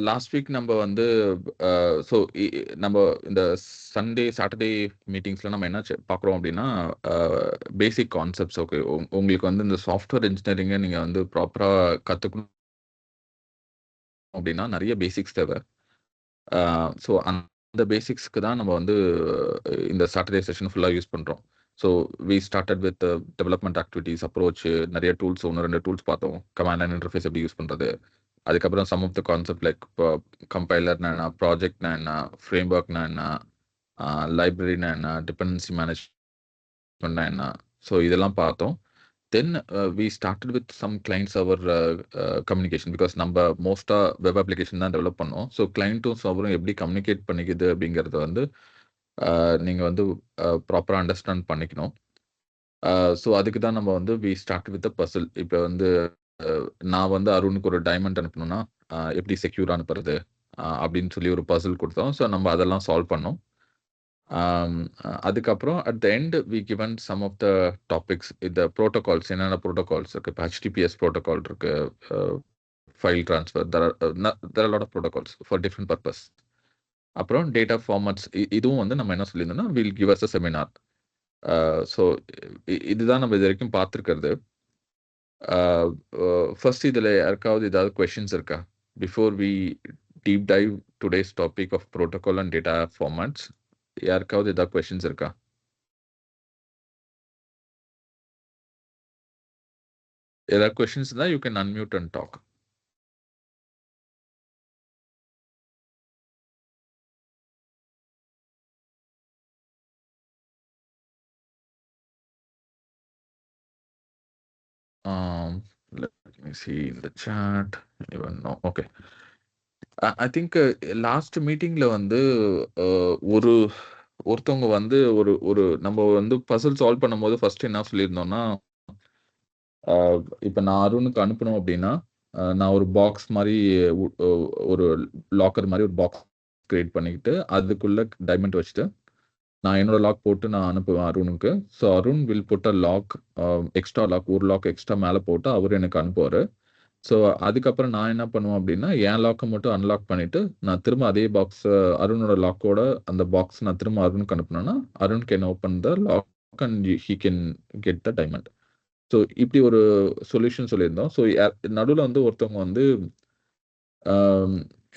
Last week நம்ம வந்து so நம்ம இந்த சண்டே சாட்டர்டே மீட்டிங்ஸில் நம்ம என்ன பார்க்குறோம் அப்படின்னா பேசிக் கான்செப்ட்ஸ். ஓகே, உங்களுக்கு வந்து இந்த சாஃப்ட்வேர் இன்ஜினியரிங்கை நீங்கள் வந்து ப்ராப்பராக கற்றுக்கணும் அப்படின்னா நிறைய பேசிக்ஸ் தேவை. ஸோ அந்த பேசிக்ஸ்க்கு தான் நம்ம வந்து இந்த சாட்டர்டே செஷன் ஃபுல்லாக யூஸ் பண்ணுறோம். So we started with development activities approach, நிறைய டூல்ஸ், 1-2 டூல்ஸ் பார்த்தோம். கமாண்ட் அண்ட் இன்டர்ஃபேஸ் எப்படி யூஸ் பண்ணுறது, அதுக்கப்புறம் some of the concept like கம்பைலர்னா என்ன, ப்ராஜெக்ட்னா என்ன, ஃப்ரேம் ஒர்க்னா என்ன, லைப்ரரினா என்ன, டிபெண்டன்சி மேனேஜ்மெண்ட்னா என்ன, ஸோ இதெல்லாம் பார்த்தோம். Then we started with some client server communication. Because நம்ம மோஸ்ட்டாக வெப் அப்ளிகேஷன் தான் டெவலப் பண்ணோம். ஸோ கிளைண்ட்டும் சர்வரும் எப்படி கம்யூனிகேட் பண்ணிக்குது அப்படிங்கிறத வந்து நீங்கள் வந்து ப்ராப்பராக அண்டர்ஸ்டாண்ட் பண்ணிக்கணும். ஸோ அதுக்கு தான் நம்ம வந்து வி ஸ்டார்ட் வித் பசில். இப்போ வந்து நான் வந்து அருணுக்கு ஒரு டைமண்ட் அனுப்பணும்னா எப்படி செக்யூர் அனுப்புறது அப்படின்னு சொல்லி ஒரு பசில் கொடுத்தோம். ஸோ நம்ம அதெல்லாம் சால்வ் பண்ணோம். அதுக்கப்புறம் at the end we given some of the topics. இந்த ப்ரோட்டோகால்ஸ், என்னென்ன ப்ரோட்டோகால்ஸ் இருக்குது. இப்போ HTTPS ப்ரோட்டோகால் இருக்குது, file transfer, there are lot of protocols for different purpose. அப்புறம் டேட்டா ஃபார்மட்ஸ், இதுவும் வந்து நம்ம என்ன சொல்லியிருந்தோம்னா will give us a seminar. So இதுதான் நம்ம இது வரைக்கும் பார்த்துருக்கிறது. ஃபர்ஸ்ட் இதில் யாருக்காவது ஏதாவது கொஷின்ஸ் இருக்கா before we deep dive today's topic of protocol and data formats? யாருக்காவது ஏதாவது கொஷின்ஸ் இருக்கா? ஏதாவது கொஷின்ஸ் இருந்தால் you can unmute and talk. Let me see in the chat. Even no. Okay. I think last மீட்டிங்ல வந்து ஒருத்தவங்க வந்து ஒரு நம்ம வந்து பசில் சால்வ் பண்ணும்போது ஃபர்ஸ்ட் என்ன சொல்லியிருந்தோம்னா, இப்போ நான் அருணுக்கு அனுப்பணும் அப்படின்னா நான் ஒரு பாக்ஸ் மாதிரி ஒரு லாக்கர் மாதிரி ஒரு பாக்ஸ் கிரியேட் பண்ணிக்கிட்டு அதுக்குள்ள டைமண்ட் வச்சுட்டு நான் என்னோட லாக் போட்டு நான் அனுப்புவேன் அருணுக்கு. So Arun will put a lock, extra lock, ஒரு லாக் எக்ஸ்ட்ரா மேலே போட்டு அவர் எனக்கு அனுப்புவார். ஸோ அதுக்கப்புறம் நான் என்ன பண்ணுவேன் அப்படின்னா என் லாக்கை மட்டும் அன்லாக் பண்ணிட்டு நான் திரும்ப அதே பாக்ஸ் அருணோட லாக்கோட அந்த பாக்ஸ் நான் திரும்ப அருணுக்கு அனுப்புனேன்னா Arun can open the lock and he can get the diamond. So இப்படி ஒரு சொல்யூஷன் சொல்லியிருந்தோம். ஸோ நடுவில் வந்து ஒருத்தவங்க வந்து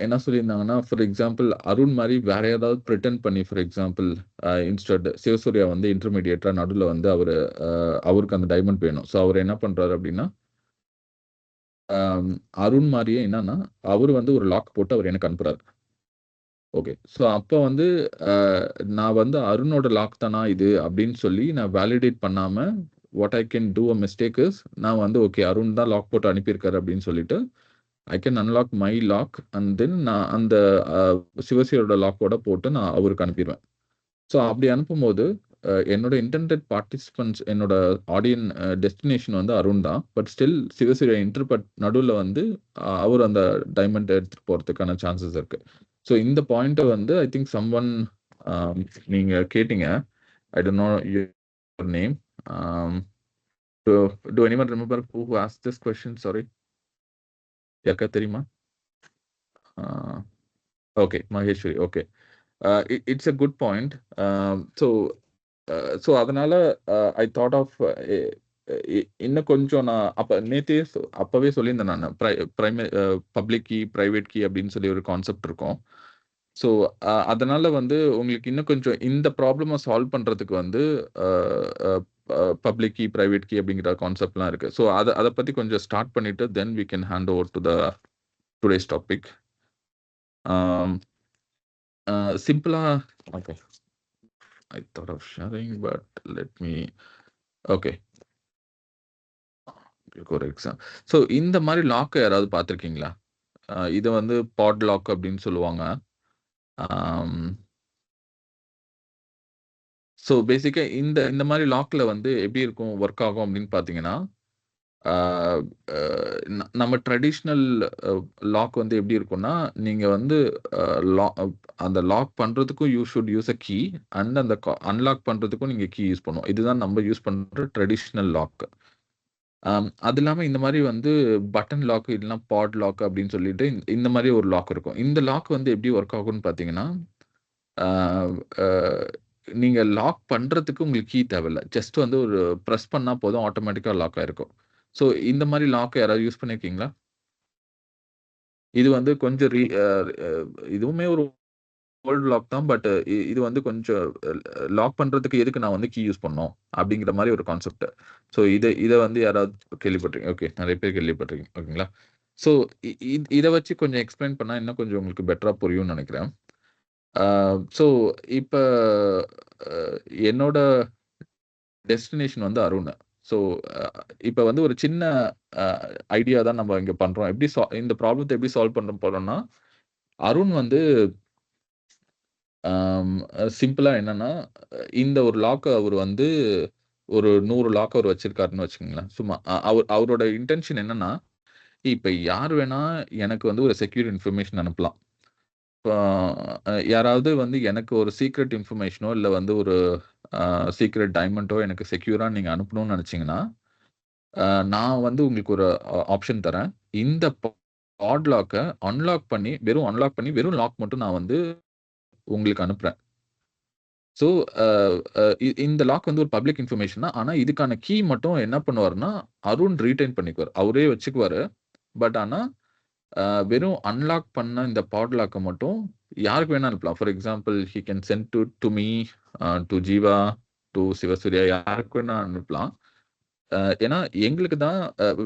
என்ன சொல்லியிருந்தாங்கன்னா, ஃபார் எக்ஸாம்பிள் அருண் மாதிரி வேற ஏதாவது ப்ரிட்டன் பண்ணி, ஃபார் எக்ஸாம்பிள் இன்ஸ்டட் சிவசூர்யா வந்து இன்டர்மீடியேட்டா நடுவில் வந்து அவருக்கு அந்த டைமண்ட் வேணும். ஸோ அவர் என்ன பண்றாரு அப்படின்னா அருண் மாதிரியே என்னன்னா அவர் வந்து ஒரு லாக் போட்டு அவர் எனக்கு அனுப்புறாரு. ஓகே. ஸோ அப்போ வந்து நான் வந்து அருணோட லாக் தானா இது அப்படின்னு சொல்லி நான் வேலிடேட் பண்ணாம what I can do a mistake is நான் வந்து ஓகே அருண் தான் லாக் போட்டு அனுப்பியிருக்காரு அப்படின்னு சொல்லிட்டு I can unlock my lock and then நான் அந்த சிவசியோட லாக்கோட போட்டு நான் அவருக்கு அனுப்பிடுவேன். ஸோ அப்படி அனுப்பும்போது என்னோட இன்டென்டட் பார்ட்டிசிபென்ட்ஸ், என்னோட ஆடியன் டெஸ்டினேஷன் வந்து அருண் தான். பட் ஸ்டில் சிவசூர்யா இன்டர்பட் நடுவில் வந்து அவர் அந்த டைமண்ட் எடுத்துகிட்டு போகிறதுக்கான சான்சஸ் இருக்கு. ஸோ இந்த பாயிண்ட்டை வந்து ஐ திங்க் சம் ஒன் நீங்கள் கேட்டீங்க. I don't know your name. To anyone remember who asked this question? Sorry, யாருக்கா தெரியுமா? Okay, Maheswari. Okay, it's a good point. So அதனால ஐ தாட் ஆஃப் இன்னும் கொஞ்சம் நான் அப்பவே சொல்லியிருந்தேன். நான் பப்ளிக் கீ, பிரைவேட் கீ அப்படின்னு சொல்லி ஒரு கான்செப்ட் இருக்கும். ஸோ அதனால வந்து உங்களுக்கு இன்னும் கொஞ்சம் இந்த ப்ராப்ளமை சால்வ் பண்ணுறதுக்கு வந்து பப்ளிக் கீ, பிரைவேட் கீ அப்படிங்கிற கான்செப்ட்லாம் இருக்கு. ஸோ அதை பற்றி கொஞ்சம் ஸ்டார்ட் பண்ணிட்டு then we can hand over to the today's topic. சிம்பிளா okay, I thought of sharing, but let me. Okay. ஒரு எக்ஸாம். ஸோ இந்த மாதிரி லாக்கை யாராவது பார்த்துருக்கீங்களா? இதை வந்து பாட் லாக் அப்படின்னு சொல்லுவாங்க. ஸோ பேசிக்காக இந்த மாதிரி லாக்கில் வந்து எப்படி இருக்கும், ஒர்க் ஆகும் அப்படின்னு பார்த்தீங்கன்னா, நம்ம ட்ரெடிஷ்னல் லாக் வந்து எப்படி இருக்கும்னா, நீங்கள் வந்து அந்த லாக் பண்ணுறதுக்கும் you should use a key and அந்த அன்லாக் பண்ணுறதுக்கும் நீங்கள் கீ யூஸ் பண்ணுவோம். இதுதான் நம்ம யூஸ் பண்ணுற ட்ரெடிஷ்னல் லாக். அது இல்லாம இந்த மாரி வந்து பட்டன் லாக் இல்லன்னா பாட் லாக் அப்படின்னு சொல்லிட்டு இந்த மாரி ஒரு லாக் இருக்கும். இந்த லாக் வந்து எப்படி ஒர்க் ஆகும்னு பார்த்தீங்கன்னா, ஆ அ நீங்க லாக் பண்றதுக்கு உங்களுக்கு கீ தேவையில்ல. ஜஸ்ட் வந்து ஒரு பிரஸ் பண்ணா போதும் ஆட்டோமேட்டிக்கா லாக் ஆயிருக்கும். ஸோ இந்த மாரி லாக் யாராவது யூஸ் பண்ணியிருக்கீங்களா? இது வந்து கொஞ்சம் அ இதுவுமே ஒரு ஓல்ட் லாக் தான். பட் இது வந்து கொஞ்சம் லாக் பண்றதுக்கு எதுக்கு நான் வந்து கீ யூஸ் பண்ணணும்? அப்படிங்கிற மாரி ஒரு கான்செப்ட். ஸோ இத வந்து யாராவது கேள்விப்பட்டிருக்கீங்க? ஓகே. நெறைய பேர் கேள்விப்பட்டிருக்கீங்க. ஓகேங்களா? ஸோ இத வச்சு கொஞ்சம் எக்ஸ்ப்ளைன் பண்ணா இன்னும் கொஞ்சம் உங்களுக்கு பெட்டரா புரியும்னு நெனைக்கிறேன். ஆ ஸோ இப்ப அ என்னோட டெஸ்டினேஷன் வந்து அருண். ஸோ அ இப்ப வந்து ஒரு சின்ன அ ஐடியா தான் நம்ம இங்க பண்றோம். எப்படி இந்த ப்ராப்ளத்த எப்படி சால்வ் பண்ண போறோம்னா, அருண் வந்து ஆம் சிம்பிளா என்னன்னா, இந்த ஒரு லாக்க அவரு வந்து ஒரு 100 லாக் அவரு வச்சிருக்காருன்னு வச்சுக்கங்களேன். சும்மா அவரோட இன்டென்ஷன் என்னன்னா, இப்ப யார் வேணா எனக்கு வந்து ஒரு செக்யூர் இன்ஃபர்மேஷன் அனுப்பலாம். இப்போ யாராவது வந்து எனக்கு ஒரு சீக்ரெட் இன்ஃபர்மேஷனோ, இல்ல வந்து ஒரு அ சீக்ரெட் டைமண்டோ எனக்கு செக்யூரா நீங்க அனுப்பணும்னு நெனச்சீங்கன்னா, அ நான் வந்து உங்களுக்கு ஒரு ஆப்ஷன் தரேன். இந்த பாட் லாக்க அன்லாக் பண்ணி வெறும் லாக் மட்டும் நான் வந்து உங்களுக்கு அனுப்புறேன். ஸோ, அ அ இந்த லாக் வந்து ஒரு பப்ளிக் இன்ஃபர்மேஷன் தான். ஆனா, இதுக்கான கீ மட்டும் என்ன பண்ணுவாருன்னா, அருண் ரீட்டெயின் பண்ணிக்குவாரு. அவரே வச்சுக்குவாரு. பட் ஆனா, அ வெறும் அன்லாக் பண்ண இந்த பாட் லாக்க மட்டும் யாருக்கு வேணா அனுப்பலாம். For example, he can send to me, to Jeeva, to Sivasurya யாருக்கு வேணா அனுப்பலாம். அ ஏன்னா, எங்களுக்கு தான்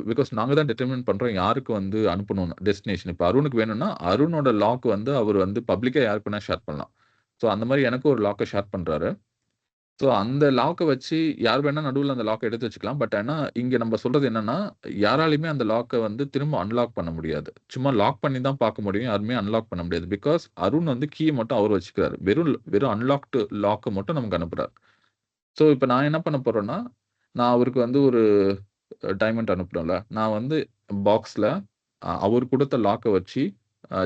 பிகாஸ் நாங்க தான் டிட்டர்மைன் பண்றோம் யாருக்கு வந்து அனுப்பணும்னு டெஸ்டினேஷன். இப்ப அருணுக்கு வேணும்னா, அருணோட லாக் வந்து அவரு வந்து பப்ளிக்கா யாருக்கு வேணா ஷேர் பண்ணலாம். ஸோ, அந்த மாரி எனக்கும் ஒரு லாக்க ஷேர் பண்றாரு. ஸோ, அந்த லாக்க வச்சு யார் வேணா நடுவுல அந்த லாக்க எடுத்து வச்சுக்கலாம். பட் ஆனா, இங்க நம்ம சொல்றது என்னன்னா, யாராலயுமே அந்த லாக்க வந்து திரும்ப அன்லாக் பண்ண முடியாது. சும்மா லாக் பண்ணி தான் பார்க்க முடியும். யாருமே அன்லாக் பண்ண முடியாது. பிகாஸ் அருண் வந்து கீய மட்டும் அவரு வச்சுக்கிறாரு. வெறும் அன்லாக்டு லாக்க மட்டும் நமக்கு அனுப்புறாரு. ஸோ, இப்ப நான் என்ன பண்ண போறேன்னா, நான் அவருக்கு வந்து ஒரு டைமண்ட் அனுப்புறோம்ல, நான் வந்து பாக்ஸ்ல அவரு குடுத்த லாக்க வச்சு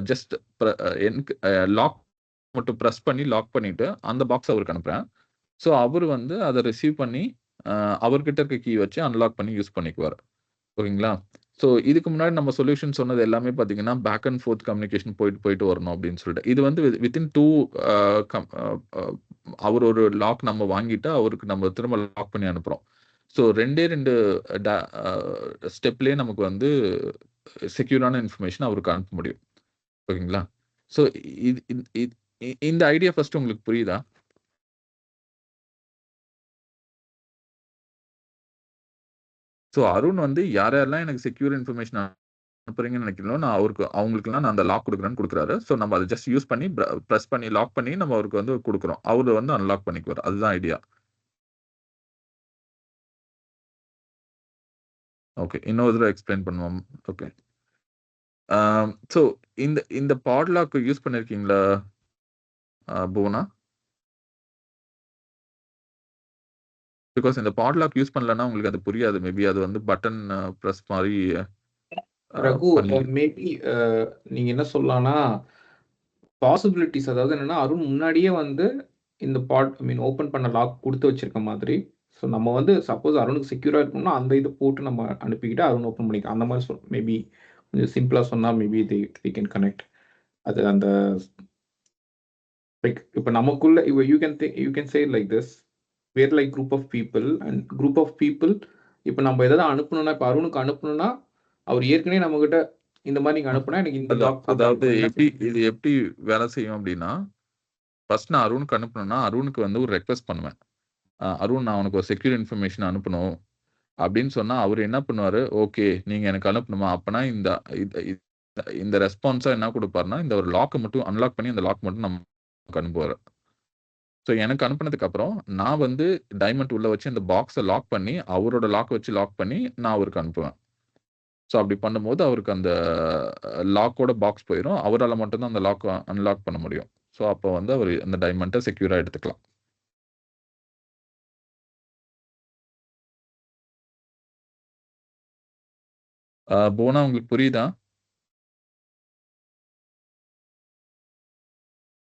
ஜஸ்ட் பிர எனக்கு லாக் மட்டும் பிரஸ் பண்ணி லாக் பண்ணிட்டு, அந்த பாக்ஸ அவருக்கு அனுப்புறேன். ஸோ, அவரு வந்து அத ரிசீவ் பண்ணி, அ அவர்கிட்ட இருக்க கீ வச்சு அன்லாக் பண்ணி யூஸ் பண்ணிக்குவாரு. ஓகேங்களா? ஸோ, இதுக்கு முன்னாடி நம்ம சொல்யூஷன் சொன்னது எல்லாமே பார்த்தீங்கன்னா, பேக் அண்ட் ஃபோர்த் கம்யூனிகேஷன் போயிட்டு வரணும் அப்படின்னு சொல்லிட்டு. இது வந்து வித்தின் 2 அ கம் அ அ அவர் ஒரு லாக் நம்ம வாங்கிட்டு, அவருக்கு நம்ம திரும்ப லாக் பண்ணி அனுப்புறோம். ஸோ 2 ட அ ஸ்டெப்லயே நமக்கு வந்து செக்யூரான இன்ஃபர்மேஷன் அவருக்கு அனுப்ப முடியும். ஓகேங்களா? ஸோ இது இந் இத் இந்த ஐடியா ஃபர்ஸ்ட் உங்களுக்கு புரியுதா? ஸோ அருண் வந்து யாரெல்லாம் எனக்கு செக்யூர் இன்ஃபர்மேஷன் அனுப்புறீங்கன்னு நினைக்கிறீங்களோ, நான் அவங்களுக்கெல்லாம் நான் அந்த லாக் குடுக்குறேன்னு குடுக்குறாரு. ஸோ நம்ம அத ஜஸ்ட் யூஸ் பண்ணி பிரஸ் பண்ணி லாக் பண்ணி நம்ம அவருக்கு வந்து குடுக்குறோம். அவரு வந்து அன்லாக் பண்ணிக்குவாரு. அதுதான் ஐடியா. ஓகே. இன்னொரு தடவ எக்ஸ்ப்ளைன் பண்ணுவோம். ஓகே. ஆ ஸோ இந்த இந்த பாட்லாக் யூஸ் பண்ணியிருக்கீங்களா புவனா? பிகாஸ் இந்த பாட்லாக் யூஸ் பண்ணலன்னா உங்களுக்கு அது புரியாது. மேபி அது வந்து பட்டன் பிரஸ் மாரி ரகு, பண்ணி மேபி நீங்க என்ன சொல்லலாம்னா, பாசிபிலிட்டீஸ் அதாவது என்னன்னா, அருண் முன்னாடியே வந்து இந்த ஓப்பன் பண்ண லாக் குடுத்து வச்சிருக்க மாதிரி. ஸோ நம்ம வந்து சப்போஸ் அருணுக்கு செக்யூரா இருக்கணும்னா, அந்த இத போட்டு நம்ம அனுப்பிக்கிட்டு அருண் ஓப்பன் பண்ணிக்கலாம். அந்த மாரி மேபி கொஞ்சம் சிம்பிளா சொன்னா மேபி தே கேன் கனெக்ட். அது அந்த லைக் இப்ப நமக்குள்ள you can say like this. We are like group of people and group of people இப்ப நம்ம ஏதாவது அனுப்பணும்னா, இப்ப அருணுக்கு அனுப்பணும்னா, அவர் ஏற்கனவே நம்மகிட்ட இந்த மாரி நீங்க அனுப்புனா எனக்கு இந்த லாக் போட்டு அதாவது அனுப்புங்கன்னா எப்படி வேலை செய்யும் அப்படின்னா, ஃபர்ஸ்ட் நான் அருணுக்கு அனுப்பணும்னா, அருணுக்கு வந்து ஒரு ரெக்வெஸ்ட் பண்ணுவேன். அருண் நான் உனக்கு ஒரு செக்யூர் இன்ஃபர்மேஷன் அனுப்பணும் அப்படின்னு சொன்னா, அவரு என்ன பண்ணுவாரு, ஓகே நீங்க எனக்கு அனுப்பணுமா? அப்பன்னா இந்த இந்த இந்த ரெஸ்பான்ஸா என்ன குடுப்பாருன்னா, இந்த ஒரு லாக்க மட்டும் அன்லாக் பண்ணி அந்த லாக் மட்டும் நமக்கு அனுப்புவாரு. ஸோ எனக்கு அனுப்புனதுக்கு அப்புறம், நான் வந்து டைமண்ட் உள்ள வச்சு அந்த பாக்ஸ லாக் பண்ணி, அவரோட லாக்க வச்சு லாக் பண்ணி நான் அவருக்கு அனுப்புவேன். ஸோ அப்படி பண்ணும்போது அவருக்கு அந்த லாக்கோட பாக்ஸ் போயிரும். அவரால மட்டும் தான் அந்த லாக்க அன்லாக் பண்ண முடியும். ஸோ அப்ப வந்து அவரு அந்த டைமண்ட்ட செக்யூரா எடுத்துக்கலாம். புவனா உங்களுக்கு புரியுதா?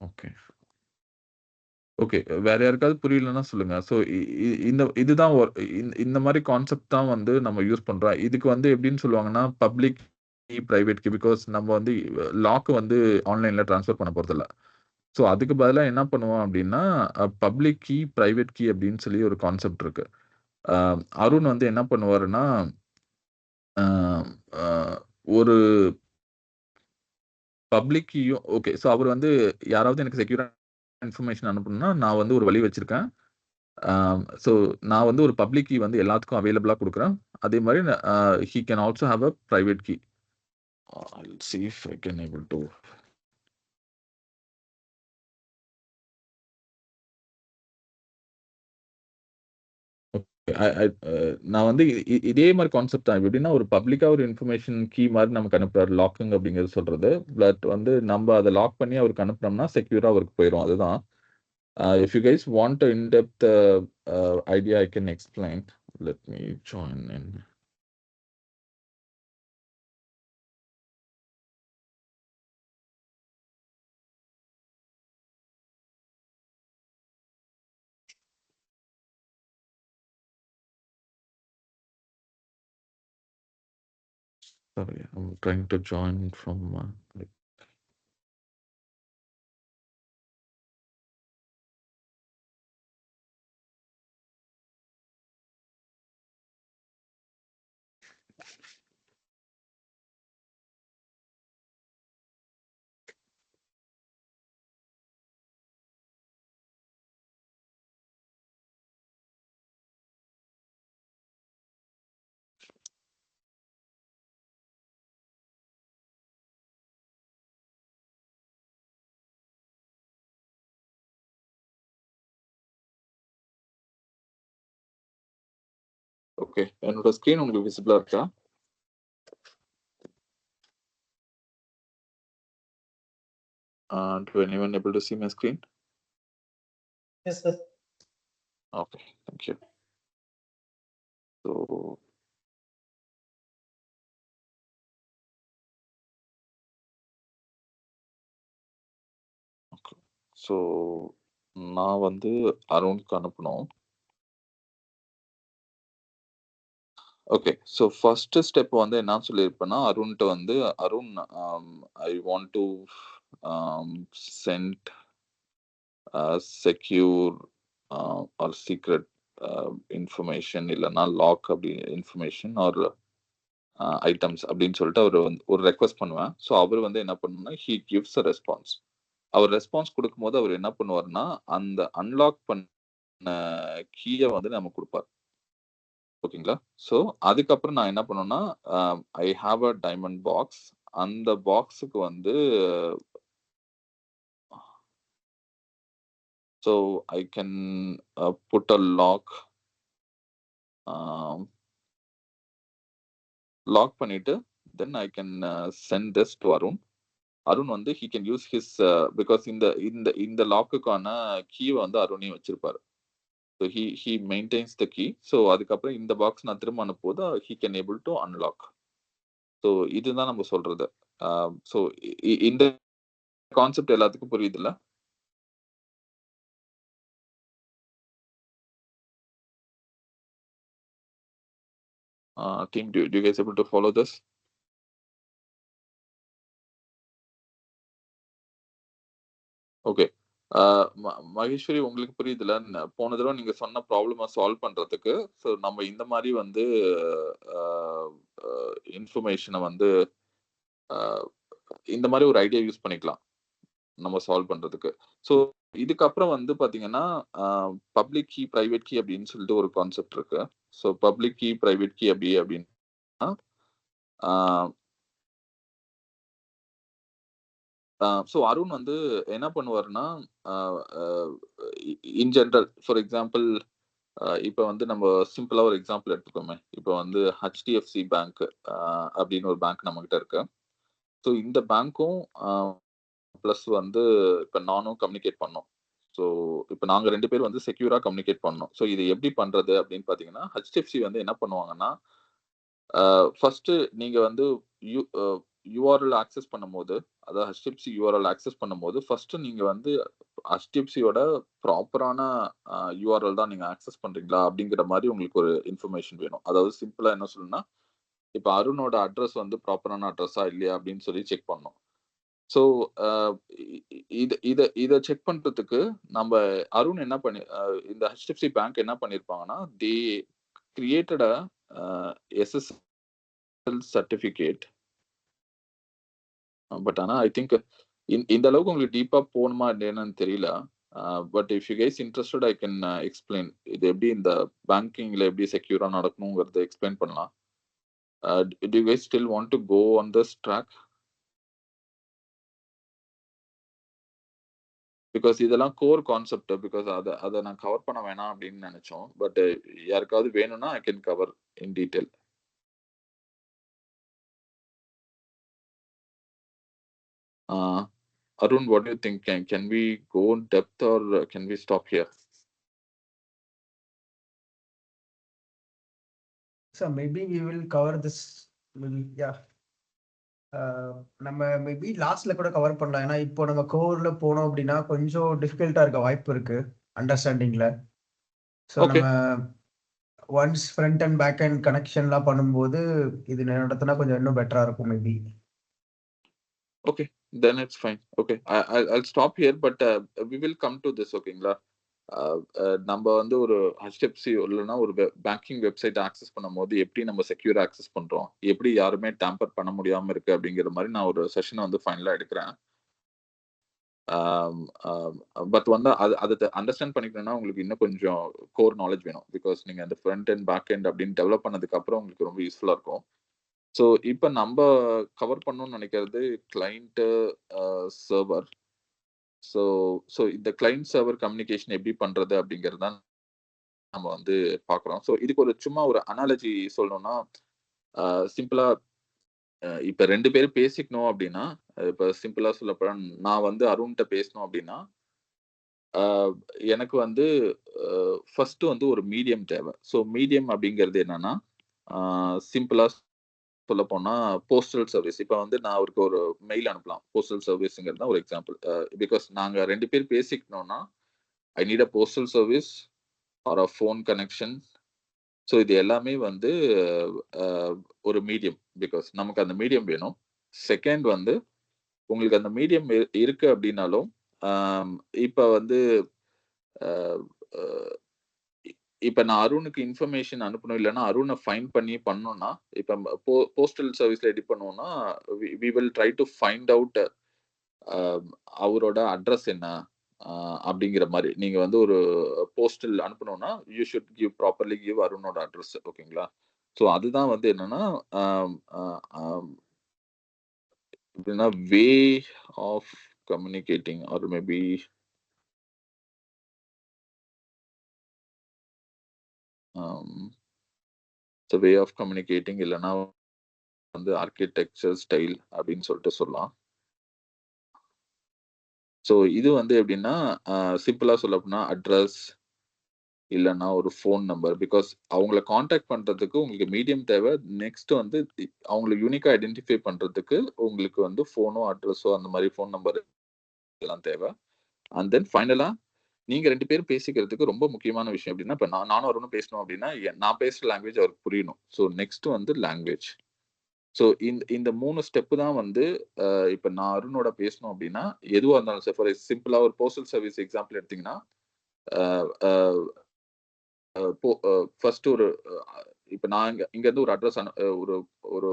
ஓகே. ஓகே. வேற யாருக்காவது புரியலன்னா சொல்லுங்க. ஸோ இதுதான் இந்த மாரி கான்செப்ட் தான் வந்து நம்ம யூஸ் பண்றோம். இதுக்கு வந்து எப்படின்னு சொல்லுவாங்கன்னா, public key, private key. Because நம்ம வந்து லாக் வந்து ஆன்லைன்ல ட்ரான்ஸ்ஃபர் பண்ண போறதில்ல. ஸோ அதுக்கு பதிலா என்ன பண்ணுவோம் அப்படின்னா, பப்ளிக் கீ, பிரைவேட் கீ அப்படின்னு சொல்லி ஒரு கான்செப்ட் இருக்கு. அ அருண் வந்து என்ன பண்ணுவாருன்னா, அ அ ஒரு பப்ளிக் கீயும் ஓகே. ஸோ அவரு வந்து யாராவது எனக்கு செக்யூரா இன்ஃபர்மேஷன் அனுப்பணும்னா, நான் வந்து ஒரு வழி வச்சிருக்கேன். ஸோ நான் வந்து ஒரு பப்ளிக் கீ வந்து எல்லாத்துக்கும் அவைலபிளா குடுக்குறேன். அதே மாரி he can also have a private key. I'll see if I can able to. Okay. I I நான் வந்து இதே மாரி கான்செப்ட் தான். எப்படின்னா ஒரு பப்ளிக்கா ஒரு இன்ஃபர்மேஷன் கீ மாரி நமக்கு அனுப்புறாரு. லாக்கிங் அப்படிங்கிறது சொல்றது. பட் வந்து நம்ப அத லாக் பண்ணி அவருக்கு அனுப்புனோம்னா, செக்யூரா அவருக்கு போயிரும். அதுதான். If you guys want a in-depth idea, I can explain. Let me join in. Sorry, I'm trying to join from. Okay. என்னோட ஸ்க்ரீன் உங்களுக்கு விசிபிளா இருக்கா? Do anyone able to see my screen? Yes, sir. Okay, thank you. So, okay. So நான் வந்து அருணுக்கு அனுப்பணும். Okay. So first step வந்து என்னான்னு சொல்லியிருப்பேன்னா, அருண்ட்ட வந்து Arun I want to send secure or secret information இல்லன்னா லாக் அப்படி இன்ஃபர்மேஷன் ஆர் ஐட்டம்ஸ் அப்படின்னு சொல்லிட்டு அவரு வந்து ஒரு ரெக்வெஸ்ட் பண்ணுவேன். ஸோ அவரு வந்து என்ன பண்ணணும்னா, ஹி கிவ்ஸ் அ ரெஸ்பான்ஸ். அவர் ரெஸ்பான்ஸ் குடுக்கும்போது அவர் என்ன பண்ணுவாருன்னா, அந்த அன்லாக் பண்ண கீய வந்து நமக்கு குடுப்பார். ஓகேங்களா? ஸோ அதுக்கப்புறம் நான் என்ன பண்ணுவேன்னா, I have a diamond box. அந்த பாக்ஸுக்கு வந்து so I can put a lock. Lock பண்ணிட்டு then I can send this to Arun. Arun வந்து he can use his because இந்த இந்த இந்த லாக்குக்கான கீ வந்து அருணே வச்சிருப்பாரு. So he maintains the key. So அதுக்கப்புறம் இந்த பாக்ஸ் நான் திரும்ப அனுப்பும்போது he can able to unlock. So இதுதான் நம்ம சொல்றது. ஸோ இந்த கான்செப்ட் எல்லாத்துக்கும் புரியுதுல்ல? Team, do you guys able to follow this? Okay. Maheswari உங்களுக்கு புரியுதுல்ல? போன தடவ நீங்க சொன்ன ப்ராப்ளம சால்வ் பண்றதுக்கு, ஸோ நம்ம இந்த மாரி வந்து அ அ இன்ஃபர்மேஷன வந்து அ இந்த மாரி ஒரு ஐடியா யூஸ் பண்ணிக்கலாம். நம்ம சால்வ் பண்றதுக்கு. ஸோ இதுக்கப்புறம் வந்து பார்த்தீங்கன்னா, a public key, private key அப்படின்னு சொல்லிட்டு ஒரு கான்செப்ட் இருக்கு. So public key, private key அப்படின்னா, அ ஸோ அருண் வந்து என்ன பண்ணுவாருன்னா, uh uh in general for example இப்ப வந்து நம்ம சிம்பிளா ஒரு எக்ஸாம்பிள் எடுத்துக்கோமே. இப்ப வந்து HDFC பேங்க் அப்படின்னு ஒரு பேங்க் நம்மகிட்ட இருக்கு. ஸோ இந்த பேங்க்கும் பிளஸ் வந்து இப்ப நானும் கம்யூனிகேட் பண்ணோம். ஸோ இப்ப நாங்க 2 பேரும் வந்து செக்யூரா கம்யூனிகேட் பண்ணோம். ஸோ இது எப்படி பண்றது அப்படின்னு பார்த்தீங்கன்னா, HDFC வந்து என்ன பண்ணுவாங்கன்னா, ஃபர்ஸ்ட்டு நீங்க வந்து யு URL ஆக்சஸ் பண்ணும்போது, அதாவது HDFC URL ஆக்சஸ் பண்ணும்போது, ஃபர்ஸ்ட்டு நீங்க வந்து HDFCயோட ப்ராப்பரான யூஆர்எல் தான் நீங்க ஆக்சஸ் பண்றீங்களா அப்படிங்கிற மாதிரி உங்களுக்கு ஒரு இன்ஃபர்மேஷன் வேணும். அதாவது சிம்பிளா என்ன சொல்லணும்னா, இப்ப அருணோட அட்ரஸ் வந்து ப்ராப்பரான அட்ரஸா இல்லையா அப்படின்னு சொல்லி செக் பண்ணணும். ஸோ இத செக் பண்றதுக்கு நம்ம அருண் என்ன பண்ணி இந்த HDFC பேங்க் என்ன பண்ணியிருப்பாங்கன்னா, they created a SSL certificate. But ஆனா ஐ திங்க் இந்த அளவுக்கு உங்களுக்கு டீப்பா போகணுமா என்னன்னு தெரியல. But if you guys interested I can explain. இது எப்படி இந்த பேங்கிங்ல எப்படி செக்யூரா நடக்கணுங்கிறத எக்ஸ்பிளைன் பண்ணலாம். Do you guys still want to go on this track? Because இதெல்லாம் கோர் கான்செப்ட். பிகாஸ் அதை நான் கவர் பண்ண வேணாம் அப்படின்னு நினைச்சோம். பட் யாருக்காவது வேணும்னா I can cover in detail. Arun, what do you think? Can we go in depth or can we stop here? So maybe we will cover this. Yeah. நம்ம maybe லாஸ்ட்ல கூட கவர் பண்ணலாம். ஏன்னா இப்போ நம்ம கோர்ல போனோம் அப்படின்னா கொஞ்சம் டிஃபிகல்ட்டா இருக்க வாய்ப்பு இருக்கு அண்டர்ஸ்டாண்டிங்ல. So Okay. நம்ம once front and back and கனெக்ஷன்லாம் பண்ணும்போது இது நடத்தினா கொஞ்சம் இன்னும் பெட்டரா இருக்கும் maybe. Okay, then it's fine. Okay, I'll stop here, but we will come to this. ஓகேங்களா? நம்ம வந்து ஒரு HDFC இல்லைன்னா ஒரு பேங்கிங் வெப்சைட் ஆக்சஸ் பண்ணும்போது எப்படி நம்ம செக்யூர் ஆக்சஸ் பண்றோம், எப்படி யாருமே டேம்பர் பண்ண முடியாம இருக்கு அப்படிங்கிற மாதிரி நான் ஒரு செஷனை வந்து ஃபைனலா எடுக்கிறேன். பட் வந்து அதை அண்டர்ஸ்டாண்ட் பண்ணிக்கணும்னா உங்களுக்கு இன்னும் கொஞ்சம் கோர் நாலேஜ் வேணும். பிகாஸ் நீங்க அந்த ஃப்ரண்ட் அண்ட் பேக் எண்ட் அப்படின்னு டெவலப் பண்ணதுக்கு அப்புறம் உங்களுக்கு ரொம்ப யூஸ்ஃபுல்லா இருக்கும். ஸோ இப்போ நம்ம கவர் பண்ணணும்னு நினைக்கிறது கிளைண்ட் சர்வர். ஸோ இந்த கிளைண்ட் சர்வர் கம்யூனிகேஷன் எப்படி பண்றது அப்படிங்கிறது தான் நம்ம வந்து பார்க்குறோம். ஸோ இதுக்கு ஒரு சும்மா ஒரு அனாலஜி சொல்லணும்னா, சிம்பிளா இப்போ 2 பேரும் பேசிக்கணும் அப்படின்னா, இப்போ சிம்பிளா சொல்லப்போனா நான் வந்து அருண்கிட்ட பேசணும் அப்படின்னா, எனக்கு வந்து ஃபர்ஸ்ட் வந்து ஒரு மீடியம் தேவை. ஸோ மீடியம் அப்படிங்கிறது என்னன்னா, சிம்பிளா சொல்ல போனா போஸ்டல் சர்வீஸ். இப்போ வந்து நான் அவருக்கு ஒரு மெயில் அனுப்பலாம். போஸ்டல் சர்வீஸ்ங்கிறது தான் ஒரு எக்ஸாம்பிள். பிகாஸ் நாங்க 2 பேர் பேசிக்கணும்னா I need a postal service or a phone connection. So இது எல்லாமே வந்து ஒரு மீடியம். பிகாஸ் நமக்கு அந்த மீடியம் வேணும். செகண்ட் வந்து உங்களுக்கு அந்த மீடியம் இருக்கு அப்படின்னாலும், இப்போ வந்து இப்போ நான் அருணுக்கு இன்ஃபர்மேஷன் அனுப்பணும், இல்லைன்னா அருணை ஃபைண்ட் பண்ணி பண்ணணும்னா, இப்போ போஸ்டல் சர்வீஸ்ல எடி பண்ணுவோம்னா we will try to find out அவரோட அட்ரஸ் என்ன அப்படிங்கிற மாதிரி. நீங்க வந்து ஒரு போஸ்டல் அனுப்பணும்னா you should give properly give அருணோட அட்ரஸ். ஓகேங்களா? ஸோ அதுதான் வந்து என்னன்னா எப்படின்னா way of communicating or maybe way of communicating, இல்லைன்னா வந்து ஆர்கிடெக்சர் ஸ்டைல் அப்படின்னு சொல்லிட்டு சொல்லலாம். ஸோ இது வந்து எப்படின்னா சிம்பிளா சொல்ல போனா அட்ரஸ் இல்லைன்னா ஒரு ஃபோன் நம்பர். பிகாஸ் அவங்கள காண்டாக்ட் பண்றதுக்கு உங்களுக்கு மீடியம் தேவை. நெக்ஸ்ட் வந்து அவங்களை யூனிக்கா ஐடென்டிஃபை பண்றதுக்கு உங்களுக்கு வந்து ஃபோனோ அட்ரஸோ அந்த மாதிரி ஃபோன் நம்பர் எல்லாம் தேவை. அண்ட் தென் ஃபைனலா நீங்க 2 பேரும் பேசிக்கிறதுக்கு ரொம்ப முக்கியமான விஷயம் அப்படின்னா, இப்போ நானும் அருணும் பேசணும் அப்படின்னா நான் பேசுற லாங்குவேஜ் அவருக்கு புரியணும். ஸோ நெக்ஸ்ட் வந்து லாங்குவேஜ். ஸோ இந்த 3 ஸ்டெப்பு தான் வந்து இப்போ நான் அருணோட பேசணும் அப்படின்னா எதுவாக இருந்தாலும் சார், ஃபார் சிம்பிளா ஒரு போஸ்டல் சர்வீஸ் எக்ஸாம்பிள் எடுத்தீங்கன்னா, ஃபர்ஸ்ட் ஒரு இப்போ நான் இங்க இருந்து ஒரு அட்ரஸ் ஒரு ஒரு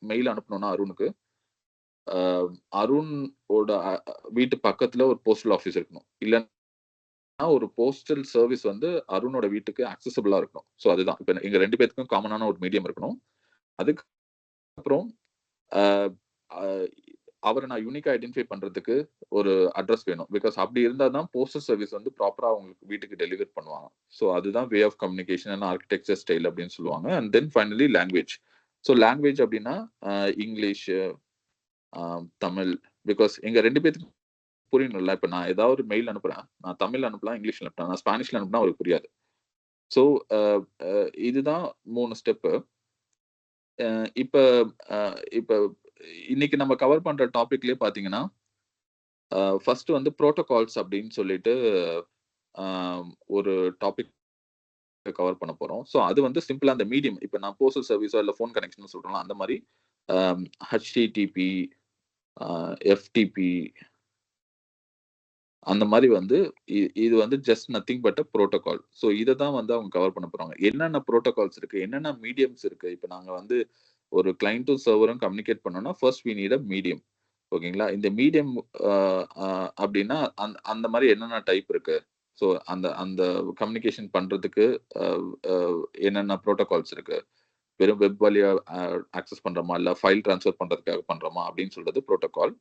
மெயில் அனுப்பணும்னா அருணுக்கு, அருணோட வீட்டு பக்கத்துல ஒரு போஸ்டல் ஆஃபீஸ் இருக்கணும். இல்லைன்னா ஒரு போஸ்டல் சர்வீஸ் வந்து அருணோட வீட்டுக்கு அக்சசபிளா இருக்கணும். ஸோ அதுதான் இப்போ எங்க 2 பேருக்கும் காமனான ஒரு மீடியம் இருக்கணும். அதுக்கப்புறம் அவரை நான் யூனிக்கா ஐடென்டிஃபை பண்றதுக்கு ஒரு அட்ரஸ் வேணும். பிகாஸ் அப்படி இருந்தால் தான் போஸ்டல் சர்வீஸ் வந்து ப்ராப்பரா அவங்களுக்கு வீட்டுக்கு டெலிவர் பண்ணுவாங்க. ஸோ அதுதான் way of communication and architecture style அப்படின்னு சொல்லுவாங்க. And then finally language. So language அப்படின்னா இங்கிலீஷ், தமிழ். பிகாஸ் எங்க 2 பேருக்கு புரியணும்ல. இப்போ நான் ஏதாவது ஒரு மெயில் அனுப்புறேன், நான் தமிழ் அனுப்பலாம், இங்கிலீஷ்ல அனுப்பலாம், நான் ஸ்பானிஷ்ல அனுப்புனா அவருக்கு புரியாது. ஸோ இதுதான் 3 ஸ்டெப்பு. இப்போ இன்னைக்கு நம்ம கவர் பண்ற டாபிக்லயே பாத்தீங்கன்னா ஃபர்ஸ்ட் வந்து ப்ரோட்டோகால்ஸ் அப்படின்னு சொல்லிட்டு ஒரு டாபிக் கவர் பண்ண போறோம். ஸோ அது வந்து சிம்பிளா அந்த மீடியம், இப்போ நான் போஸ்டல் சர்வீஸோ இல்லை ஃபோன் கனெக்ஷன் சொல்றோம்ல, அந்த மாதிரி ஹெச்டிடிபி, எஃப்டிபி, அந்த மாதிரி வந்து இது வந்து just nothing but a protocol. So இதை தான் வந்து அவங்க கவர் பண்ண போறாங்க. என்னென்ன ப்ரோட்டோகால்ஸ் இருக்கு, என்னென்ன மீடியம்ஸ் இருக்கு. இப்போ நாங்க வந்து ஒரு கிளைண்ட்டும் சர்வரும் கம்யூனிகேட் பண்ணோம்னா first we need a medium. ஓகேங்களா? இந்த மீடியம் அப்படின்னா அந்த மாதிரி என்னென்ன டைப் இருக்கு, ஸோ அந்த அந்த கம்யூனிகேஷன் பண்றதுக்கு என்னென்ன ப்ரோட்டோகால்ஸ் இருக்கு, வெறும் வெப் வழியா ஆக்சஸ் பண்றோமா இல்லை ஃபைல் ட்ரான்ஸ்ஃபர் பண்றதுக்காக பண்றோமா அப்படின்னு சொல்றது protocol.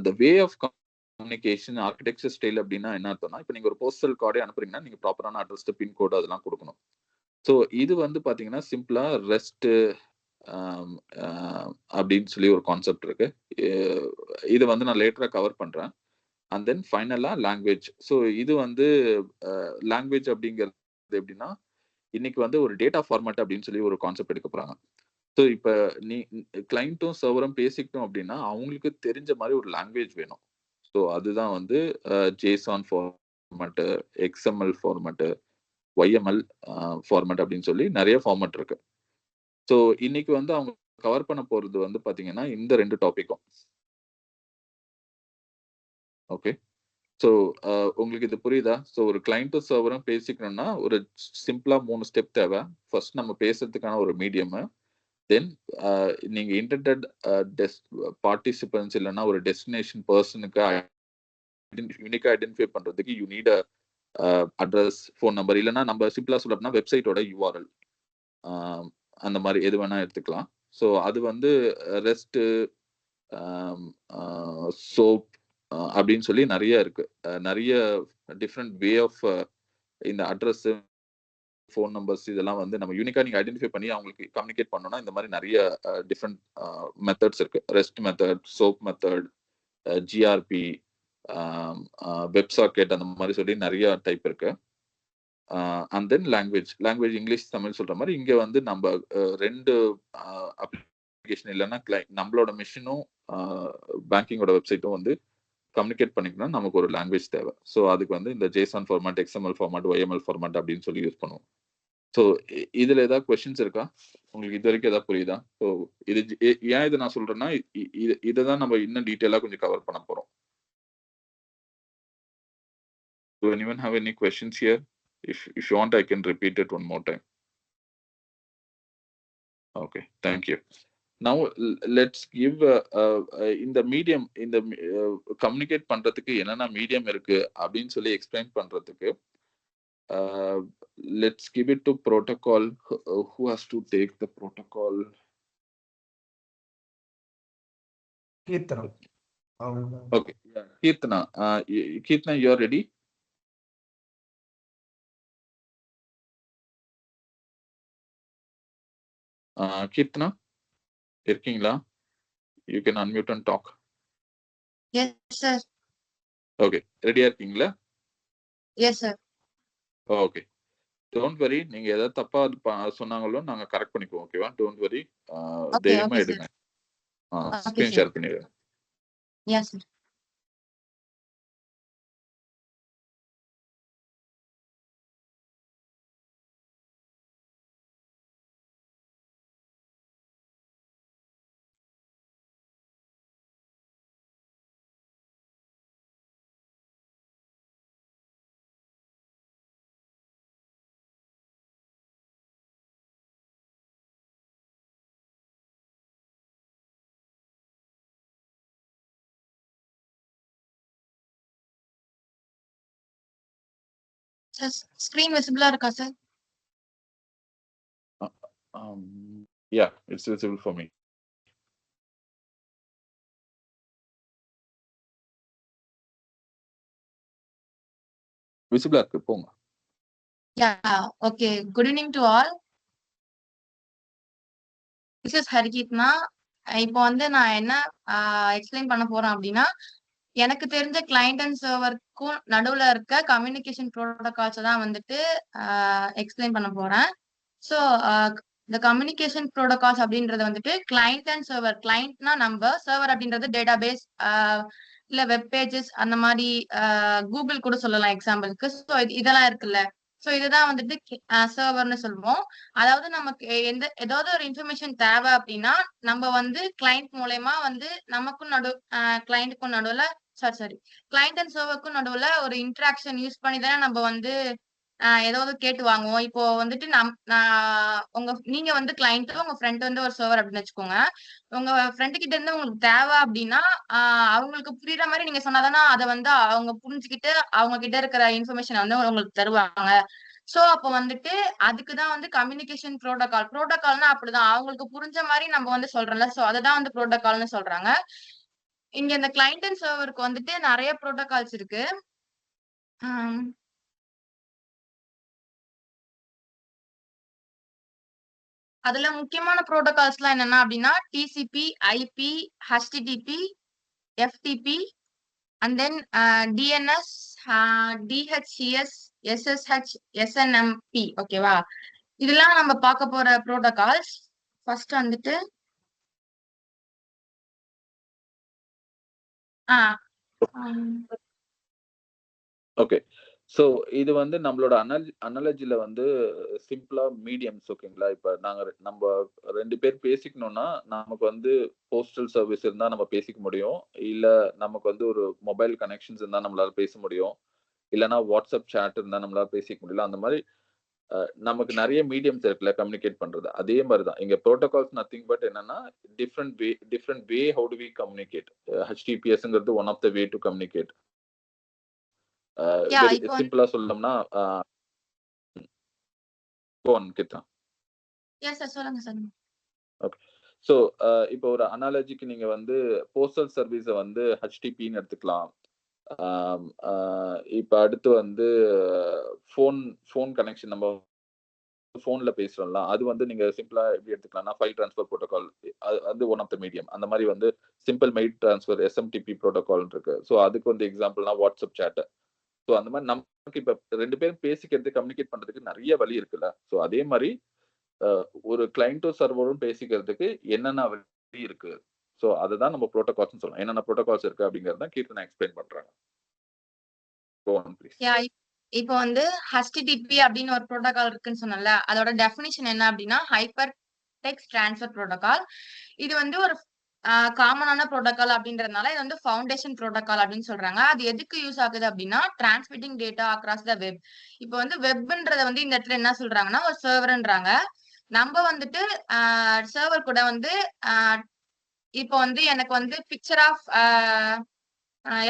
The way of communication architecture style அப்படின்னா என்ன அர்த்தம்னா, இப்போ நீங்க ஒரு போஸ்டல் கார்டே அனுப்புறீங்கன்னா நீங்க ப்ராப்பரான அட்ரஸ், பின்கோடு அதெல்லாம் கொடுக்கணும். ஸோ இது வந்து பாத்தீங்கன்னா சிம்பிளா ரெஸ்ட் அப்படின்னு சொல்லி ஒரு கான்செப்ட் இருக்கு. இது வந்து நான் லேட்டரா கவர் பண்றேன். அண்ட் தென் ஃபைனலா லாங்குவேஜ். ஸோ இது வந்து லாங்குவேஜ் அப்படிங்கிறது எப்படின்னா, இன்னைக்கு வந்து ஒரு டேட்டா ஃபார்மேட் அப்படின்னு சொல்லி ஒரு கான்செப்ட் எடுக்க போறாங்க. ஸோ இப்போ நீ கிளைண்ட்டும் சர்வரும் பேசிக்கிட்டோம் அப்படின்னா அவங்களுக்கு தெரிஞ்ச மாதிரி ஒரு லாங்குவேஜ் வேணும். ஸோ அதுதான் வந்து JSON format, XML format, YML format அப்படின்னு சொல்லி நிறைய ஃபார்மேட் இருக்கு. ஸோ இன்னைக்கு வந்து அவங்க கவர் பண்ண போறது வந்து பாத்தீங்கன்னா இந்த 2 டாபிக்கும். ஓகே, ஸோ உங்களுக்கு இது புரியுதா? ஸோ ஒரு கிளைண்ட்டும் சர்வரும் பேசிக்கணும்னா ஒரு சிம்பிளா 3 ஸ்டெப் தேவை. ஃபர்ஸ்ட் நம்ம பேசுறதுக்கான ஒரு மீடியம், தென் நீங்க இன்டெண்டட் பார்ட்டிசிபென்ட்ஸ் இல்லைன்னா ஒரு டெஸ்டினேஷன் பர்சனுக்கு யூனிக்கா ஐடென்டிஃபை பண்றதுக்கு you need address, phone number, இல்லைன்னா நம்ம சிம்பிளா சொல்லணும்னா வெப்சைட்டோட யூஆர்எல், அந்த மாதிரி எது வேணா எடுத்துக்கலாம். ஸோ அது வந்து ரெஸ்ட், சோப் அப்படின்னு சொல்லி நிறைய இருக்கு. நிறைய டிஃப்ரெண்ட் வே ஆஃப் இந்த அட்ரஸ், ஃபோன் நம்பர்ஸ் இதெல்லாம் வந்து நம்ம யூனிக்கா நீங்க ஐடென்டிஃபை பண்ணி அவங்களுக்கு கம்யூனிகேட் பண்ணோம்னா இந்த மாதிரி நிறைய டிஃப்ரெண்ட் மெத்தட்ஸ் இருக்கு. Rest method, soap method, GRP, web socket, அந்த மாதிரி சொல்லி நிறைய டைப் இருக்கு. And then language English, Tamil சொல்ற மாதிரி இங்க வந்து நம்ம 2 அப்ளிகேஷன் இல்லைன்னா நம்மளோட மிஷினும் பேங்கிங்கோட வெப்சைட்டும் வந்து கம்யூனிகேட் பண்ணிக்கணும். நமக்கு ஒரு லாங்குவேஜ் தேவை. ஸோ அதுக்கு வந்து இந்த JSON format, XML format, YML format அப்படின்னு சொல்லி யூஸ் பண்ணுவோம். ஸோ இதுல ஏதாவது கொஸ்டின்ஸ் இருக்கா உங்களுக்கு? இது வரைக்கும் ஏதாவது புரியுதா? ஸோ இது ஏன் இதை நான் சொல்றேன்னா இதை தான் நம்ம இன்னும் டீட்டெயிலாக கொஞ்சம் கவர் பண்ண போறோம். Do anyone have any questions here? If you want, I can repeat it one more time. Okay, thank you. Now let's give in the medium, in the communicate பண்றதுக்கு என்னென்ன மீடியம் இருக்கு அப்படின்னு சொல்லி எக்ஸ்பிளைன் பண்றதுக்கு let's give it to protocol. Who has to take the protocol? Kirtana. Okay, yeah. Kirtana, you are ready? Kirtana, இருக்கீங்களா? You can unmute and talk. Yes, sir. Okay, ரெடியா இருக்கீங்களா? Yes, sir. Okay, don't worry. நீங்க ஏதாவது தப்பா சொன்னாங்களோ நாங்க correct பண்ணிக்குவோம். ஓகேவா? Don't worry. தைரியமா எடுங்க. ஸ்கிரீன் ஷேர் பண்ணிடுங்க. Yes, sir. Sir, screen visible இருக்கா sir? Yeah, it's visible for me. விசிபிளா இருக்கு, போங்க. Yeah, okay. Good evening to all. This is Harikitna. இப்போ வந்து நான் என்ன எக்ஸ்பிளைன் பண்ண போறேன் அப்படின்னா, எனக்கு தெரிஞ்ச கிளைண்ட் அண்ட் சர்வருக்கும் நடுவுல இருக்க கம்யூனிகேஷன் ப்ரோட்டோகால்ஸ் தான் வந்துட்டு எக்ஸ்பிளைன் பண்ண போறேன். ஸோ இந்த கம்யூனிகேஷன் ப்ரோட்டோகால்ஸ் அப்படின்றது வந்துட்டு கிளைண்ட் அண்ட் சர்வர். கிளைண்ட்னா நம்ம, சர்வர் அப்படின்றது டேட்டாபேஸ், இல்ல வெப் பேஜஸ் அந்த மாதிரி கூகுள் கூட சொல்லலாம் எக்ஸாம்பிளுக்கு. ஸோ இதெல்லாம் இருக்குல்ல. ஸோ இதுதான் வந்துட்டு சர்வர்னு சொல்லுவோம். அதாவது நமக்கு ஏதாவது ஒரு இன்ஃபர்மேஷன் தேவை அப்படின்னா நம்ம வந்து கிளைண்ட் மூலயமா வந்து நமக்கும் கிளைண்ட்டுக்கும் நடுவுல சாரி கிளைண்ட் அண்ட் சர்வருக்கும் நடுவுல ஒரு இன்டராக்ஷன் யூஸ் பண்ணி தானே நம்ம வந்து ஏதாவது கேட்டு வாங்குவோம். இப்போ வந்துட்டு நீங்க வந்து கிளைண்ட், உங்க ஃப்ரெண்ட் வந்து ஒரு சர்வர் அப்படின்னு வச்சுக்கோங்க. உங்க ஃப்ரெண்டு கிட்ட இருந்து உங்களுக்கு தேவை அப்படின்னா அவங்களுக்கு புரியுற மாதிரி நீங்க சொன்னாதானே அதை வந்து அவங்க புரிஞ்சுக்கிட்டு அவங்க கிட்ட இருக்கிற இன்ஃபர்மேஷன் வந்து உங்களுக்கு தருவாங்க. சோ அப்ப வந்துட்டு அதுக்குதான் வந்து கம்யூனிகேஷன் புரோட்டோகால்னா அப்படிதான் அவங்களுக்கு புரிஞ்ச மாதிரி நம்ம வந்து சொல்றோம்ல. சோ அதுதான் வந்து புரோட்டோகால்னு சொல்றாங்க. இங்க இந்த கிளைண்ட் அண்ட் சர்வருக்கு வந்துட்டு நிறைய புரோட்டோகால்ஸ் இருக்கு. அதுல முக்கியமான புரோட்டோகால்ஸ் எல்லாம் என்னன்னா அப்படின்னா TCP, IP, HTTP, FTP and then DNS, DHCS, SSH, SNMP. ஓகேவா? இதெல்லாம் நம்ம பார்க்க போற புரோட்டோகால்ஸ். ஃபர்ஸ்ட் வந்துட்டு ஓகே. ஸோ இது வந்து நம்மளோட அனாலஜில வந்து சிம்பிளா மீடியம்ஸ். ஓகேங்களா? இப்ப நம்ம 2 பேர் பேசிக்கணும்னா நமக்கு வந்து போஸ்டல் சர்வீஸ் இருந்தா நம்ம பேசிக்க முடியும். இல்ல நமக்கு வந்து ஒரு மொபைல் கனெக்ஷன்ஸ் இருந்தா நம்மளால பேச முடியும். இல்லைன்னா வாட்ஸ்அப் சேட் இருந்தா நம்மளால பேசிக்க முடியல. அந்த மாதிரி நமக்கு நிறைய மீடியம்ஸ் இருக்குல்ல கம்யூனிகேட் பண்றது. அதே மாதிரி தான் இங்க ப்ரோட்டோகால்ஸ் நத்திங் பட் என்னன்னா different way how do we communicate. ஹெச்டிபிஎஸ்ங்கிறது one of the way to communicate. Very சிம்பிளா சொல்லணும்னா சொல்லுங்க. ஓகே. ஸோ இப்போ ஒரு அனாலஜிக்கு நீங்க வந்து போஸ்டல் சர்வீஸை வந்து ஹெச்டிபின்னு எடுத்துக்கலாம். இப்போ அடுத்து வந்து ஃபோன் கனெக்ஷன், நம்ம ஃபோன்ல பேசுறோம்ல, அது வந்து நீங்க சிம்பிளா எப்படி எடுத்துக்கலாம்னா ஃபைல் ட்ரான்ஸ்ஃபர் ப்ரோட்டோகால். அது வந்து ஒன் ஆஃப் த மீடியம். அந்த மாதிரி வந்து simple mail transfer SMTP protocol இருக்கு. ஸோ அதுக்கு வந்து எக்ஸாம்பிள்னா வாட்ஸ்அப் சேட். ஸோ அந்த மாதிரி நமக்கு இப்ப 2 பேரும் பேசிக்கிறது கம்யூனிகேட் பண்றதுக்கு நிறைய வழி இருக்குல்ல. ஸோ அதே மாதிரி ஒரு கிளைண்ட்டும் சர்வரும் பேசிக்கிறதுக்கு என்னென்ன வழி இருக்கு. ஸோ அதுதான் நம்ம ப்ரோட்டோகால்ஸ் சொல்லலாம். என்னென்ன ப்ரோட்டோகால்ஸ் இருக்கு அப்படிங்கறத கீர்த்தனா எக்ஸ்பிளைன் பண்றாங்க. இப்போ வந்து HTTP அப்படின்னு ஒரு ப்ரோட்டோகால் இருக்குன்னு சொன்னல, அதோட டெஃபினிஷன் என்ன அப்படின்னா ஹைப்பர் டெக்ஸ்ட் ட்ரான்ஸ்ஃபர் ப்ரோட்டோகால். இது வந்து ஒரு காமனான ப்ரோட்டோகால் அப்படின்றதுனால இது வந்து ஃபவுண்டேஷன் ப்ரோட்டோகால் அப்படின்னு சொல்றாங்க. அது எதுக்கு யூஸ் ஆகுது அப்படின்னா transmitting data across the web. இப்போ வந்து வெப்ன்றத வந்து இந்த இடத்துல என்ன சொல்றாங்கன்னா ஒரு சர்வர்ன்றாங்க. நம்ம வந்துட்டு சர்வர் கூட வந்து இப்போ வந்து எனக்கு வந்து பிக்சர் ஆஃப்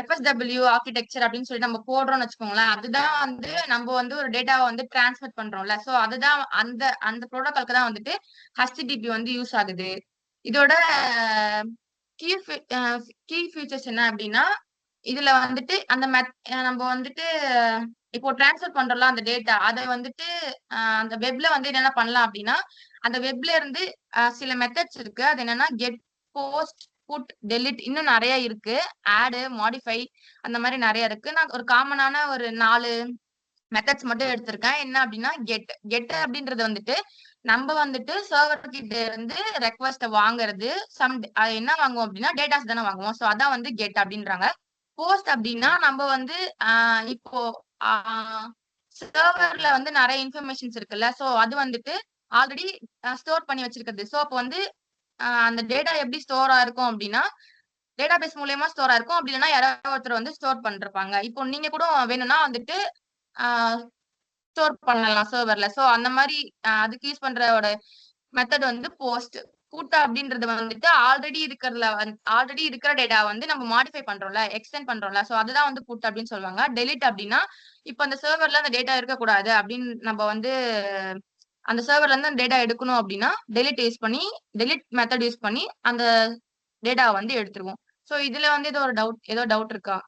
FSW ஆர்கிடெக்சர் அப்படின்னு சொல்லி நம்ம போடுறோம்னு வச்சுக்கோங்களேன். அதுதான் வந்து நம்ம வந்து ஒரு டேட்டாவை வந்து டிரான்ஸ்மிட் பண்றோம்ல. சோ அதுதான் அந்த ப்ரோட்டோகாலுக்கு தான் வந்துட்டு HTTP வந்து யூஸ் ஆகுது. இதோட கீ ஃபீச்சர்ஸ் என்ன அப்படின்னா இதுல வந்துட்டு நம்ம வந்துட்டு இப்போ டிரான்ஸ்ஃபர் பண்றோம்ல அந்த டேட்டா, அதை வந்துட்டு அந்த வெப்ல வந்து என்னென்ன பண்ணலாம் அப்படின்னா அந்த வெப்ல இருந்து சில மெத்தட்ஸ் இருக்கு. அது என்னன்னா கெட், போஸ்ட், புட், டெலிட், இன்னும் நிறைய இருக்கு. ஆட், மாடிஃபை அந்த மாதிரி நிறைய இருக்கு. நான் ஒரு காமனான ஒரு 4 மெத்தட்ஸ் மட்டும் எடுத்திருக்கேன். என்ன அப்படின்னா கெட் அப்படின்றது வந்துட்டு நம்ம வந்துட்டு சர்வர் கிட்ட இருந்து ரெக்வஸ்ட் வாங்குறது. அது என்ன வாங்குவோம் அப்படின்னா டேட்டாஸ் தானே வாங்குவோம். சோ அதான் வந்து கெட் அப்படின்றாங்க. போஸ்ட் அப்படின்னா நம்ம வந்து இப்போ சர்வர்ல வந்து நிறைய இன்ஃபர்மேஷன்ஸ் இருக்குல்ல. சோ அது வந்துட்டு ஆல்ரெடி ஸ்டோர் பண்ணி வச்சிருக்கிறது. சோ அப்போ வந்து அந்த டேட்டா எப்படி ஸ்டோர் ஆயிருக்கும் அப்படின்னா டேட்டாபேஸ் மூலமா ஸ்டோர் ஆயிருக்கும். அப்படி இல்லைன்னா யாராவது ஒருத்தர் வந்து ஸ்டோர் பண்ணிருப்பாங்க. இப்போ நீங்க கூட வேணும்னா வந்துட்டு ஸ்டோர் பண்ணலாம் சர்வர்ல. சோ அந்த மாதிரி அதுக்கு யூஸ் பண்றோட மெத்தட் வந்து போஸ்ட். புட் அப்படின்றது வந்துட்டு ஆல்ரெடி இருக்கிற டேட்டா வந்து நம்ம மாடிஃபை பண்றோம்ல, எக்ஸ்டெண்ட் பண்றோம்ல. சோ அதுதான் வந்து புட் அப்படின்னு சொல்லுவாங்க. டெலிட் அப்படின்னா இப்போ அந்த சர்வர்ல அந்த டேட்டா இருக்கக்கூடாது அப்படின்னு நம்ம வந்து அந்த சர்வர்ல இருந்து டேட்டா எடுக்கணும் அப்படின்னா டெலிட் மெத்தட் யூஸ் பண்ணி அந்த டேட்டா வந்து எடுத்துருவோம். சோ இதுல வந்து ஏதோ டவுட் இருக்கா?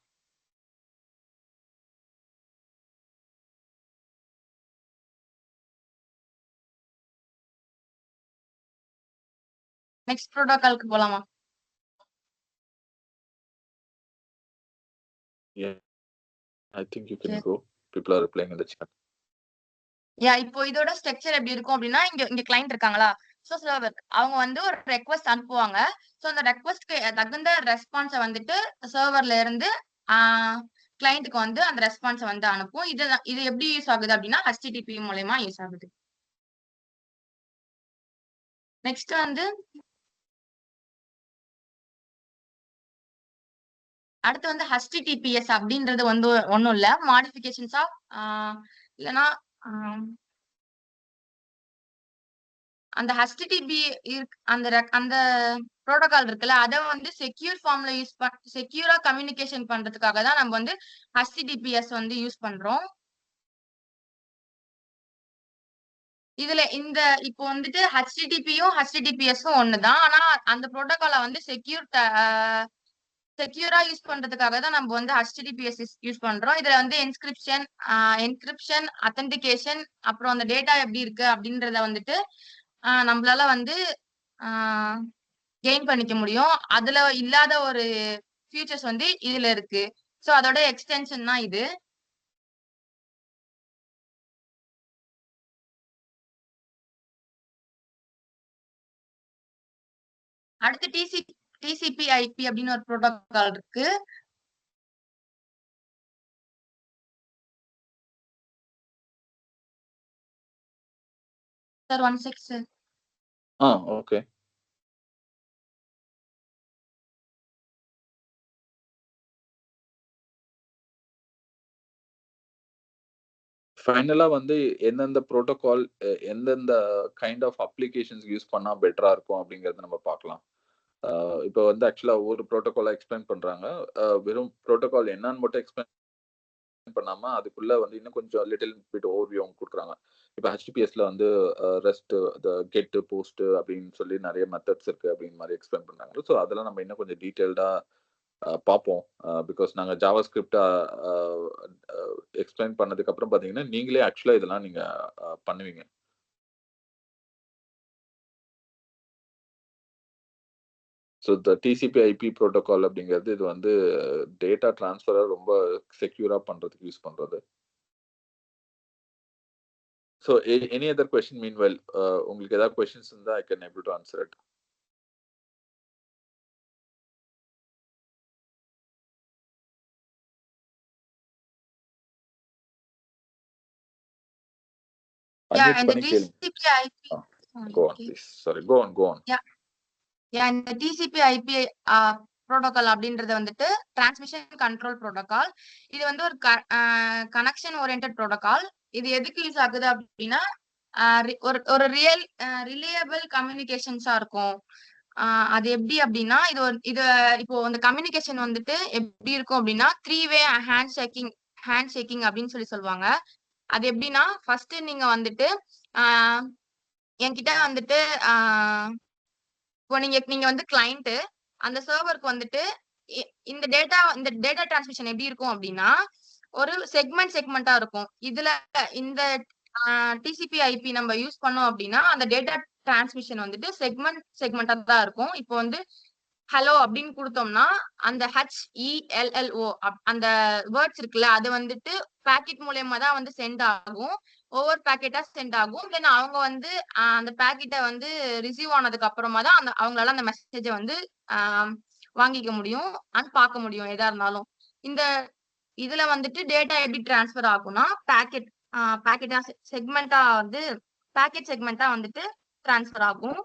நெக்ஸ்ட் ப்ரோட்டோகாலுக்கு போலாமா? I think you can go. People are replying in the chat. இப்போ இதோட ஸ்ட்ரக்சர் எப்படி இருக்கும் அப்படின்னா இங்க கிளைண்ட் இருக்காங்களா? ஸோ சர்வர் அவங்க வந்து ஒரு ரெக்வஸ்ட் அனுப்புவாங்க. ஸோ அந்த ரெக்வஸ்ட்க்கு தகுந்த ரெஸ்பான்ஸை வந்துட்டு சர்வர்ல இருந்து கிளைண்ட்டுக்கு வந்து அந்த ரெஸ்பான்ஸை வந்து அனுப்பும். இது எப்படி யூஸ் ஆகுது அப்படின்னா HTTP மூலமா யூஸ் ஆகுது. நெக்ஸ்ட் வந்து அடுத்து வந்து HTTPS அப்படின்றது வந்து ஒன்றும் இல்லை, மாடிஃபிகேஷன்ஸ் ஆஃப் இல்லைன்னா அந்த HTTP அந்த ப்ரோட்டோகால் இருக்குல்ல, அதை வந்து செக்யூர் ஃபார்ம்ல செக்யூரா கம்யூனிகேஷன் பண்றதுக்காக தான் நம்ம வந்து HTTPS வந்து யூஸ் பண்றோம். இதுல இப்போ வந்துட்டு HTTPயும் HTTPSம் ஒண்ணுதான். ஆனா அந்த ப்ரோட்டோகாலை வந்து செக்யூரா யூஸ் பண்றதுக்காக தான் நம்ம வந்து HTTPS யூஸ் பண்றோம். இதுல வந்து என்கிரிப்ஷன், அத்தன்டிகேஷன், அப்புறம் அந்த டேட்டா எப்படி இருக்கு அப்படின்றத வந்துட்டு நம்மளால வந்து கெயின் பண்ணிக்க முடியும். அதுல இல்லாத ஒரு ஃபியூச்சர்ஸ் வந்து இதுல இருக்கு. ஸோ அதோட எக்ஸ்டென்ஷன் தான் இது. அடுத்து TCP/IP அப்படின்னு ஒரு ப்ரோட்டோகால் இருக்கு. Sir 1 sec sir. ஓகே. ஃபைனலா வந்து எந்தெந்த ப்ரோட்டோகால் எந்தெந்த கைண்ட் ஆஃப் அப்ளிகேஷன்ஸ் யூஸ் பண்ணா பெட்டரா இருக்கும் அப்படிங்கறத நம்ம பார்க்கலாம். இப்போ வந்து ஆக்சுவலா ஒவ்வொரு ப்ரோட்டோகாலா எக்ஸ்பிளைன் பண்றாங்க. வெறும் ப்ரோட்டோகால் என்னன்னு மட்டும் எக்ஸ்பிளைன் பண்ணாம அதுக்குள்ள வந்து இன்னும் கொஞ்சம் லிட்டில் பிட் ஓவர்வியூ அவங்க கொடுக்குறாங்க. இப்போ HTTPSல வந்து ரெஸ்ட், கெட், போஸ்ட் அப்படின்னு சொல்லி நிறைய மெத்தட்ஸ் இருக்கு அப்படின்னு மாதிரி எக்ஸ்பிளைன் பண்றாங்க. ஸோ அதெல்லாம் நம்ம இன்னும் கொஞ்சம் டீட்டெயில்டா பார்ப்போம். பிகாஸ் நாங்கள் ஜாவா ஸ்கிரிப்ட் எக்ஸ்பிளைன் பண்ணதுக்கு அப்புறம் பார்த்தீங்கன்னா நீங்களே ஆக்சுவலா இதெல்லாம் நீங்க பண்ணுவீங்க. ஸோ இந்த TCP/IP ப்ரோட்டோகால் அப்படிங்கிறது இது வந்து டேட்டா டிரான்ஸ்ஃபரை ரொம்ப செக்யூரா பண்றதுக்கு யூஸ் பண்றது. So any other question meanwhile உங்களுக்கு ஏதாவது கொஸ்டின்ஸ் இருந்தால் I can able to answer it. இந்த TCP/IP Go on, please. Sorry, go on. இந்த TCP/IP ப்ரோட்டோகால் அப்படின்றது வந்துட்டு டிரான்ஸ்மிஷன் கண்ட்ரோல் ப்ரோட்டோகால். இது வந்து ஒரு கனெக்ஷன் ஓரியன்டட் ப்ரோட்டோகால். இது எதுக்கு யூஸ் ஆகுது அப்படின்னா ஒரு ரிலையபிள் கம்யூனிகேஷன்ஸா இருக்கும். அது எப்படி அப்படின்னா இது இப்போ இந்த கம்யூனிகேஷன் வந்துட்டு எப்படி இருக்கும் அப்படின்னா 3-way ஹேண்ட் ஷேக்கிங் அப்படின்னு சொல்லுவாங்க. அது எப்படின்னா ஃபர்ஸ்ட் நீங்க வந்துட்டு என்கிட்ட வந்துட்டு இப்போ நீங்க வந்து கிளைண்ட், அந்த சர்வருக்கு வந்துட்டு இந்த டேட்டா டிரான்ஸ்மிஷன் எப்படி இருக்கும் அப்படின்னா ஒரு செக்மெண்டா இருக்கும். இதுல இந்த TCP/IP நம்ம யூஸ் பண்ணோம் அப்படின்னா அந்த டேட்டா டிரான்ஸ்மிஷன் வந்துட்டு செக்மெண்டா தான் இருக்கும். இப்போ வந்து ஹலோ அப்படின்னு கொடுத்தோம்னா அந்த HELLO அந்த வேர்ட்ஸ் இருக்குல்ல, அது வந்துட்டு பேக்கெட் மூலயமா தான் வந்து சென்ட் ஆகும். ஒவ்வொரு பேக்கெட்டா சென்ட் ஆகும். தென் அவங்க வந்து அந்த பேக்கெட்டை வந்து ரிசீவ் ஆனதுக்கு அப்புறமா தான் அவங்களால அந்த மெசேஜை வந்து வாங்கிக்க முடியும் அண்ட் பார்க்க முடியும் எதா இருந்தாலும். இந்த இதுல வந்துட்டு டேட்டா எப்படி டிரான்ஸ்ஃபர் ஆகும்னா பேக்கெட்டா செக்மெண்டா வந்துட்டு டிரான்ஸ்ஃபர் ஆகும்.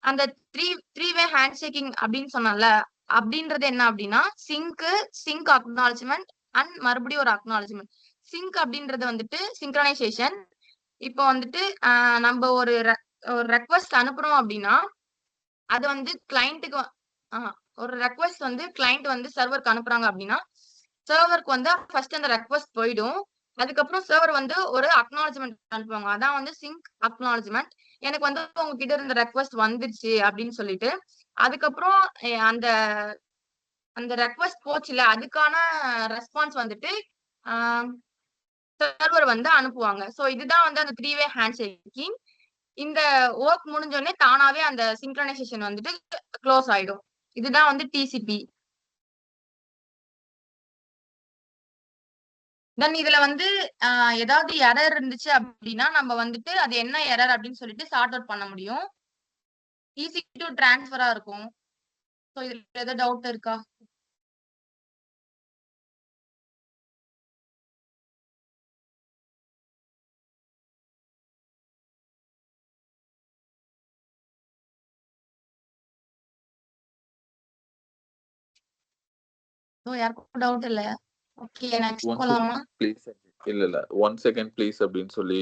அந்த த்ரீ-வே ஹேண்ட் ஷேக்கிங் அப்படின்னு சொன்னால, அப்படின்றது என்ன அப்படின்னா சிங்க் அக்னாலஜ்மெண்ட் அண்ட் மறுபடியும் ஒரு அக்னாலஜ்மெண்ட். சிங்க் அப்படின்றது வந்துட்டு சிங்க்ரனைசேஷன். இப்போ வந்துட்டு நம்ம ஒரு ரெக்வஸ்ட் அனுப்புறோம் அப்படின்னா அது வந்து கிளைண்ட்டுக்கு ஒரு ரெக்வஸ்ட் வந்து கிளைண்ட் வந்து சர்வருக்கு அனுப்புறாங்க அப்படின்னா சர்வருக்கு வந்து ஃபர்ஸ்ட் அந்த ரெக்வஸ்ட் போயிடும். அதுக்கப்புறம் சர்வர் வந்து ஒரு அக்னாலஜ்மெண்ட் அனுப்புவாங்க. அதான் வந்து சிங்க் அக்னாலஜ்மெண்ட். எனக்கு வந்து உங்ககிட்ட இருந்த ரெக்வஸ்ட் வந்துருச்சு அப்படின்னு சொல்லிட்டு அதுக்கப்புறம் அந்த ரெக்வஸ்ட் போச்சுல, அதுக்கான ரெஸ்பான்ஸ் வந்துட்டு சர்வர் வந்து அனுப்புவாங்க. ஸோ இதுதான் வந்து அந்த 3-way ஹேண்ட் ஷேக்கிங். இந்த ஒர்க் முடிஞ்சோடனே தானாவே அந்த சிங்க்ரனைசேஷன் வந்துட்டு க்ளோஸ் ஆயிடும். இதுதான் வந்து TCP. தென் இதுல வந்து ஏதாவது எரர் இருந்துச்சு அப்படின்னா நம்ம வந்துட்டு அது என்ன எரர் அப்படின்னு சொல்லிட்டு சார்ட் அவுட் பண்ண முடியும். EC2 டிரான்ஸ்ஃபரா இருக்கும். ஸோ இதுல ஏதாவது டவுட் இருக்கா? ஸோ யாருக்கும் டவுட் இல்ல. ஓகே நெக்ஸ்ட் ஒன் போலாமா? Second please. இல்ல 1 செகண்ட் ப்ளீஸ் அப்படின்னு சொல்லி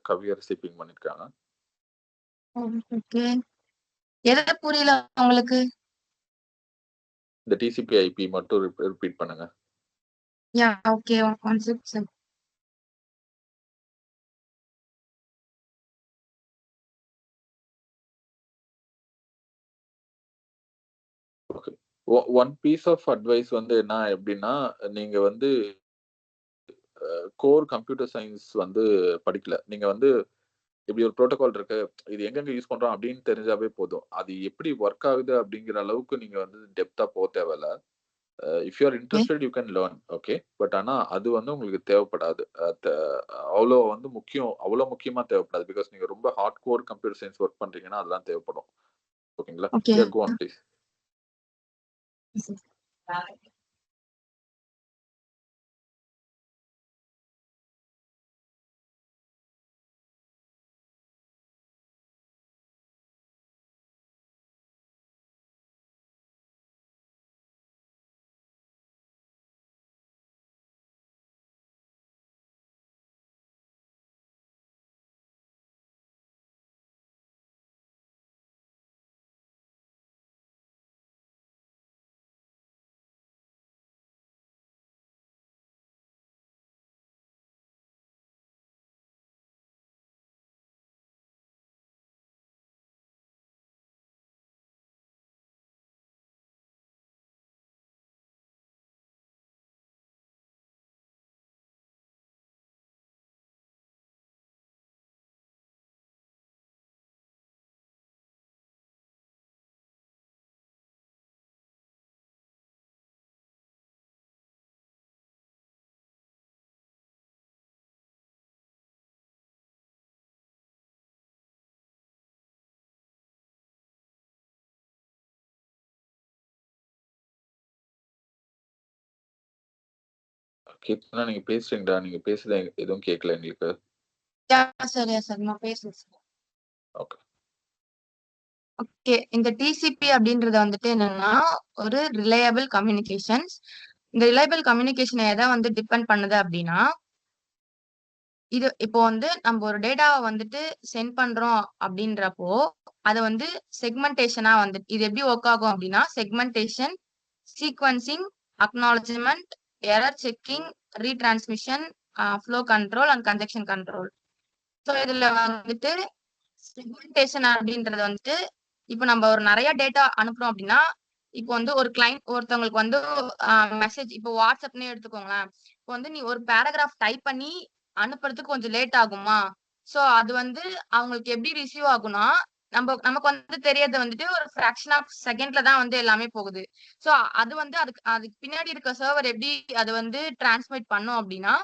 கவியரசி பிங் பண்ணிருக்காங்க. ஓகே. எது புரியல உங்களுக்கு? இந்த TCP IP மட்டும் ரிப்பீட் பண்ணுங்க. Yeah okay 1 second. Okay. One piece of advice வந்து என்ன எப்படின்னா, நீங்க வந்து கோர் கம்ப்யூட்டர் சயின்ஸ் வந்து படிக்கல. நீங்க வந்து இப்படி ஒரு புரோட்டோகால் இருக்கு, இது எங்கெங்க யூஸ் பண்றோம் அப்படின்னு தெரிஞ்சாவே போதும். அது எப்படி ஒர்க் ஆகுது அப்படிங்கிற அளவுக்கு நீங்க வந்து டெப்தா போக தேவையில்ல. If you are interested you can learn. Okay. But ஆனா அது வந்து உங்களுக்கு தேவைப்படாது. அவ்வளோ வந்து அவ்வளோ முக்கியமா தேவைப்படாது. பிகாஸ் நீங்க ரொம்ப hard core computer science work பண்றீங்கன்னா அதெல்லாம் தேவைப்படும். ஓகேங்களா? Okay. Go on please. Keerthana நீங்க பேசுறீங்களா? நீங்க பேசுறது எதுவும் கேட்கல எங்களுக்கு. யா சார் நான் பேசுறேன் சார். ஓகே. ஓகே. இந்த TCP அப்படின்றது வந்துட்டு என்னன்னா ஒரு ரிலையபிள் கம்யூனிகேஷன்ஸ். இந்த ரிலையபிள் கம்யூனிகேஷன் எதை வந்து டிபெண்ட் பண்ணுது அப்படின்னா, இது இப்போ வந்து நம்ம ஒரு டேட்டாவை வந்துட்டு சென்ட் பண்றோம் அப்படின்றப்போ அதை வந்து செக்மெண்டேஷனா வந்து இது எப்படி ஒர்க் ஆகும் அப்படின்னா segmentation, sequencing, acknowledgement, error checking, retransmission, flow control and congestion control. So இதுல வந்துட்டு செக்மெண்டேஷன் அப்படின்றது வந்துட்டு இப்போ நம்ம ஒரு நிறைய டேட்டா அனுப்புறோம் அப்படின்னா இப்போ வந்து ஒரு கிளைண்ட் ஒருத்தவங்களுக்கு வந்து மெசேஜ் இப்போ வாட்ஸ்அப்னே எடுத்துக்கோங்களேன். இப்போ வந்து நீ ஒரு பேராகிராஃப் டைப் பண்ணி அனுப்புறதுக்கு கொஞ்சம் லேட் ஆகுமா? சோ அது வந்து அவங்களுக்கு எப்படி ரிசீவ் ஆகும்னா நமக்கு வந்து தெரியறது வந்துட்டு ஒரு ஃபிராக்ஷன் ஆஃப் செகண்ட்ல தான் வந்து எல்லாமே போகுது. சோ அது வந்து அதுக்கு பின்னாடி இருக்க சர்வர் எப்படி அது வந்து டிரான்ஸ்மிட் பண்ணும் அப்படின்னா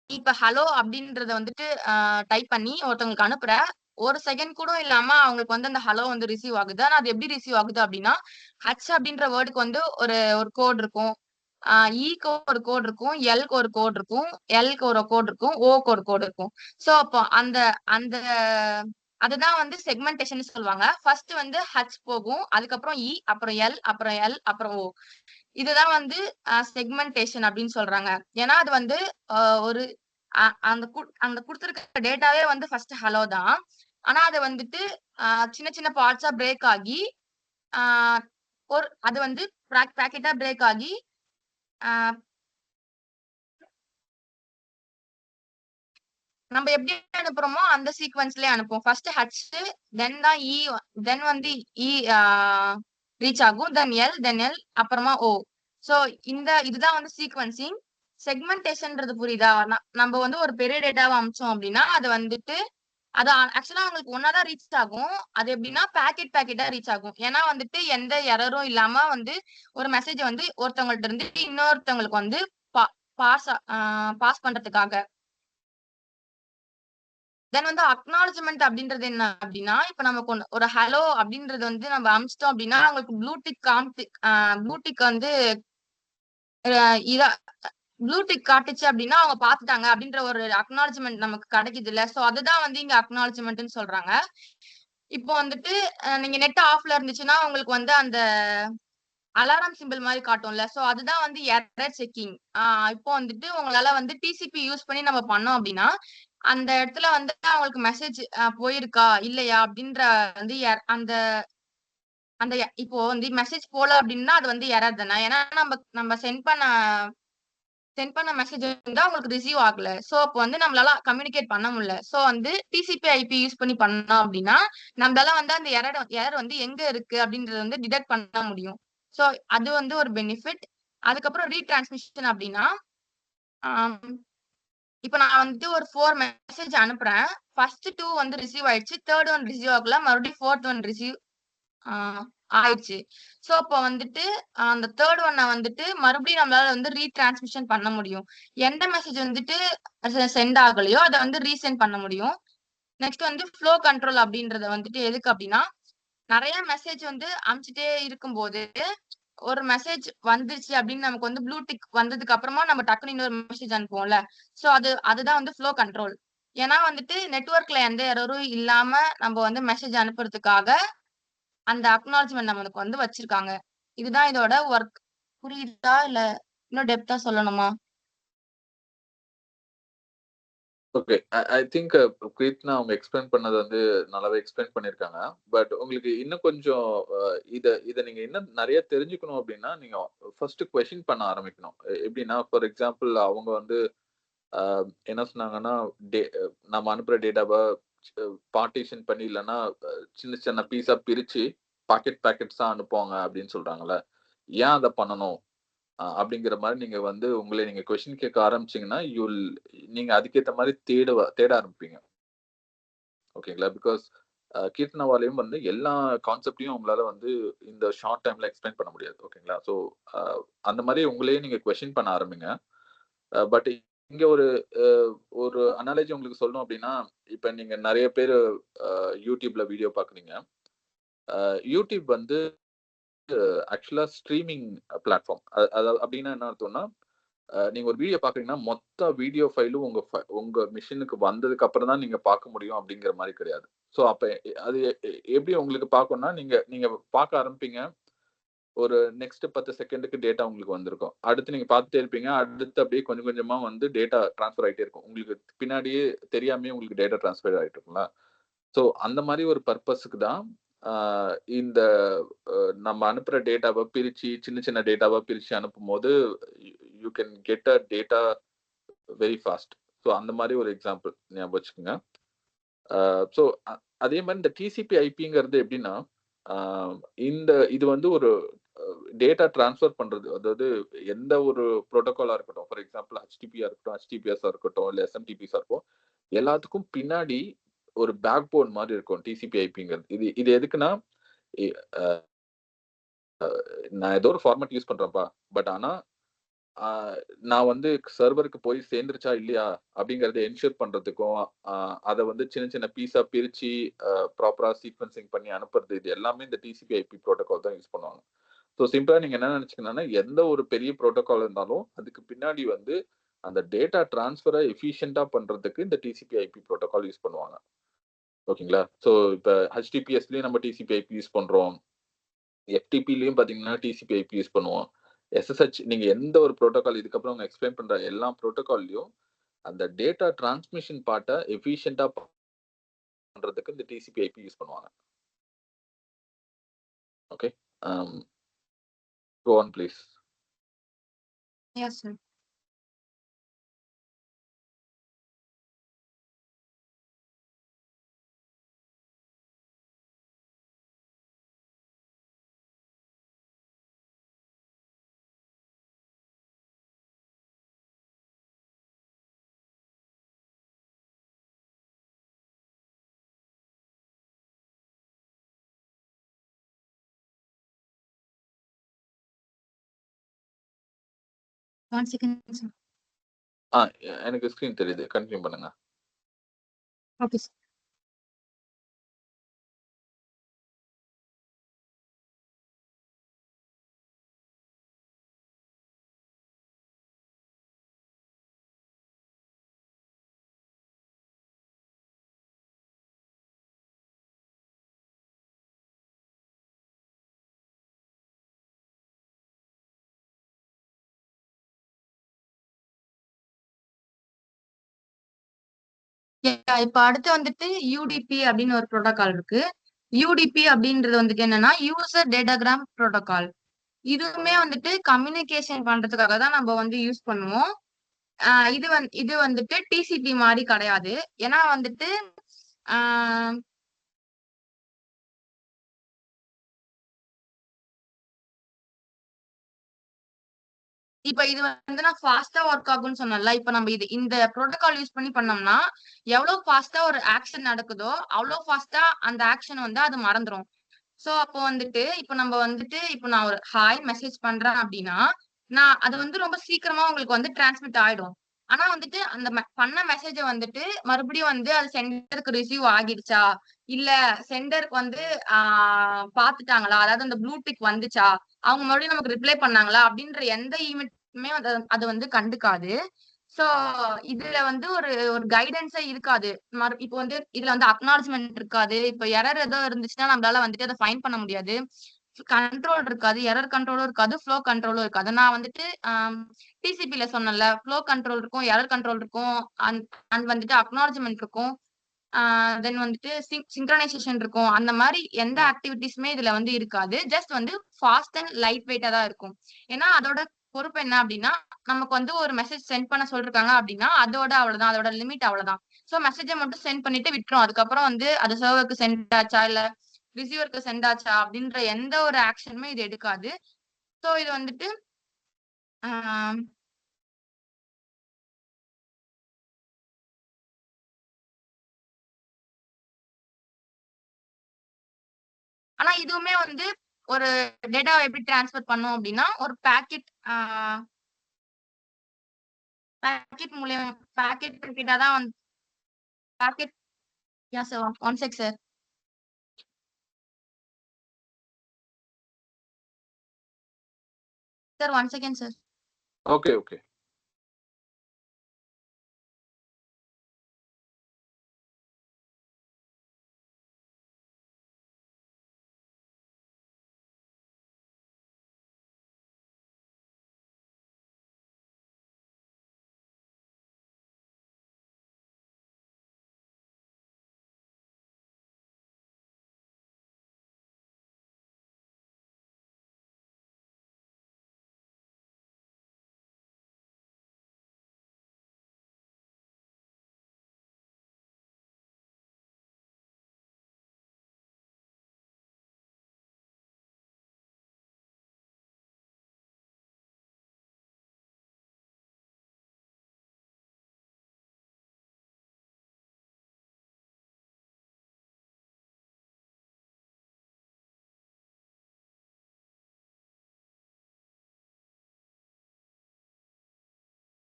இப்ப ஹலோ அப்படின்றத வந்துட்டு டைப் பண்ணி ஒருத்தவங்களுக்கு அனுப்புற ஒரு செகண்ட் கூட இல்லாம அவங்களுக்கு வந்து அந்த ஹலோ வந்து ரிசீவ் ஆகுது. ஆனா அது எப்படி ரிசீவ் ஆகுது அப்படின்னா ஹச் அப்படின்ற வேர்டுக்கு வந்து ஒரு கோட் இருக்கும், ஈக்கு ஒரு கோட் இருக்கும், எல்க்கு ஒரு கோட் இருக்கும், எல்க்கு ஒரு கோட் இருக்கும், ஓக்கு ஒரு கோட் இருக்கும். சோ அப்போ அந்த அந்த அதுதான் வந்து செக்மெண்டேஷன் சொல்லுவாங்க. ஃபர்ஸ்ட் வந்து ஹச் போகும், அதுக்கப்புறம் இ, அப்புறம் எல், அப்புறம் எல், அப்புறம் ஓ. இதுதான் வந்து செக்மெண்டேஷன் அப்படின்னு சொல்றாங்க. ஏன்னா அது வந்து ஒரு அந்த கொடுத்திருக்க டேட்டாவே வந்து ஃபர்ஸ்ட் ஹலோ தான். ஆனா அது வந்துட்டு சின்ன சின்ன பார்ட்ஸா பிரேக் ஆகி அது வந்து பாக்கெட்டா பிரேக் ஆகி நம்ம எப்படி அனுப்புறோமோ அந்த சீக்வன்ஸ்லயே அனுப்புவோம். ஃபர்ஸ்ட் ஹச், தென் தான் இ, தென் வந்து இ ரீச் ஆகும், தென் எல், அப்புறமா ஓ. சோ இதுதான் வந்து சீக்வன்சிங். செக்மெண்டேஷன்ன்றது புரியுதா? நம்ம வந்து ஒரு பெரிய டேட்டாவை அமிச்சோம் அப்படின்னா அது வந்துட்டு அது ஆக்சுவலா அவங்களுக்கு ஒன்னாதான் ரீச் ஆகும். அது எப்படின்னா பேக்கெட்டா ரீச் ஆகும். ஏன்னா வந்துட்டு எந்த எரரும் இல்லாம வந்து ஒரு மெசேஜ் வந்து ஒருத்தவங்கள்ட்ட இருந்து இன்னொருத்தவங்களுக்கு வந்து பாஸ் பண்றதுக்காக. தென் வந்து அக்னாலஜ்மெண்ட் அப்படின்றது என்ன அப்படின்னா, இப்ப நமக்கு ஒரு ஹலோ அப்படின்றது வந்து நம்ம அமிச்சிட்டோம் அப்படின்னா, அவங்களுக்கு ப்ளூடிக் வந்து இதா ப்ளூடிக் காட்டுச்சு அப்படின்னா அவங்க பாத்துட்டாங்க அப்படின்ற ஒரு அக்னாலஜ்மெண்ட் நமக்கு கிடைக்குது இல்ல. சோ அதுதான் வந்து இங்க அக்னாலஜ்மெண்ட்னு சொல்றாங்க. இப்போ வந்துட்டு நீங்க நெட் ஆஃப்ல இருந்துச்சுன்னா உங்களுக்கு வந்து அந்த அலாரம் சிம்பிள் மாதிரி காட்டும்ல. சோ அதுதான் வந்து எரர் செக்கிங். இப்போ வந்துட்டு உங்களால வந்து டிசிபி யூஸ் பண்ணி நம்ம பண்ணோம் அப்படின்னா, அந்த இடத்துல வந்து அவங்களுக்கு மெசேஜ் போயிருக்கா இல்லையா அப்படின்ற வந்து அந்த அந்த இப்போ வந்து மெசேஜ் போல அப்படின்னா அது வந்து எரர் தானே. ஏன்னா நம்ம சென்ட் பண்ண மெசேஜ் வந்து அவங்களுக்கு ரிசீவ் ஆகல. சோ அப்போ வந்து நம்மளால கம்யூனிகேட் பண்ண முடியல. சோ வந்து டிசிபி ஐபி யூஸ் பண்ணி பண்ணோம் அப்படின்னா நம்மளால வந்து அந்த எரர் வந்து எங்க இருக்கு அப்படின்றத வந்து டிடெக்ட் பண்ண முடியும். சோ அது வந்து ஒரு பெனிஃபிட். அதுக்கப்புறம் ரீட்ரான்ஸ்மிஷன் அப்படின்னா இப்ப நான் வந்துட்டு ஒரு 4 மெசேஜ் அனுப்புறேன். ஃபர்ஸ்ட் 2 வந்து ரிசீவ் ஆயிடுச்சு. தேர்ட் ஒன் ரிசீவ் ஆகல. மறுபடியும் ஃபோர்த் ஒன் ரிசீவ் ஆயிடுச்சு. சோ அப்ப வந்துட்டு அந்த தேர்ட் ஒன்ன வந்துட்டு மறுபடியும் நம்மளால வந்து ரீட்ரான்ஸ்மிஷன் பண்ண முடியும். எந்த மெசேஜ் வந்துட்டு சென்ட் ஆகலையோ அத வந்து ரீசென்ட் பண்ண முடியும். நெக்ஸ்ட் வந்து ஃப்ளோ கண்ட்ரோல் அப்படின்றத வந்துட்டு எதுக்கு அப்படின்னா, நிறைய மெசேஜ் வந்து அனுப்பிச்சிட்டே இருக்கும்போது ஒரு மெசேஜ் வந்துருச்சு அப்படின்னு நமக்கு வந்து ப்ளூ டிக் வந்ததுக்கு அப்புறமா நம்ம டக்குனு இன்னொரு மெசேஜ் அனுப்புவோம்ல. சோ அதுதான் வந்து ஃப்ளோ கண்ட்ரோல். ஏன்னா வந்துட்டு நெட்வொர்க்ல எந்த எரரும் இல்லாம நம்ம வந்து மெசேஜ் அனுப்புறதுக்காக அந்த அக்னாலஜ்மெண்ட் நமக்கு வந்து வச்சிருக்காங்க. இதுதான் இதோட ஒர்க். புரியுதா இல்ல இன்னும் டெப்தா சொல்லணுமா? ஓகே. ஐ திங்க் கீர்த்தனா அவங்க எக்ஸ்பிளைன் பண்ணது வந்து நல்லாவே எக்ஸ்பிளைன் பண்ணியிருக்காங்க. பட் உங்களுக்கு இன்னும் கொஞ்சம் இத நீங்க இன்னும் நிறைய தெரிஞ்சுக்கணும் அப்படின்னா, நீங்க ஃபர்ஸ்ட் கொஸ்டின் பண்ண ஆரம்பிக்கணும். எப்படின்னா, ஃபார் எக்ஸாம்பிள் அவங்க வந்து என்ன சொன்னாங்கன்னா, நம்ம அனுப்புற டேட்டாவ பார்ட்டிஷன் பண்ணி இல்லன்னா சின்ன சின்ன பீஸா பிரிச்சு பாக்கெட்ஸா அனுப்புவாங்க அப்படின்னு சொல்றாங்கல்ல. ஏன் அத பண்ணணும்? அப்படிங்கிற மாரி நீங்க வந்து உங்கள நீங்க கொஸ்டின் கேட்க ஆரம்பிச்சீங்கன்னா, நீங்க அதுக்கேத்த மாரி தேட ஆரம்பிப்பீங்க. ஓகேங்களா? பிகாஸ் கீர்த்தனாவாலயும் வந்து எல்லா கான்செப்ட்டையும் உங்களால வந்து இந்த ஷார்ட் டைம்ல எக்ஸ்பிளைன் பண்ண முடியாது. ஓகேங்களா? ஸோ அ அந்த மாரி உங்களையே நீங்க கொஸ்டின் பண்ண ஆரம்பிங்க. பட் இங்க அ ஒரு அனாலஜி உங்களுக்கு சொல்லணும் அப்படின்னா, இப்ப நீங்க நெறைய பேரு YouTubeல வீடியோ பார்க்குறீங்க. YouTube வந்து ஆக்சுவலா ஸ்ட்ரீமிங் பிளாட்ஃபார்ம். அதாவது அப்படின்னா என்ன அர்த்தம்னா, நீங்க ஒரு வீடியோ பார்க்குறீங்கன்னா, மொத்த வீடியோ ஃபைலும் உங்க மெஷினுக்கு வந்ததுக்கு அப்புறம் தான் நீங்க பார்க்க முடியும் அப்படிங்கிற மாரி கிடையாது. ஸோ அப்ப அது எப்படி உங்களுக்கு பார்க்கும்னா, நீங்க நீங்க பார்க்க ஆரம்பிப்பீங்க. ஒரு நெக்ஸ்ட் 10 செகண்டுக்கு டேட்டா உங்களுக்கு வந்திருக்கும். அடுத்து நீங்க பார்த்துட்டே இருப்பீங்க. அடுத்து அப்படியே கொஞ்சம் கொஞ்சமா வந்து டேட்டா ட்ரான்ஸ்ஃபர் ஆயிட்டே இருக்கும். உங்களுக்கு பின்னாடியே தெரியாமயே உங்களுக்கு டேட்டா ட்ரான்ஸ்ஃபர் ஆயிட்டு இருக்குங்களா? ஸோ அந்த மாரி ஒரு பர்ப்பஸ்க்கு தான் அ இந்த நம்ம அனுப்புற டேட்டாவ பிரிச்சு, சின்ன சின்ன டேட்டாவா பிரிச்சு அனுப்பும்போது, you you can get a data very fast. So அந்த மாரி ஒரு எக்ஸாம்பிள் ஞாபகம் வச்சுக்கோங்க. ஸோ அதே மாரி இந்த டிசிபி ஐபிங்கிறது எப்படின்னா, அ இது வந்து ஒரு டேட்டா ட்ரான்ஸ்ஃபர் பண்றது. அதாவது எந்த ஒரு புரோட்டோகாலா இருக்கட்டும். ஃபார் எக்ஸாம்பிள் ஹெச்டிடிபியா இருக்கட்டும், ஹெச்டிடிபிஎஸ்ஸா இருக்கட்டும், இல்ல எஸ்எம்டிபிஸா இருக்கும். எல்லாத்துக்கும் பின்னாடி ஒரு பேக் போன் மாரி இருக்கும் டிசிபி ஐபிங்கிறது. இது எதுக்குன்னா, எ அ நான் ஏதோ ஒரு ஃபார்மேட் யூஸ் பண்றேன்ப்பா. பட் ஆனா, அ நான் வந்து சர்வருக்கு போய் சேர்ந்துருச்சா இல்லையா? அப்படிங்கிறத என்ஷூர் பண்றதுக்கும், அ அத வந்து சின்ன சின்ன பீஸா பிரிச்சு ப்ராப்பரா சீக்வென்சிங் பண்ணி அனுப்புறது, இது எல்லாமே இந்த டிசிபி ஐபி புரோட்டோகால் தான் யூஸ் பண்ணுவாங்க. ஸோ சிம்பிளா நீங்க என்ன நினைச்சுக்கணும்னா, எந்த ஒரு பெரிய புரோட்டோகால் இருந்தாலும், அதுக்கு பின்னாடி வந்து அந்த டேட்டா ட்ரான்ஸ்ஃபர எஃபிஷியன்ட்டா பண்றதுக்கு இந்த டிசிபி ஐபி புரோட்டோகால் யூஸ் பண்ணுவாங்க. ஓகேங்களா? ஸோ இப்ப ஹெச்டிடிபிஎஸ்லயும் நம்ம டிசிபி ஐபி யூஸ் பண்றோம். எஃப்டிபிலயும் பார்த்தீங்கன்னா, டிசிபி ஐபி யூஸ் பண்ணுவோம். எஸ்எஸ்ஹெச் நீங்க எந்த ஒரு புரோட்டோகால் இதுக்கப்புறம் அவங்க எக்ஸ்பிளைன் பண்ற எல்லா புரோட்டோகால்லயும், அந்த டேட்டா டிரான்ஸ்மிஷன் பார்ட்ட எஃபிஷியன்ட்டா பண்றதுக்கு இந்த டிசிபி ஐபி யூஸ் பண்ணுவாங்க. Okay. Um go on please. Yes sir. One second sir. Ah எனக்கு ஸ்க்ரீன் தெரியுது. கன்டின்யூ பண்ணுங்க. Okay sir. இப்ப அடுத்து வந்துட்டு யூடிபி அப்படின்னு ஒரு புரோட்டோகால் இருக்கு. யூடிபி அப்படின்றது வந்துட்டு என்னன்னா யூசர் டேட்டாகிராம் புரோட்டோகால். இதுவுமே வந்துட்டு கம்யூனிகேஷன் பண்றதுக்காக தான் நம்ம வந்து யூஸ் பண்ணுவோம். இது வந்துட்டு டிசிபி மாதிரி கிடையாது. ஏன்னா வந்துட்டு ஆஹ் இப்ப இது வந்து நான் ஃபாஸ்டா ஒர்க் ஆகும்னு சொன்னேன்ல. இப்ப நம்ம இந்த புரோட்டோகால் யூஸ் பண்ணி பண்ணோம்னா எவ்வளவு ஃபாஸ்டா ஒரு ஆக்ஷன் நடக்குதோ அவ்வளவு ஃபாஸ்டா அந்த ஆக்ஷன் வந்து அது மறந்துரும். சோ அப்போ வந்துட்டு இப்ப நம்ம வந்துட்டு இப்ப நான் ஒரு ஹாய் மெசேஜ் பண்றேன் அப்படின்னா நான் அது வந்து ரொம்ப சீக்கிரமா உங்களுக்கு வந்து டிரான்ஸ்மிட் ஆயிடும். ஆனா வந்துட்டு அந்த பண்ண மெசேஜ வந்துட்டு மறுபடியும் வந்து அது சென்டருக்கு ரிசீவ் ஆகிடுச்சா இல்ல சென்டருக்கு வந்து பாத்துட்டாங்களா, அதாவது அந்த ப்ளூ டிக் வந்துச்சா, அவங்க மறுபடியும் நமக்கு ரிப்ளை பண்ணாங்களா அப்படின்ற எந்த ஈவெண்ட்டுமே அது வந்து கண்டுக்காது. சோ இதுல வந்து ஒரு ஒரு கைடன்ஸே இருக்காது. இப்போ வந்து இதுல வந்து அக்னாலஜ்மெண்ட் இருக்காது. இப்ப எரர் ஏதோ இருந்துச்சுன்னா நம்மளால வந்துட்டு அதை ஃபைன் பண்ண முடியாது. கண்ட்ரோல் இருக்காது, எரர் கண்ட்ரோலும் இருக்காது, ஃப்ளோ கண்ட்ரோலும் இருக்காது. நான் வந்துட்டு டிசிபில சொன்னேன்ல, ஃப்ளோ கண்ட்ரோல் இருக்கும், எரர் கண்ட்ரோல் இருக்கும், அண்ட் வந்துட்டு அக்னாலஜ்மெண்ட் இருக்கும், தென் வந்துட்டு சிங்க்ரனைசேஷன் இருக்கும். அந்த மாதிரி எந்த ஆக்டிவிட்டிஸுமே இதுல வந்து இருக்காது. ஜஸ்ட் வந்து ஃபாஸ்ட் அண்ட் லைட் வெயிட்டா தான் இருக்கும். ஏன்னா அதோட பொறுப்பு என்ன அப்படின்னா நமக்கு வந்து ஒரு மெசேஜ் சென்ட் பண்ண சொல்லிருக்காங்க அப்படின்னா அவ்வளவுதான், அதோட லிமிட் அவ்வளவுதான். சோ மெசேஜை மட்டும் சென்ட் பண்ணிட்டு விட்டுரும். அதுக்கப்புறம் வந்து அது சர்வருக்கு சென்ட் ஆச்சா இல்ல ரிசீவருக்கு சென்ட் ஆச்சா அப்படின்ற எந்த ஒரு ஆக்ஷனுமே இது எடுக்காது. சோ இது வந்துட்டு ஆஹ் ஆனா இதுவுமே வந்து ஒரு டேட்டாவை எப்படி டிரான்ஸ்ஃபர் பண்ணும் அப்படின்னா ஒரு பேக்கெட் மூலியம் பேக்கெட் கிட்ட தான் வந்து packet. Yeah sir, one check sir. Sir 1 second sir. Okay, okay.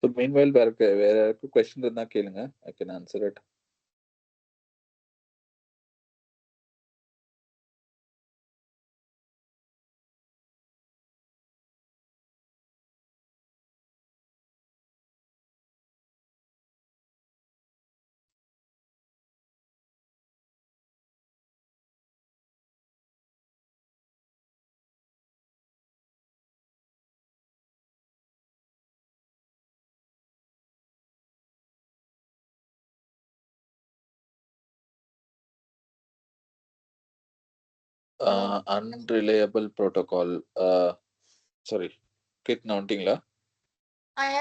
So meanwhile, வேற யாருக்கும் கொஸ்டின் இருந்தா கேளுங்க. I can answer it. Unreliable protocol. Sorry, கேட்கணும் வந்துட்டீங்களா?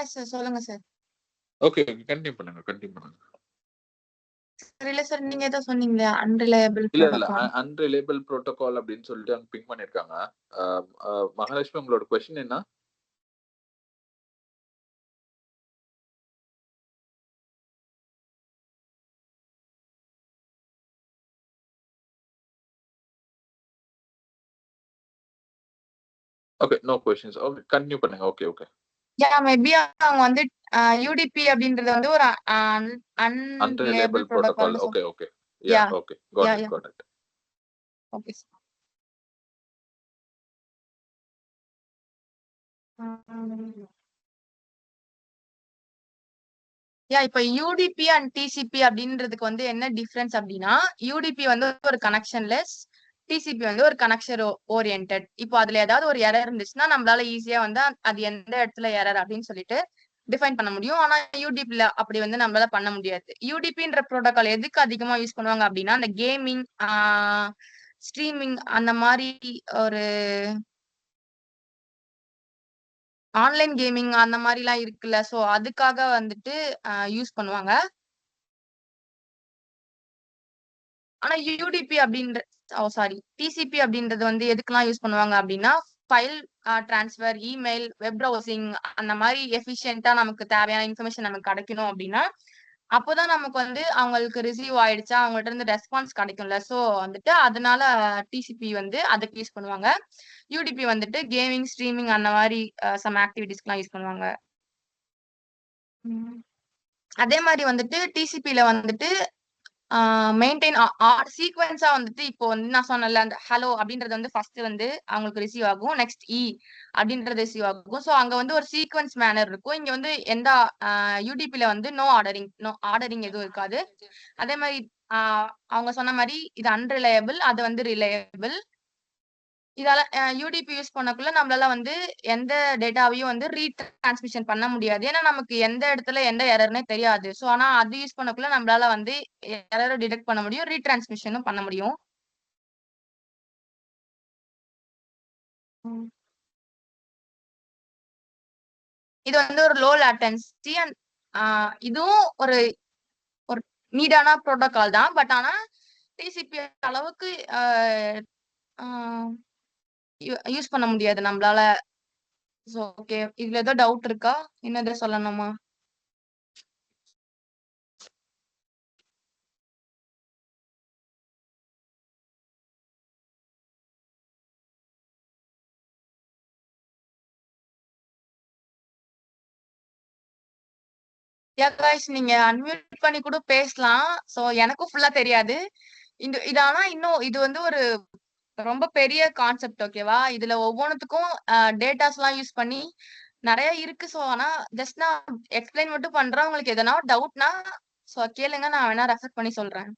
எஸ் சார், சொல்லுங்க சார். ஓகே, கண்டினியூ பண்ணுங்க. இல்ல சார், நீங்க ஏதோ சொன்னீங்களே அன்ரிலையபிள் இல்ல புரோட்டோகால். அன்ரிலேபிள் ப்ரோட்டோகால் அப்படின்னு சொல்லிட்டு அங்க பிங் பண்ணிருக்காங்க. மகாலட்சுமி, உங்களோட கொஸ்டின் என்ன? Okay, no questions. Okay, continue பண்ணுங்க. ஓகே. மேபி அவங்க வந்து யூடிபி அப்படின்றது வந்து ஒரு Unreliable unreliable protocol. Protocol. Okay, okay. Yeah, yeah okay. Got yeah it, yeah got it. Okay. இப்ப யூடிபி அண்ட் டிசிபி அப்படின்றதுக்கு வந்து என்ன டிஃபரன்ஸ் அப்படின்னா, யூடிபி வந்து ஒரு கனெக்ஷன்லெஸ், டிசிபி வந்து ஒரு கனெக்ஷன் ஓரியன்டட். இப்போ அதுல ஏதாவது ஒரு எரர் இருந்துச்சுன்னா நம்மளால ஈஸியா வந்து அது எந்த இடத்துல எரர் அப்படின்னு சொல்லிட்டு டிஃபைன் பண்ண முடியும். ஆனா யூடிபில அப்படி வந்து நம்மளால பண்ண முடியாது. யூடிபின்ற ப்ரோட்டோகால் எதுக்கு அதிகமா யூஸ் பண்ணுவாங்க அப்படின்னா, அந்த கேமிங், ஸ்ட்ரீமிங் அந்த மாதிரி ஒரு ஆன்லைன் கேமிங் அந்த மாதிரிலாம் இருக்குல்ல, சோ அதுக்காக வந்துட்டு யூஸ் பண்ணுவாங்க. ஆனா யூடிபி அப்படின்ற டிசிபி அப்படின்றது வந்து எதுக்கெல்லாம் யூஸ் பண்ணுவாங்க அப்படின்னா, file transfer, email, web browsing அந்த மாதிரி எஃபிஷியன்ட்டா நமக்கு தேவையான இன்ஃபர்மேஷன் நமக்கு கிடைக்கணும் அப்படின்னா, அப்போதான் நமக்கு வந்து அவங்களுக்கு ரிசீவ் ஆயிடுச்சா, அவங்கள்ட்ட இருந்து ரெஸ்பான்ஸ் கிடைக்கும்ல. சோ வந்துட்டு அதனால டிசிபி வந்து அதுக்கு யூஸ் பண்ணுவாங்க. யூடிபி வந்துட்டு கேமிங், ஸ்ட்ரீமிங் அந்த மாதிரி சம் ஆக்டிவிட்டிஸ்க்குலாம் யூஸ் பண்ணுவாங்க. அதே மாதிரி வந்துட்டு டிசிபில வந்துட்டு மெயின்டைன் சீக்வென்ஸா வந்துட்டு இப்போ வந்து நான் சொன்னேன்ல, அந்த ஹலோ அப்படின்றது வந்து ஃபர்ஸ்ட் வந்து அவங்களுக்கு ரிசீவ் ஆகும். நெக்ஸ்ட் அப்படின்றது ரிசீவ் ஆகும். ஸோ அங்க வந்து ஒரு சீக்வென்ஸ் மேனர் இருக்கும். இங்க வந்து எந்த யூடிபில வந்து நோ ஆர்டரிங் எதுவும் இருக்காது. அதே மாதிரி அவங்க சொன்ன மாதிரி இது அன்ரிலையபிள், அது வந்து ரிலையபிள். இதால யூடிபி யூஸ் பண்ணக்குள்ள நம்மளால வந்து எந்த டேட்டாவையும் வந்து ரீட்ரான்ஸ்மிஷன் பண்ண முடியாது. ஏன்னா நமக்கு எந்த இடத்துல எந்த எரர்னே தெரியாது. சோ ஆனா அது யூஸ் பண்ணக்குள்ள நம்மளால வந்து எரரை டிடெக்ட் பண்ண முடியும், ரீட்ரான்ஸ்மிஷனும் பண்ண முடியும். இது வந்து ஒரு லோ லேட்டன்சி அண்ட் இதுவும் ஒரு ஒரு நீடான ப்ரோட்டோகால் தான். பட் ஆனா டிசிபி அளவுக்கு யூஸ் பண்ண முடியாது நம்மளால. ஓகே, இதுல ஏதோ டவுட் இருக்கா? என்னது சொல்லணுமா? கைஸ், நீங்க அன்மியூட் பண்ணி கூட பேசலாம். சோ எனக்கும் ஃபுல்லா தெரியாது. இது ஆனா இன்னும் இது வந்து ஒரு ரொம்ப பெரிய கான்செப்ட். ஓகேவா? இதுல ஒவ்வொன்றுத்துக்கும் டேட்டாஸ் எல்லாம் யூஸ் பண்ணி நிறைய இருக்கு. சோ ஆனா ஜஸ்ட் நான் எக்ஸ்பிளைன் மட்டும் பண்றேன். உங்களுக்கு எதனா டவுட்னா சோ கேளுங்க, நான் வேணா ரெஃபர் பண்ணி சொல்றேன்.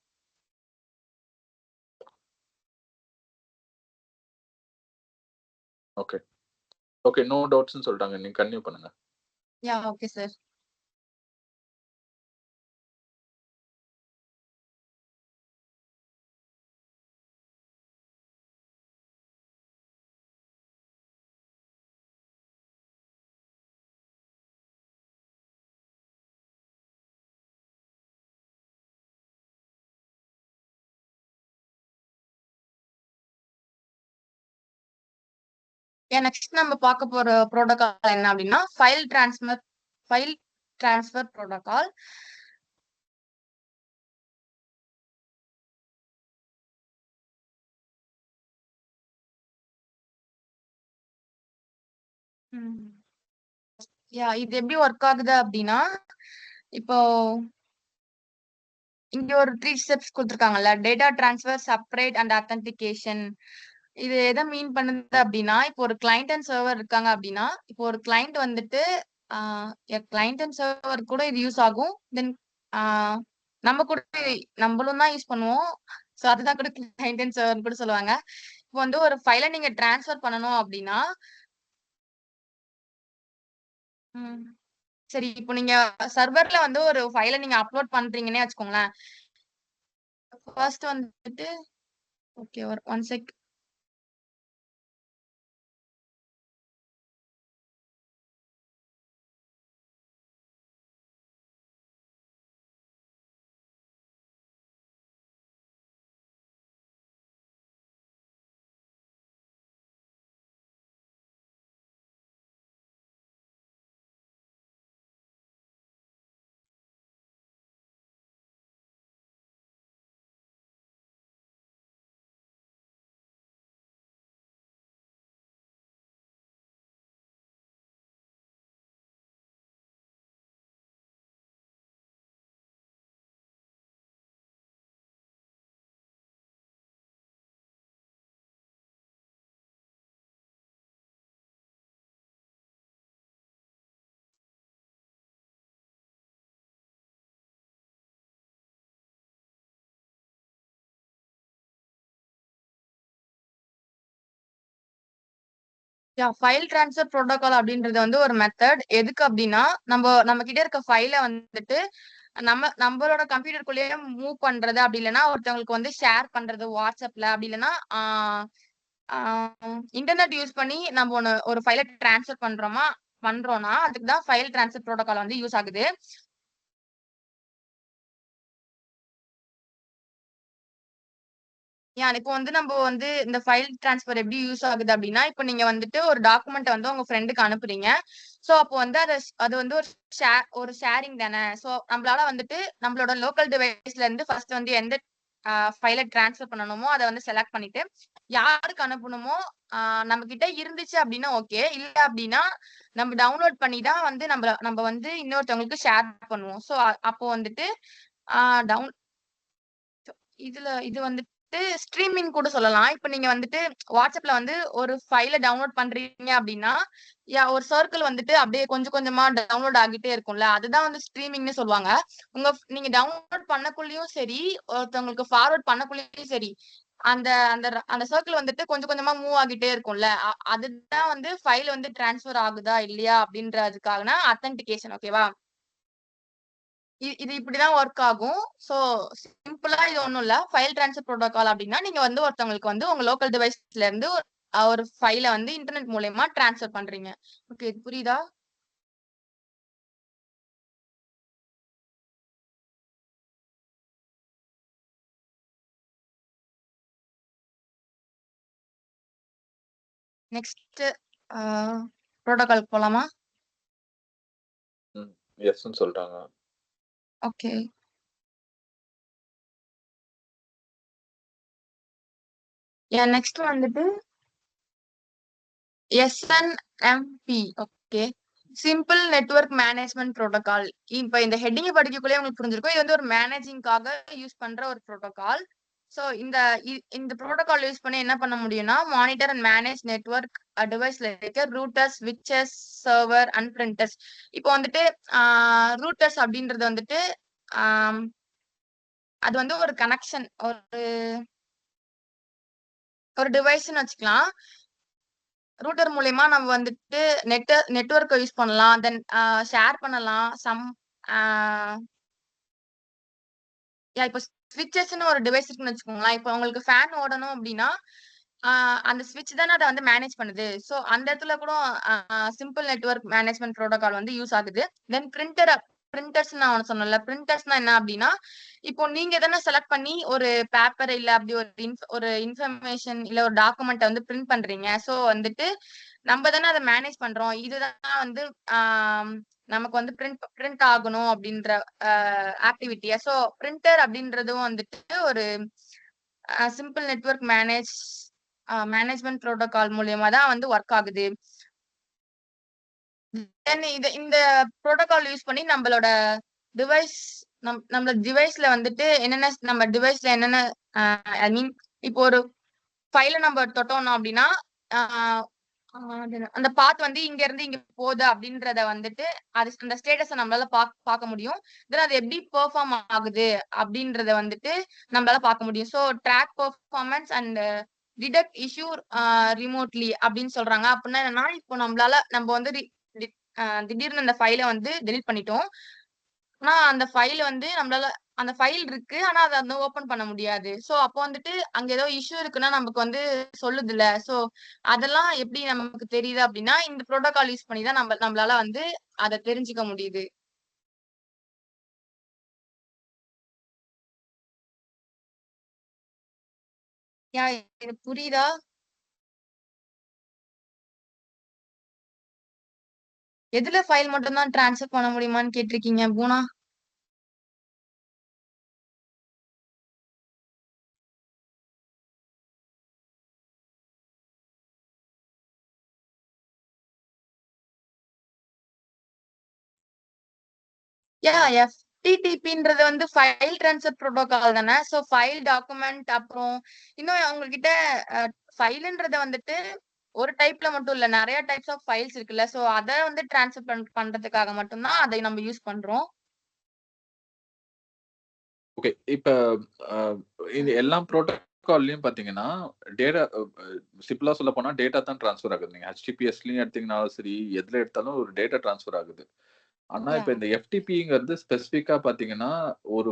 Okay. Okay, no doubts ன்னு சொல்லிட்டாங்க. நீங்க கன்டினியூ பண்ணுங்க. Okay sir. நெக்ஸ்ட் நம்ம பார்க்க போற ப்ரோட்டோகால் என்ன அப்படின்னா, ஃபைல் டிரான்ஸ்ஃபர் ப்ரோட்டோகால். இது எப்படி ஒர்க் ஆகுது அப்படின்னா, இப்போ இங்க ஒரு 3 ஸ்டெப்ஸ் கொடுத்துருக்காங்கல்ல, data transfer, separate and authentication. இது எதை மீன் பண்ணுது அப்படின்னா, இப்போ ஒரு கிளைண்ட் அண்ட் சர்வர் இருக்காங்க அப்படின்னா, இப்போ ஒரு கிளைண்ட் வந்துட்டு கிளைண்ட் அண்ட் சர்வர் கூட இது யூஸ் ஆகும். தென் நம்ம கூட நம்மளும் தான் யூஸ் பண்ணுவோம். ஸோ அதுதான் கூட கிளைண்ட் அண்ட் சர்வர் கூட சொல்லுவாங்க. இப்போ வந்து ஒரு ஃபைலை நீங்க டிரான்ஸ்ஃபர் பண்ணணும் அப்படின்னா, சரி, இப்போ நீங்க சர்வர்ல வந்து ஒரு ஃபைலை நீங்க அப்லோட் பண்றீங்கன்னே வச்சுக்கோங்களேன். ஃபர்ஸ்ட் வந்துட்டு ஓகே, ஒரு 1 செக். ஃபைல் ட்ரான்ஸ்ஃபர் புரோட்டோகால் அப்படின்றது வந்து ஒரு மெத்தட். எதுக்கு அப்படின்னா நம்ம கிட்ட இருக்க ஃபைலை வந்துட்டு நம்மளோட கம்ப்யூட்டருக்குள்ளேயே மூவ் பண்றது, அப்படி இல்லைன்னா ஒருத்தவங்களுக்கு வந்து ஷேர் பண்றது வாட்ஸ்அப்ல, அப்படி இல்லைன்னா இன்டர்நெட் யூஸ் பண்ணி நம்ம ஒரு ஃபைலை டிரான்ஸ்ஃபர் பண்றோம்னா அதுக்கு தான் ஃபைல் ட்ரான்ஸ்ஃபர் புரோட்டோகால் வந்து யூஸ் ஆகுது. இப்போ வந்து நம்ம வந்து இந்த ஃபைல் ட்ரான்ஸ்ஃபர் எப்படி யூஸ் ஆகுது அப்படின்னா, இப்போ நீங்க வந்துட்டு ஒரு டாக்குமெண்ட் வந்து உங்க ஃப்ரெண்டுக்கு அனுப்புறீங்க. ஸோ அப்போ வந்து அது வந்து ஒரு ஷேரிங் தானே. ஸோ நம்மளால வந்துட்டு நம்மளோட லோக்கல் டிவைஸ்ல இருந்து ஃபர்ஸ்ட் வந்து எந்த ஃபைலை டிரான்ஸ்ஃபர் பண்ணணுமோ அதை வந்து செலக்ட் பண்ணிட்டு யாருக்கு அனுப்பணுமோ நம்ம கிட்ட இருந்துச்சு அப்படின்னா ஓகே, இல்ல அப்படின்னா நம்ம டவுன்லோட் பண்ணி தான் வந்து நம்ம வந்து இன்னொருத்தவங்களுக்கு ஷேர் பண்ணுவோம். ஸோ அப்போ வந்துட்டு டவுன் இது வந்துட்டு ஸ்ட்ரீமிங் கூட சொல்லலாம். இப்ப நீங்க வந்துட்டு வாட்ஸ்அப்ல வந்து ஒரு ஃபைல டவுன்லோட் பண்றீங்க அப்படின்னா ஒரு சர்க்கிள் வந்துட்டு அப்படியே கொஞ்சம் கொஞ்சமா டவுன்லோட் ஆகிட்டே இருக்கும்ல, அதுதான் வந்து ஸ்ட்ரீமிங்னு சொல்லுவாங்க. நீங்க டவுன்லோட் பண்ணக்குள்ளயும் சரி, ஒருத்தவங்களுக்கு ஃபார்வர்ட் பண்ணக்குள்ளயும் சரி, அந்த அந்த அந்த சர்க்கிள் வந்துட்டு கொஞ்சம் கொஞ்சமா மூவ் ஆகிட்டே இருக்கும்ல, அதுதான் வந்து ஃபைல் வந்து டிரான்ஸ்ஃபர் ஆகுதா இல்லையா அப்படின்றதுக்கான அத்தன்டிகேஷன். ஓகேவா? இது இப்படிதான் ஒர்க் ஆகும். சோ சிம்பிளா இது ஒண்ணும் இல்ல. ஃபைல் ட்ரான்ஸ்ஃபர் புரோட்டோகால் அப்படின்னா நீங்க வந்து ஒருத்தவங்களுக்கு வந்து உங்க லோக்கல் டிவைஸ்ல இருந்து ஒரு ஃபைலை வந்து இன்டர்நெட் மூலமா டிரான்ஸ்ஃபர் பண்றீங்க. ஓகே, இது புரியுதா? நெக்ஸ்ட் புரோட்டோகால் போலாமா? எஸ்ன்னு சொல்றாங்க. ஓகே. நெக்ஸ்ட் வந்துட்டு SNMP. Okay, simple network management protocol. இப்ப இந்த ஹெட்டிங் படிக்கக்குள்ளே உங்களுக்கு புரிஞ்சிருக்கும், இது வந்து ஒரு மேனேஜிங்காக யூஸ் பண்ற ஒரு புரோட்டோகால். சோ இந்த புரோட்டோகால் யூஸ் பண்ணி என்ன பண்ண முடியும்னா, மானிட்டர் அண்ட் மேனேஜ் நெட்வொர்க் டிவைஸ்ல இருக்க ரூட்டர்ஸ், ஸ்விட்சஸ், சர்வர் அண்ட் பிரிண்டர்ஸ். இப்போ வந்துட்டு ரூட்டர்ஸ் அப்படின்றது வந்துட்டு அது வந்து ஒரு கனெக்ஷன், ஒரு டிவைஸ்ன்னு வச்சுக்கலாம். ரூட்டர் மூலயமா நம்ம வந்துட்டு நெட்வொர்க்கை யூஸ் பண்ணலாம், தென் ஷேர் பண்ணலாம். இப்போ ஸ்விட்சஸ்ன்னு ஒரு டிவைஸ் இருக்குன்னு வச்சுக்கோங்களேன். இப்போ உங்களுக்கு ஃபேன் ஓடணும் அப்படின்னா அந்த ஸ்விட்ச் தானே அதை வந்து மேனேஜ் பண்ணுது. ஸோ அந்த இடத்துல கூட சிம்பிள் நெட்வொர்க் மேனேஜ்மெண்ட் ப்ரோட்டோகால் வந்து யூஸ் ஆகுது. தென் பிரிண்டர்ஸ் நான் சொன்னல, பிரிண்டர்ஸ்னா என்ன அப்படின்னா, இப்போ நீங்க தானே செலக்ட் பண்ணி ஒரு பேப்பர் இல்ல அப்படி ஒரு இன்ஃபர்மேஷன் இல்ல ஒரு டாக்குமெண்ட் வந்து பிரிண்ட் பண்றீங்க. ஸோ வந்துட்டு நம்ம தானே அதை மேனேஜ் பண்றோம். இதுதான் வந்து நமக்கு வந்து பிரிண்ட் ஆகணும் அப்படின்ற ஆக்டிவிட்டியா. ஸோ பிரிண்டர் அப்படின்றதும் வந்துட்டு ஒரு சிம்பிள் நெட்வொர்க் மேனேஜ்மெண்ட் புரோட்டோகால் மூலியமா தான் வந்து ஒர்க் ஆகுது. இந்த புரோட்டோகால் யூஸ் பண்ணி நம்மளோட டிவைஸ்ல வந்துட்டு என்னென்ன, நம்ம டிவைஸ்ல என்னென்ன ஐ மீன் இப்போ ஒரு ஃபைல நம்ம தொட்டோம்னா அப்படின்னா அந்த பாத் வந்து இங்க இருந்து இங்க போகுது அப்படின்றத வந்துட்டு அந்த ஸ்டேட்டஸை நம்மளால பார்க்க முடியும். தென் அது எப்படி பெர்ஃபார்ம் ஆகுது அப்படின்றத வந்துட்டு நம்மளால பார்க்க முடியும். So track performance and detect issue remotely அப்படின்னு சொல்றாங்க. அப்படின்னா என்னன்னா, இப்போ நம்ம வந்து திடீர்னு அந்த ஃபைலை வந்து டெலிட் பண்ணிட்டோம். ஆனா அந்த ஃபைல் வந்து நம்மளால அந்த ஃபைல் இருக்கு, ஆனா அதை வந்து ஓபன் பண்ண முடியாது. சோ அப்போ வந்துட்டு அங்க ஏதோ இஷ்யூ இருக்குன்னா நமக்கு வந்து சொல்லுது இல்ல. சோ அதெல்லாம் எப்படி நமக்கு தெரியுது அப்படின்னா, இந்த புரோட்டோகால் யூஸ் பண்ணி தான் நம்மளால வந்து அதை தெரிஞ்சுக்க முடியுது. இது புரியுதா? எதுல ஃபைல் மட்டும் தான் டிரான்ஸ்ஃபர் பண்ண முடியுமான்னு கேட்டிருக்கீங்க பூனா? FTTPன்றது வந்து ஃபைல் ட்ரான்ஸ்ஃபர் புரோட்டோகால் தானே. சோ ஃபைல், டாக்குமெண்ட், அப்புறம் இன்னும் உங்ககிட்ட ஃபைல்ன்றத வந்துட்டு ஒரு டைப்ல மட்டும் இல்ல, நிறைய டைப்ஸ் ஆஃப் ஃபைல்ஸ் இருக்குல்ல. சோ அதை வந்து டிரான்ஸ்ஃபர் பண்றதுக்காக மட்டும்தான் அதை நம்ம யூஸ் பண்றோம். ஓகே, இப்ப இந்த எல்லா கால்லயும் பாத்தீங்கன்னா டேட்டா சிம்பிளா சொல்ல போனா டேட்டா தான் ட்ரான்ஸ்ஃபர் ஆகுது. நீங்க HTTPSலயும் எடுத்தீங்கனாலும் சரி, எதுல எடுத்தாலும் ஒரு டேட்டா ட்ரான்ஸ்ஃபர் ஆகுது. ஆனா இப்ப Yeah. இந்த FTPங்கிறது ஸ்பெசிஃபிக்கா பாத்தீங்கன்னா ஒரு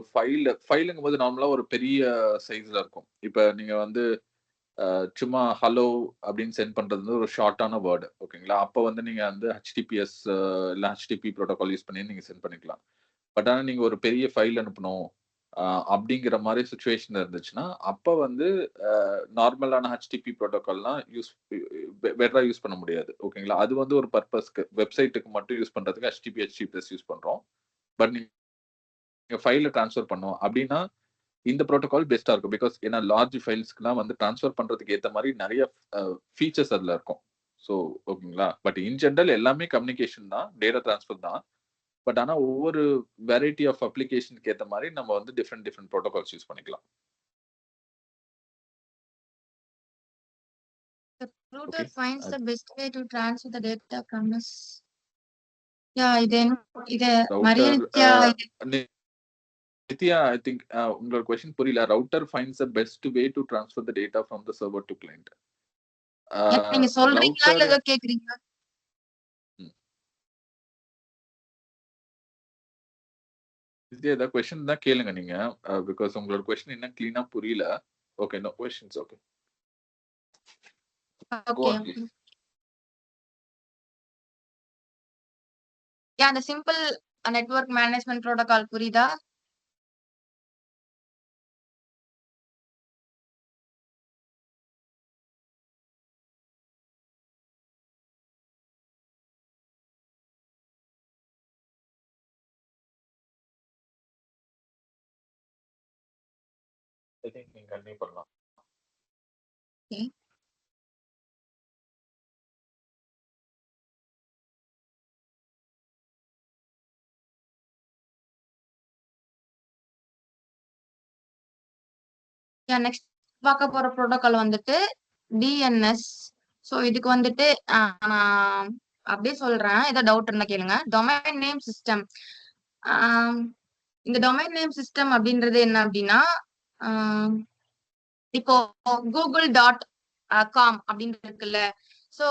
ஃபைலுங்கும் போது நார்மலா ஒரு பெரிய சைஸ்ல இருக்கும். இப்ப நீங்க வந்து சும்மா ஹலோ அப்படின்னு சென்ட் பண்றது வந்து ஒரு ஷார்ட்டான வேர்டு ஓகேங்களா. அப்ப வந்து நீங்க வந்து HTTPS இல்ல HTTP ப்ரோட்டோகால் யூஸ் பண்ணி நீங்க சென்ட் பண்ணிக்கலாம். பட் ஆனா நீங்க ஒரு பெரிய ஃபைல் அனுப்பணும் அப்படிங்கிற மாதிரி சுச்சுவேஷன் இருந்துச்சுன்னா அப்ப வந்து நார்மலான HTTP ப்ரோட்டோகால்லாம் பெட்டரா யூஸ் பண்ண முடியாது ஓகேங்களா. அது வந்து ஒரு பர்பஸ்க்கு வெப்சைட்டுக்கு மட்டும் யூஸ் பண்றதுக்கு HTTPS யூஸ் பண்றோம். பட் நீங்க ஃபைல ட்ரான்ஸ்ஃபர் பண்ணோம் அப்படின்னா இந்த ப்ரோட்டோகால் பெஸ்டா இருக்கும். பிகாஸ் ஏன்னா லார்ஜ் ஃபைல்ஸ்க்குலாம் வந்து ட்ரான்ஸ்ஃபர் பண்றதுக்கு ஏத்த மாதிரி நிறைய ஃபீச்சர்ஸ் அதுல இருக்கும். ஸோ ஓகேங்களா. பட் இன் ஜென்ரல் எல்லாமே கம்யூனிகேஷன் தான், டேட்டா ட்ரான்ஸ்ஃபர் தான். பட் ஆனா ஒவ்வொரு வெரைட்டி ஆஃப் அப்ளிகேஷனுக்கு ஏத்த மாதிரி நம்ம வந்து டிஃப்ரெண்ட் ப்ரோட்டோகால்ஸ் யூஸ் பண்ணிக்கலாம். The router Okay. finds the best way to transfer the data from this. Yeah, இது Maria router Nithya, I think உங்களோட கொஸ்டின் புரியல. Router finds the best way to transfer the data from the server to client. நீங்க சொல்றீங்களா இல்ல ஏதோ கேக்குறீங்களா? நித்யா ஏதாவது question தான் கேளுங்க நீங்க. பிகாஸ் உங்களோட கொஸ்டின் என்ன கிளீனா புரியல. Okay, no questions. Okay. Okay. Yeah, the simple network management protocol புரியுதா? ஐ திங்க் நீங்க கண்டினியூ பண்ணலாம். Okay. நெக்ஸ்ட் பார்க்க போற ப்ரோட்டோகால் வந்துட்டு DNS. ஸோ இதுக்கு வந்துட்டு நான் அப்படியே சொல்றேன், ஏதோ டவுட் இருந்தா கேளுங்க. Domain name system. இந்த டொமைன் நேம் சிஸ்டம் அப்படின்றது என்ன அப்படின்னா, இப்போ google.com அப்படின்னு இருக்குல்ல. ஸோ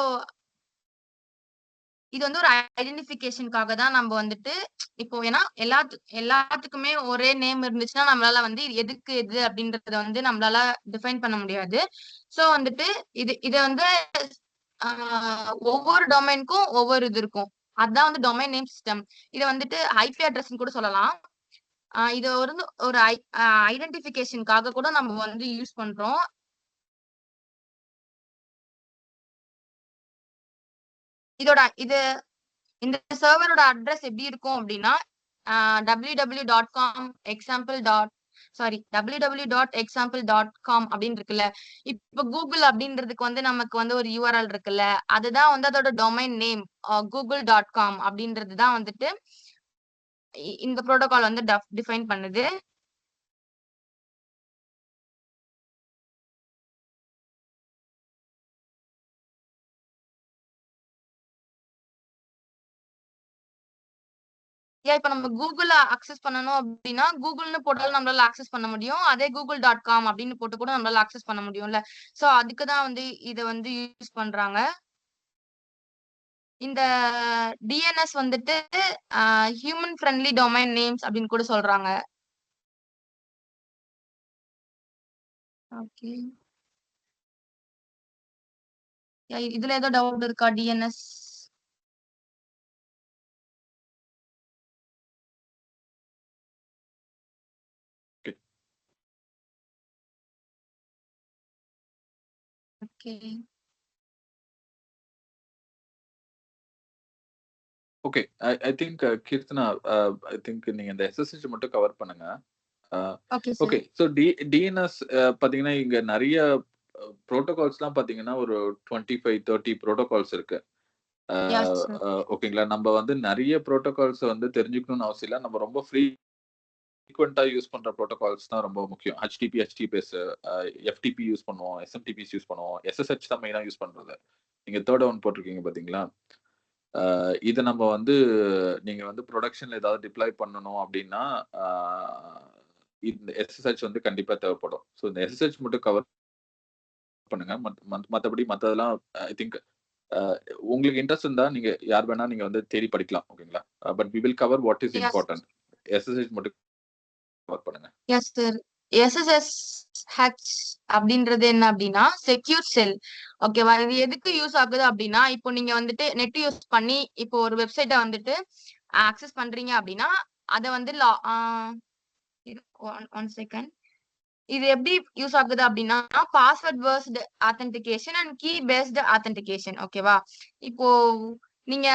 இது வந்து ஒரு ஐடென்டிபிகேஷனுக்காக தான் நம்ம வந்துட்டு இப்போ ஏன்னா எல்லாத்துக்குமே ஒரே நேம் இருந்துச்சுன்னா நம்மளால வந்து எதுக்கு எது அப்படின்றத வந்து நம்மளால டிஃபைன் பண்ண முடியாது. சோ வந்துட்டு இத வந்து ஒவ்வொரு டொமைனுக்கும் ஒவ்வொரு இது இருக்கும். அதுதான் வந்து டொமைன் நேம் சிஸ்டம். இத வந்துட்டு ஐபி அட்ரஸ் கூட சொல்லலாம். இது வந்து ஒரு ஐடென்டிபிகேஷனுக்காக கூட நம்ம வந்து யூஸ் பண்றோம். இந்த சர்வரோட அட்ரஸ் எப்படி இருக்கும் அப்படின்னா www.example.com அப்படின்னு இருக்குல்ல. இப்ப கூகுள் அப்படின்றதுக்கு வந்து நமக்கு வந்து ஒரு URL இருக்குல்ல, அதுதான் வந்து அதோட டொமைன் நேம் google.com அப்படின்றதுதான் வந்துட்டு இந்த புரோட்டோகால் வந்து டிஃபைன் பண்ணுது. இப்ப நம்ம கூகுள் அக்சஸ் பண்ணணும் அப்படின்னா கூகுள்னு போட்டாலும் நம்மளால அக்சஸ் பண்ண முடியும். அதே google.com அப்படின்னு போட்டு கூட நம்மளால அக்சஸ் பண்ண முடியும்ல. சோ அதுக்குதான் வந்து இத வந்து யூஸ் பண்றாங்க. இந்த DNS வந்துட்டு ஹியூமன் ஃப்ரெண்ட்லி டொமைன் நேம்ஸ் அப்படின்னு கூட சொல்றாங்க. ஓகே, இதுல ஏதோ டவுட் இருக்கா? DNS okay. Okay, I think Keerthana, I think நீங்க இந்த SSH மட்டும் கவர் பண்ணுங்க. ஓகே, ஸோ DNS பாத்தீங்கன்னா இங்க நிறைய ப்ரோட்டோகால்ஸ்லாம் பாத்தீங்கன்னா ஒரு 25-30 ப்ரோட்டோகால்ஸ் இருக்கு. ஓகேங்களா. நம்ம வந்து நிறைய ப்ரோட்டோகால்ஸ் வந்து தெரிஞ்சுக்கணும்னு அவசியம் இல்லை. நம்ம ரொம்ப ஃப்ரீக்வெண்டா யூஸ் பண்ற ப்ரோட்டோகால்ஸ் தான் ரொம்ப முக்கியம். HTTPS, FTP யூஸ் பண்ணுவோம், SMTPs யூஸ் பண்ணுவோம், SSH தான் மெயினா யூஸ் பண்றது. நீங்க தேர்ட் ஒன் போட்டிருக்கீங்க பாத்தீங்களா. இதை நம்ம வந்து நீங்க வந்து ப்ரொடக்ஷன்ல ஏதாவது டிப்ளாய் பண்ணணும் அப்படின்னா இந்த எஸ்எஸ்ஹெச் வந்து கண்டிப்பா தேவைப்படும். ஸோ இந்த எஸ்எஸ்ஹெச் மட்டும் கவர் பண்ணுங்க. மற்றபடி மற்றதெல்லாம் ஐ திங்க் உங்களுக்கு இன்ட்ரெஸ்ட் இருந்தா நீங்க யார் வேணா நீங்க வந்து தேடி படிக்கலாம். ஓகேங்களா? But we will cover what is Yes. Important. SSH மட்டும் கவர் பண்ணுங்க. Yes sir. எஸ்எஸ்ஹெச் அப்படின்றது என்ன அப்படின்னா செக்யூர் செல். ஓகேவா? இது எதுக்கு யூஸ் ஆகுது அப்படின்னா இப்போ நீங்க வந்துட்டு நெட் யூஸ் பண்ணி இப்போ ஒரு வெப்சைட்டை வந்துட்டு ஆக்சஸ் பண்றீங்க அப்படின்னா அதை வந்து ஒன் செகண்ட். இது எப்படி யூஸ் ஆகுது அப்படின்னா password based authentication and key based authentication. ஓகேவா? இப்போ நீங்க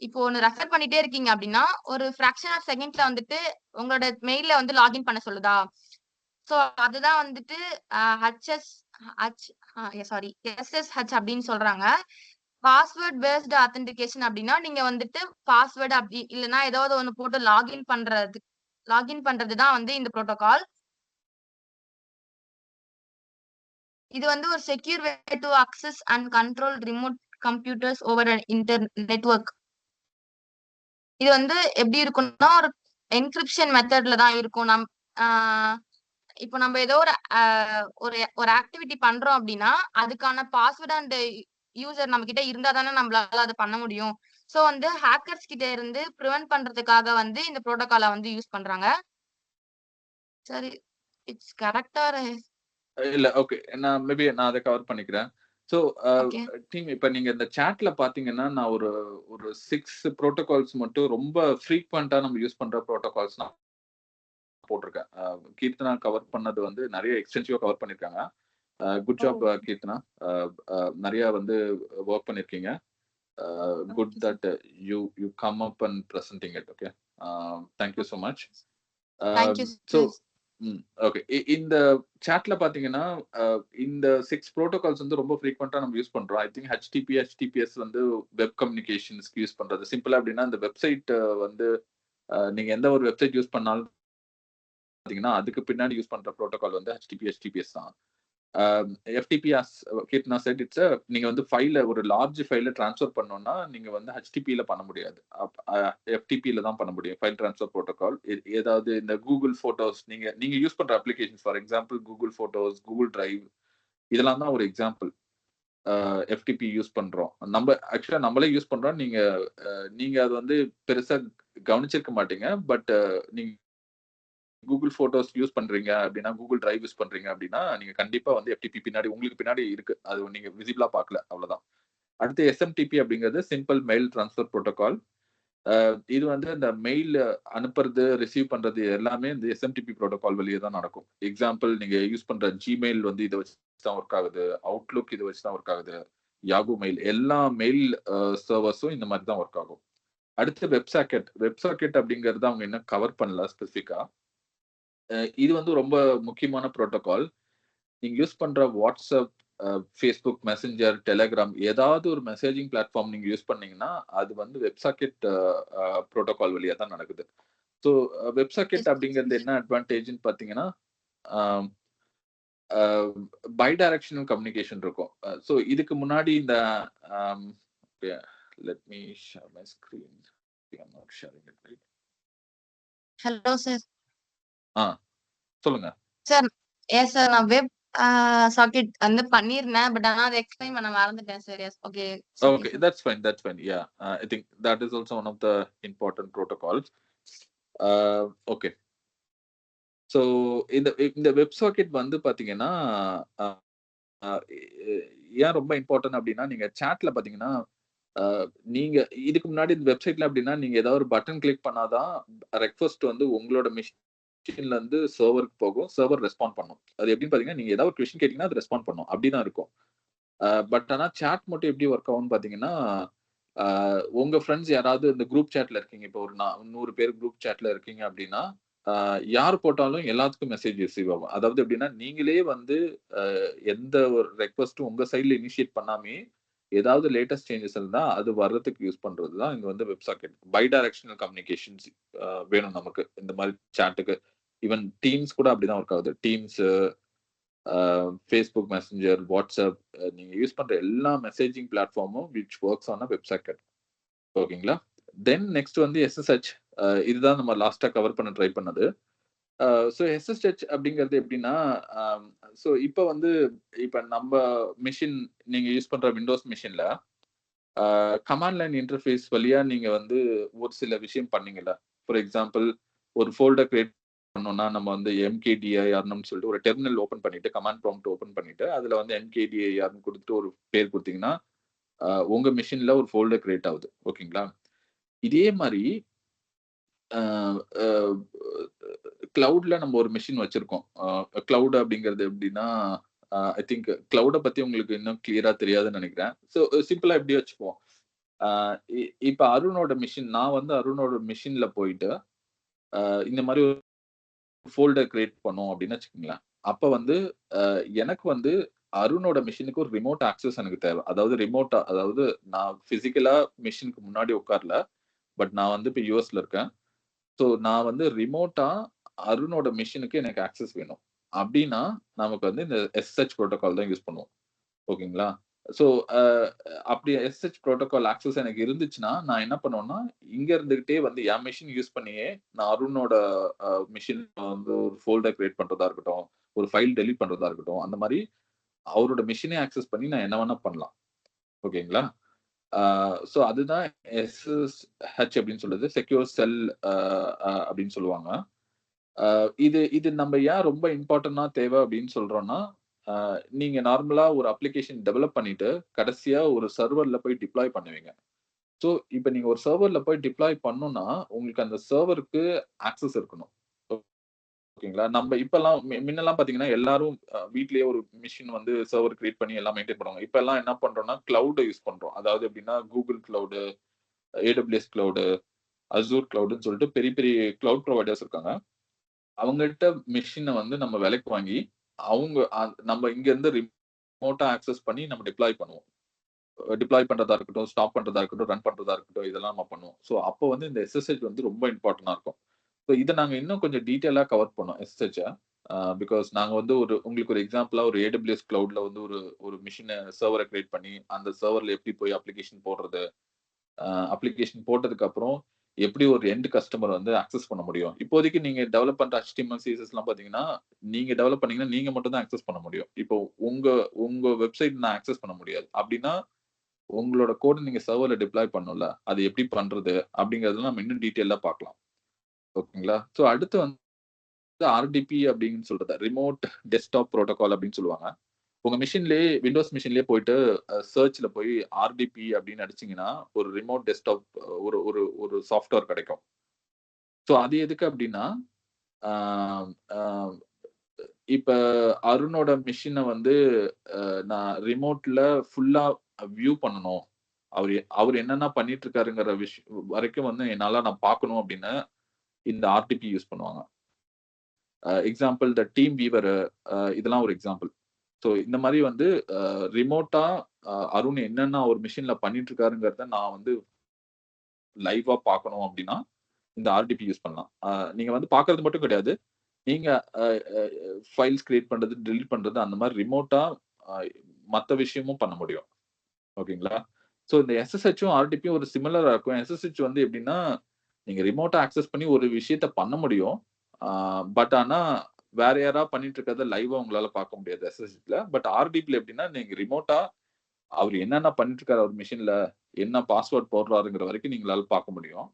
இப்போ ஒன்னு ரெஃபர் பண்ணிட்டே இருக்கீங்க அப்படின்னா ஒரு ஃபிராக்ஷன் ஆஃப் செகண்ட்ல வந்துட்டு உங்களோட மெயில்ல வந்து லாகின் பண்ண சொல்லுதா? சோ அதுதான் வந்துட்டு எஸ்எஸ்ஹெச் அப்படின்னு சொல்றாங்க. பாஸ்வேர்ட் பேஸ்டு ஆத்தென்டிகேஷன் அப்படின்னா நீங்க வந்துட்டு பாஸ்வேர்டு அப்படி இல்லைன்னா ஏதாவது ஒண்ணு போட்டு லாகின் பண்றதுதான் வந்து இந்த புரோட்டோகால். இது வந்து ஒரு secure way to access and control remote computers over network. இது வந்து எப்படி இருக்கும்னா ஒரு என்கிரிப்ஷன் மெத்தட்ல தான் இருக்கும். இப்போ நம்ம ஏதோ ஒரு ஆக்டிவிட்டி பண்றோம் அப்படின்னா அதுக்கான பாஸ்வேர்ட் அண்ட் யூசர் நம்ம கிட்ட இருந்தா தானே நம்மளால அதை பண்ண முடியும். சோ வந்து ஹேக்கர்ஸ் கிட்ட இருந்து ப்ரிவென்ட் பண்றதுக்காக வந்து இந்த புரோட்டோகாலை வந்து யூஸ் பண்றாங்க. சரி, இட்ஸ் கரெக்டா? இல்ல ஓகே, நான் அதை கவர் பண்ணிக்கிறேன். ஸோ டீம் இப்போ நீங்க இந்த சாட்ல பாத்தீங்கன்னா நான் ஒரு 6 ப்ரோட்டோகால்ஸ் மட்டும் ரொம்ப ஃப்ரீக்வெண்டா நம்ம யூஸ் பண்ற ப்ரோட்டோகால்ஸ் நான் போட்டிருக்கேன். கீர்த்தனா கவர் பண்ணது வந்து நிறைய எக்ஸ்டென்சிவா கவர் பண்ணிருக்காங்க. Good job Keerthana. நிறைய வந்து ஒர்க் பண்ணிருக்கீங்க. Good that you come up and presenting it. Okay, thank you so much. So okay, இந்த சாட்ல பாத்தீங்கன்னா இந்த 6 ப்ரோட்டோகால்ஸ் வந்து ரொம்ப ஃப்ரீக்வெண்டா நம்ம யூஸ் பண்றோம். ஐ திங்க் HTTPS வந்து வெப் கம்யூனிகேஷன்ஸ்க்கு யூஸ் பண்றது. சிம்பிளா அப்படின்னா இந்த வெப்சைட் வந்து நீங்க எந்த ஒரு வெப்சைட் யூஸ் பண்ணாலும் பாத்தீங்கன்னா அதுக்கு பின்னாடி யூஸ் பண்ற ப்ரோட்டோகால் வந்து HTTPS தான். FTP as Kirtana said, it's நீங்க வந்து ஃபைல ஒரு லார்ஜ் ஃபைல ட்ரான்ஸ்ஃபர் பண்ணோம்னா நீங்க வந்து HTTP-ல பண்ண முடியாது. FTP-ல தான் பண்ண முடியும். File transfer protocol. ஏதாவது இந்த கூகுள் போட்டோஸ் நீங்க யூஸ் பண்ற applications, for example Google photos, Google drive, இதெல்லாம் தான் ஒரு எக்ஸாம்பிள். FTP யூஸ் பண்றோம். ஆக்சுவலா நம்மளே யூஸ் பண்றோம். நீங்க அது வந்து பெருசா கவனிச்சிருக்க மாட்டீங்க. பட் நீங்க கூகுள் போட்டோஸ் யூஸ் பண்றீங்க அப்படின்னா, கூகுள் டிரைவ் யூஸ் பண்றீங்க அப்படின்னா நீங்க கண்டிப்பா வந்து FTP பின்னாடி உங்களுக்கு பின்னாடி இருக்கு. அது நீங்க விசிபிளா பார்க்கல, அவ்வளவுதான். அடுத்து SMTP அப்படிங்கிறது சிம்பிள் மெயில் டிரான்ஸ்ஃபர் ப்ரோட்டோகால். இது வந்து இந்த மெயில் அனுப்புறது, ரிசீவ் பண்றது எல்லாமே இந்த SMTP ப்ரோட்டோகால் வழியே தான் நடக்கும். எக்ஸாம்பிள் நீங்க யூஸ் பண்ற ஜிமெயில் வந்து இதை வச்சு தான் ஒர்க் ஆகுது, அவுட்லுக் இதை வச்சு தான் ஒர்க் ஆகுது, யாகு மெயில், எல்லா மெயில் சர்வர்ஸும் இந்த மாதிரி தான் ஒர்க் ஆகும். அடுத்து வெப்சாக்கெட் அப்படிங்கிறது அவங்க என்ன கவர் பண்ணல ஸ்பெசிஃபிக்கா. இது வந்து ரொம்ப முக்கியமான ப்ரோட்டோகால். நீங்க யூஸ் பண்ற வாட்ஸ்அப், ஃபேஸ்புக் மெசஞ்சர், டெலிகிராம், ஏதாவது ஒரு மெசேஜிங் பிளாட்ஃபார்ம் நீங்க யூஸ் பண்ணீங்கன்னா அது வந்து வெப்சாக்கெட் ப்ரோட்டோகால் வழியா தான் நடக்குது. ஸோ வெப்சாக்கெட் அப்படிங்கிறது என்ன அட்வான்டேஜ்னு பார்த்தீங்கன்னா பை டைரக்ஷனல் கம்யூனிகேஷன் இருக்கும். ஸோ இதுக்கு முன்னாடி இந்த let me share my screen. I'm not sharing it right. Hello sir. சொல்லுங்க சார். எஸ் சார், நான் வெப் சாக்கெட் வந்து பண்ணிருந்தேன். பட் ஆனா அதை எக்ஸ்பிளைன் பண்ண மறந்துட்டேன் sir. Yes, okay. Okay, that's fine. Yeah, I think that is also one of the important protocols. Okay. So இந்த web socket வந்து பாத்தீங்கன்னா ஏன் ரொம்ப இம்பார்ட்டன்ட் அப்படின்னா, நீங்க சாட்ல பாத்தீங்கன்னா நீங்க இதுக்கு முன்னாடி இந்த வெப்சைட்ல அப்படின்னா நீங்க ஏதாவது ஒரு பட்டன் கிளிக் பண்ணாதான் ரெக்வெஸ்ட் வந்து உங்களோட மிஷின்ல இருந்து சர்வருக்கு போகும், சர்வர் ரெஸ்பாண்ட் பண்ணும். அது எப்படின்னு பாத்தீங்கன்னா நீங்க ஏதாவது ஒரு கொஸ்டின் கேட்டீங்கன்னா அது ரெஸ்பாண்ட் பண்ணும், அப்படிதான் இருக்கும். பட் ஆனா சாட் மட்டும் எப்படி ஒர்க் ஆகும்னு பாத்தீங்கன்னா, உங்க ஃப்ரெண்ட்ஸ் யாராவது இந்த குரூப் சாட்ல இருக்கீங்க, இப்போ ஒரு 100 பேர் குரூப் சாட்ல இருக்கீங்க அப்படின்னா யார் போட்டாலும் எல்லாத்துக்கும் மெசேஜ் ரிசீவ் ஆகும். அதாவது எப்படின்னா நீங்களே வந்து எந்த ஒரு ரெக்வெஸ்ட்டும் உங்க சைட்ல இனிஷியேட் பண்ணாமே ஏதாவது லேட்டஸ்ட் சேஞ்சஸ் இருந்தா அது வர்றதுக்கு யூஸ் பண்றதுதான் இங்க வந்து web socket. Bidirectional communications வேணும் நமக்கு இந்த மாதிரி சாட்டுக்கு. ஈவன் டீம்ஸ் கூட அப்படிதான் ஒர்க் ஆகுது. டீம்ஸ், ஃபேஸ்புக் மெசஞ்சர், வாட்ஸ்அப், நீங்க யூஸ் பண்ற எல்லா மெசேஜிங் பிளாட்ஃபார்மும் which works on web socket. ஓகேங்களா? தென் நெக்ஸ்ட் வந்து SSH. இதுதான் நம்ம லாஸ்டா கவர் பண்ண ட்ரை பண்ணது. ஸோ எஸ்எஸ்ஹெச் அப்படிங்கிறது எப்படின்னா, ஸோ இப்போ வந்து இப்போ நம்ம மிஷின் நீங்க யூஸ் பண்ற விண்டோஸ் மிஷின்ல கமாண்ட் லைன் இன்டர்ஃபேஸ் வழியா நீங்க வந்து ஒரு சில விஷயம் பண்ணீங்கல்ல. ஃபார் எக்ஸாம்பிள் ஒரு ஃபோல்டர் கிரியேட் பண்ணோம்னா நம்ம வந்து எம்கேடிஐஆர்னு சொல்லிட்டு ஒரு டெர்மினல் ஓப்பன் பண்ணிட்டு கமாண்ட் ப்ராம்ப்ட் ஓப்பன் பண்ணிட்டு அதுல வந்து எம்கேடிஐஆர்னு கொடுத்துட்டு ஒரு பேர் கொடுத்தீங்கன்னா உங்க மிஷின்ல ஒரு ஃபோல்டர் கிரியேட் ஆகுது. ஓகேங்களா? இதே மாதிரி கிளவுட்ல நம்ம ஒரு மிஷின் வச்சிருக்கோம். கிளவுட் அப்படிங்கிறது எப்படின்னா, ஐ திங்க் கிளவுட பத்தி உங்களுக்கு இன்னும் கிளியரா தெரியாதுன்னு நினைக்கிறேன். ஸோ சிம்பிளா எப்படி வச்சுக்குவோம். இப்ப அருணோட மிஷின், நான் வந்து அருணோட மிஷின்ல போயிட்டு இந்த மாதிரி ஒரு ஃபோல்டர் கிரியேட் பண்ணோம் அப்படின்னு வச்சுக்கோங்களேன். அப்ப வந்து எனக்கு வந்து அருணோட மிஷினுக்கு ஒரு ரிமோட் ஆக்சஸ் எனக்கு தேவை. அதாவது ரிமோட்டா, அதாவது நான் பிசிக்கலா மிஷினுக்கு முன்னாடி உட்காரல. பட் நான் வந்து இப்ப யுஎஸ்ல இருக்கேன். ஸோ நான் வந்து ரிமோட்டா அருணோட மிஷினுக்கு எனக்கு ஆக்சஸ் வேணும். அப்படின்னா நமக்கு வந்து இந்த எஸ்எஸ்ஹெச் புரோட்டோகால் தான் யூஸ் பண்ணுவோம். ஓகேங்களா? ஸோ அப்படி எஸ்எஸ்ஹெச் புரோட்டோகால் ஆக்சஸ் எனக்கு இருந்துச்சுன்னா, நான் என்ன பண்ணுவேன்னா, இங்க இருந்துகிட்டே வந்து என் மிஷின் யூஸ் பண்ணியே நான் அருணோட மிஷின்ல வந்து ஒரு ஃபோல்டர் கிரியேட் பண்றதா இருக்கட்டும், ஒரு ஃபைல் டெலீட் பண்றதா இருக்கட்டும், அந்த மாதிரி அவரோட மிஷினே ஆக்சஸ் பண்ணி நான் என்ன வேணா பண்ணலாம். ஓகேங்களா? ஸோ அதுதான் எஸ்எஸ்ஹெச் அப்படின்னு சொல்றது. செக்யூர் செல் அப்படின்னு சொல்லுவாங்க. இது இது நம்ம ஏன் ரொம்ப இம்பார்ட்டன்ட்டா தேவை அப்படின்னு சொல்றோம்னா, நீங்க நார்மலா ஒரு அப்ளிகேஷன் டெவலப் பண்ணிட்டு, கடைசியா ஒரு சர்வர்ல போய் டிப்ளாய் பண்ணுவீங்க. ஸோ இப்ப நீங்க ஒரு சர்வர்ல போய் டிப்ளாய் பண்ணணும்னா, உங்களுக்கு அந்த சர்வருக்கு ஆக்சஸ் இருக்கணும். ஓகேங்களா? நம்ம இப்பல்லாம் முன்னெல்லாம் பார்த்தீங்கன்னா, எல்லாரும் வீட்லயே ஒரு மிஷின் வந்து சர்வர் கிரியேட் பண்ணி எல்லாம் மெயின்டெயின் பண்ணுவாங்க. இப்பல்லாம் என்ன பண்றோம்னா, கிளவுட யூஸ் பண்றோம். அதாவது எப்படின்னா, Google cloud, AWS cloud, Azure கிளவுடுன்னு சொல்லிட்டு பெரிய பெரிய கிளவுட் ப்ரொவைடர்ஸ் இருக்காங்க. அவங்கள்ட்ட மிஷின வந்து நம்ம விலைக்கு வாங்கி, அவங்க நம்ம இங்க இருந்து ரிமோட்டா ஆக்சஸ் பண்ணி நம்ம டிப்ளாய் பண்ணுவோம். டிப்ளாய் பண்றதா இருக்கட்டும், ஸ்டாப் பண்றதா இருக்கட்டும், ரன் பண்றதா இருக்கட்டும், இதெல்லாம் நம்ம பண்ணுவோம். ஸோ அப்போ வந்து இந்த எஸ்எஸ்ஹெச் வந்து ரொம்ப இம்பார்ட்டன்ட்டா இருக்கும். ஸோ இத நாங்க இன்னும் கொஞ்சம் டீட்டெயிலா கவர் பண்ணோம் எஸ்எஸ்ஹெச்ச. பிகாஸ் நாங்க வந்து உங்களுக்கு ஒரு எக்ஸாம்பிளா ஒரு ஏடபிள்யூஎஸ் கிளவுட்ல வந்து ஒரு ஒரு மிஷின சர்வர கிரியேட் பண்ணி, அந்த சர்வர்ல எப்படி போய் அப்ளிகேஷன் போடுறது, அப்ளிகேஷன் போட்டதுக்கு அப்புறம் எப்படி ஒரு எண்ட் கஸ்டமர் வந்து அக்சஸ் பண்ண முடியும். இப்போதைக்கு நீங்க டெவலப் பண்ற HTML, CSSலாம் பார்த்தீங்கன்னா, நீங்க டெவலப் பண்ணீங்கன்னா, நீங்க மட்டும் தான் அக்சஸ் பண்ண முடியும். இப்போ உங்க உங்க வெப்சைட் நான் அக்சஸ் பண்ண முடியாது. அப்படின்னா, உங்களோட கோட நீங்க சர்வர்ல டிப்ளாய் பண்ணணும்ல. அது எப்படி பண்றது? அப்படிங்கிறதெல்லாம் நம்ம இன்னும் டீட்டெயிலா பார்க்கலாம். ஓகேங்களா? ஸோ அடுத்து வந்து RDP அப்படின்னு சொல்றது. ரிமோட் டெஸ்க்டாப் புரோட்டோகால் அப்படின்னு சொல்லுவாங்க. உங்க மிஷின்லயே விண்டோஸ் மிஷின்லயே போயிட்டு சர்ச்ல போய் RDP அப்படின்னு அடிச்சீங்கன்னா, ஒரு ரிமோட் டெஸ்க்டாப் ஒரு ஒரு ஒரு சாஃப்ட்வேர் கிடைக்கும். ஸோ அது எதுக்கு அப்படின்னா, ஆ ஆ இப்ப அருணோட மிஷின வந்து நான் ரிமோட்ல ஃபுல்லா வியூ பண்ணணும். அவரு என்னென்ன பண்ணிட்டு இருக்காருங்கிற வரைக்கும் வந்து என்னால நான் பார்க்கணும் அப்படின்னு இந்த RDP யூஸ் பண்ணுவாங்க. எக்ஸாம்பிள் த டீம் வீவர் இதெல்லாம் ஒரு எக்ஸாம்பிள். ஸோ இந்த மாதிரி வந்து ரிமோட்டா அருண் என்னென்ன ஒரு மிஷின்ல பண்ணிட்டு இருக்காருங்கிறத நான் வந்து லைவா பார்க்கணும் அப்படின்னா இந்த RDP யூஸ் பண்ணலாம். நீங்க வந்து பார்க்கறது மட்டும் கிடையாது. நீங்க ஃபைல்ஸ் கிரியேட் பண்றது, டெலீட் பண்றது அந்த மாதிரி ரிமோட்டா மத்த விஷயமும் பண்ண முடியும். ஓகேங்களா? ஸோ இந்த SSHம் RDPயும் ஒரு சிமிலரா இருக்கும். SSH வந்து எப்படின்னா, நீங்க ரிமோட்டா ஆக்சஸ் பண்ணி ஒரு விஷயத்த பண்ண முடியும். பட் ஆனா வேற யாராவது பண்ணிட்டு இருக்கிறத லைவா உங்களால பார்க்க முடியாது SSHல. பட் RDPல எப்படின்னா, நீங்க ரிமோட்டா அவரு என்னென்ன பண்ணிட்டு இருக்காரு அவர் மிஷின்ல, என்ன பாஸ்வேர்ட் போடுறாருங்கிற வரைக்கும் நீங்களால பார்க்க முடியும்.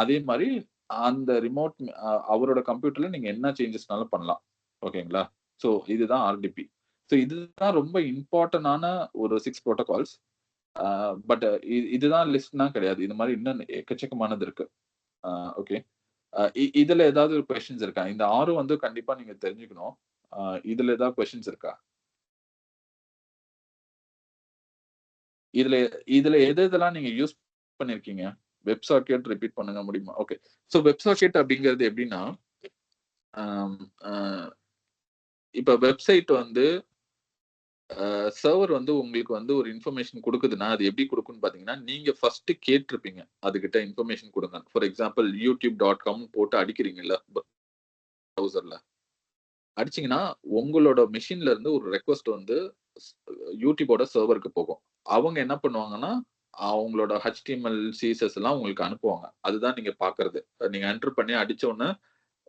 அதே மாரி அந்த ரிமோட் அவரோட கம்ப்யூட்டர்ல நீங்க என்ன சேஞ்சஸ்னாலும் பண்ணலாம். ஓகேங்களா? ஸோ இதுதான் RDP. ஸோ இதுதான் ரொம்ப இம்பார்ட்டன்டான ஒரு 6 புரோட்டோகால்ஸ். பட் இதுதான் லிஸ்ட்னா கிடையாது. இது மாரி இன்னும் எக்கச்சக்கமானது இருக்கு. ஓகே. இதுல ஏதாவது ஒரு கொஸ்டின்ஸ் இருக்கா? இந்த 6 வந்து கண்டிப்பா நீங்க தெரிஞ்சுக்கணும். இதுல ஏதாவது கொஸ்டின்ஸ் இருக்கா? இதுல இதுல எதெல்லாம் நீங்க யூஸ் பண்ணிருக்கீங்க? வெப் சாக்கெட் ரிப்பீட் பண்ணுங்க முடியுமா? ஓகே. ஸோ வெப் சாக்கெட் அப்படிங்கிறது எப்படின்னா, இப்ப வெப்சைட் வந்து சர்வர் வந்து உங்களுக்கு வந்து ஒரு இன்ஃபர்மேஷன் குடுக்குதுன்னா, அது எப்படி குடுக்கும்னு பார்த்தீங்கன்னா, நீங்க ஃபர்ஸ்ட் கேட்டிருப்பீங்க. அதுகிட்ட இன்ஃபர்மேஷன் குடுங்க. ஃபார் எக்ஸாம்பிள் youtube.com போட்டு அடிக்கிறீங்கல்ல ப்ரௌசர்ல. அடிச்சீங்கன்னா, உங்களோட மெஷின்ல இருந்து ஒரு ரெக்வெஸ்ட் வந்து யூடியூபோட சர்வருக்கு போகும். அவங்க என்ன பண்ணுவாங்கன்னா, அவங்களோட HTML, CSS எல்லாம் உங்களுக்கு அனுப்புவாங்க. அதுதான் நீங்க பார்க்கிறது. நீங்க என்டர் பண்ணி அடிச்ச உடனே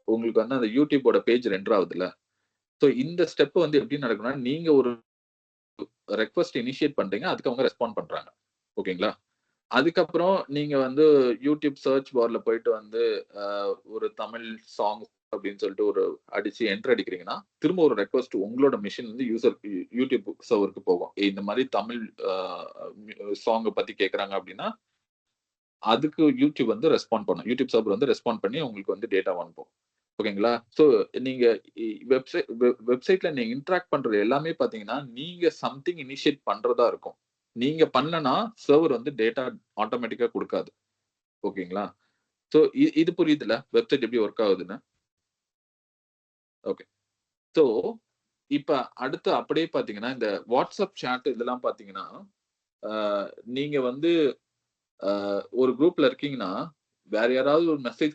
உங்களுக்கு வந்து அந்த யூடியூபோட பேஜ் ரெண்டர் ஆகுதுல்ல. ஸோ இந்த ஸ்டெப் வந்து எப்படி நடக்கும்னா, நீங்க ஒரு ரெக்வெஸ்ட் இனிஷியேட் பண்றீங்க, அதுக்கு அவங்க ரெஸ்பாண்ட் பண்றாங்க. ஓகேங்களா? அதுக்கப்புறம் நீங்க வந்து யூடியூப் சர்ச் பார்ல போயிட்டு வந்து ஒரு தமிழ் சாங் அப்படின்னு சொல்லிட்டு ஒரு அடிச்சு என்டர் அடிக்கிறீங்கன்னா, திரும்ப ஒரு ரெக்வெஸ்ட் உங்களோட மிஷின் வந்து யூடியூப் சர்வருக்கு போகும். இந்த மாதிரி தமிழ் சாங் பத்தி கேட்கறாங்க அப்படின்னா, அதுக்கு யூடியூப் வந்து ரெஸ்பாண்ட் பண்ணும். யூடியூப் சர்வர் வந்து ரெஸ்பாண்ட் பண்ணி உங்களுக்கு வந்து டேட்டா அனுப்பும். ஓகேங்களா? ஸோ நீங்க வெப்சைட்ல நீங்க இன்டராக்ட் பண்றது எல்லாமே பார்த்தீங்கன்னா, நீங்க சம்திங் இனிஷியேட் பண்றதா இருக்கும். நீங்க பண்ணலனா சர்வர் வந்து டேட்டா ஆட்டோமேட்டிக்கா குடுக்காது. ஓகேங்களா? ஸோ இது புரியுதுல்ல? வெப்சைட் எப்படி வொர்க் ஆகுதுன்னு? ஓகே. ஸோ இப்ப அடுத்து அப்படியே பார்த்தீங்கன்னா, இந்த வாட்ஸ்அப் சாட் இதெல்லாம் பார்த்தீங்கன்னா, அ நீங்க வந்து ஒரு குரூப்ல இருக்கீங்கன்னா, வேற யாராவது ஒரு மெசேஜ்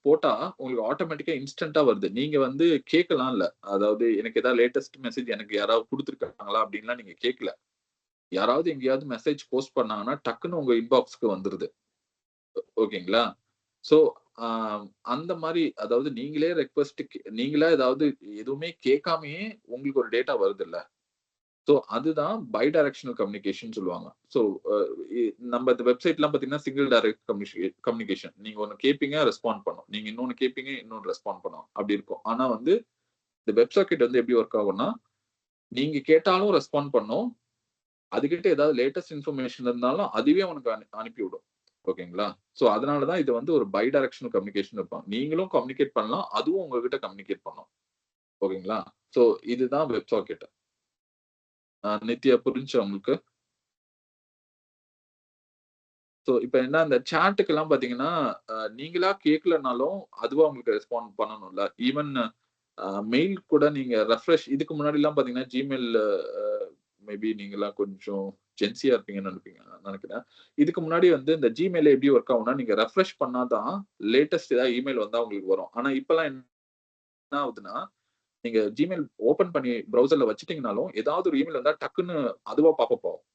போட்டா உங்களுக்கு ஆட்டோமேட்டிக்கா இன்ஸ்டன்ட்டா வருது. நீங்க வந்து கேட்கலாம் இல்ல. அதாவது எனக்கு ஏதாவது லேட்டஸ்ட் மெசேஜ் எனக்கு யாராவது குடுத்துருக்காங்களா அப்படின்லாம் நீங்க கேட்கல. யாராவது எங்கேயாவது மெசேஜ் போஸ்ட் பண்ணாங்கன்னா, டக்குன்னு உங்க இன்பாக்ஸ்க்கு வந்துருது. ஓகேங்களா? ஸோ அ அந்த மாரி அதாவது நீங்களே நீங்களா ஏதாவது எதுவுமே கேட்காமயே உங்களுக்கு ஒரு டேட்டா வருதுல்ல. ஸோ அதுதான் பை டைரக்ஷனல் கம்யூனிகேஷன் சொல்லுவாங்க. ஸோ அ இ நம்ம இந்த வெப்சைட்லாம் பார்த்தீங்கன்னா, சிங்கிள் டைரக்ட் கம்யூனிகேஷன். நீங்க ஒண்ணு கேட்பீங்க, ரெஸ்பாண்ட் பண்ணும். நீங்க இன்னொன்னு கேட்பீங்க, இன்னொன்னு ரெஸ்பாண்ட் பண்ணும். அப்படி இருக்கும். ஆனா வந்து இந்த வெப் சாக்கெட் வந்து எப்படி வொர்க் ஆகும்னா, நீங்க கேட்டாலும் ரெஸ்பாண்ட் பண்ணும். அதுகிட்ட ஏதாவது லேட்டஸ்ட் இன்ஃபர்மேஷன் இருந்தாலும் அதுவே உனக்கு அனுப்பிவிடும். ஓகேங்களா? ஸோ அதனால தான் இது வந்து ஒரு பை டைரக்ஷனல் கம்யூனிகேஷன் இருப்பாங்க. நீங்களும் கம்யூனிகேட் பண்ணலாம். அதுவும் உங்ககிட்ட கம்யூனிகேட் பண்ணும். ஓகேங்களா? ஸோ இதுதான் வெப் சாக்கெட். நித்யா புரிஞ்சுச்சா உங்களுக்கு? ஸோ இப்ப என்ன அந்த சாட்டுக்கெல்லாம் பார்த்தீங்கன்னா, நீங்களா கேட்கலனாலும் அதுவா உங்களுக்கு ரெஸ்பாண்ட் பண்ணணும்ல. ஈவன் மெயில் கூட நீங்க இதுக்கு முன்னாடிலாம் பார்த்தீங்கன்னா, Gmail மேபி நீங்கலாம் கொஞ்சம் ஜென்ஸியா இருப்பீங்கன்னு நெனைக்கிறேன். இதுக்கு முன்னாடி வந்து இந்த Gmail எப்படி வொர்க் ஆகும்னா, நீங்க ரெஃப்ரெஷ் பண்ணா தான் லேட்டஸ்ட் ஏதாவது இமெயில் வந்தா உங்களுக்கு வரும். ஆனா இப்பலாம் என்ன ஆகுதுன்னா, நீங்க Gmail ஓப்பன் பண்ணி ப்ரௌசர்ல வச்சுட்டீங்கனாலும், ஏதாவது ஒரு இமெயில் வந்தா டக்குன்னு அதுவா பாப்பப் ஆகும்.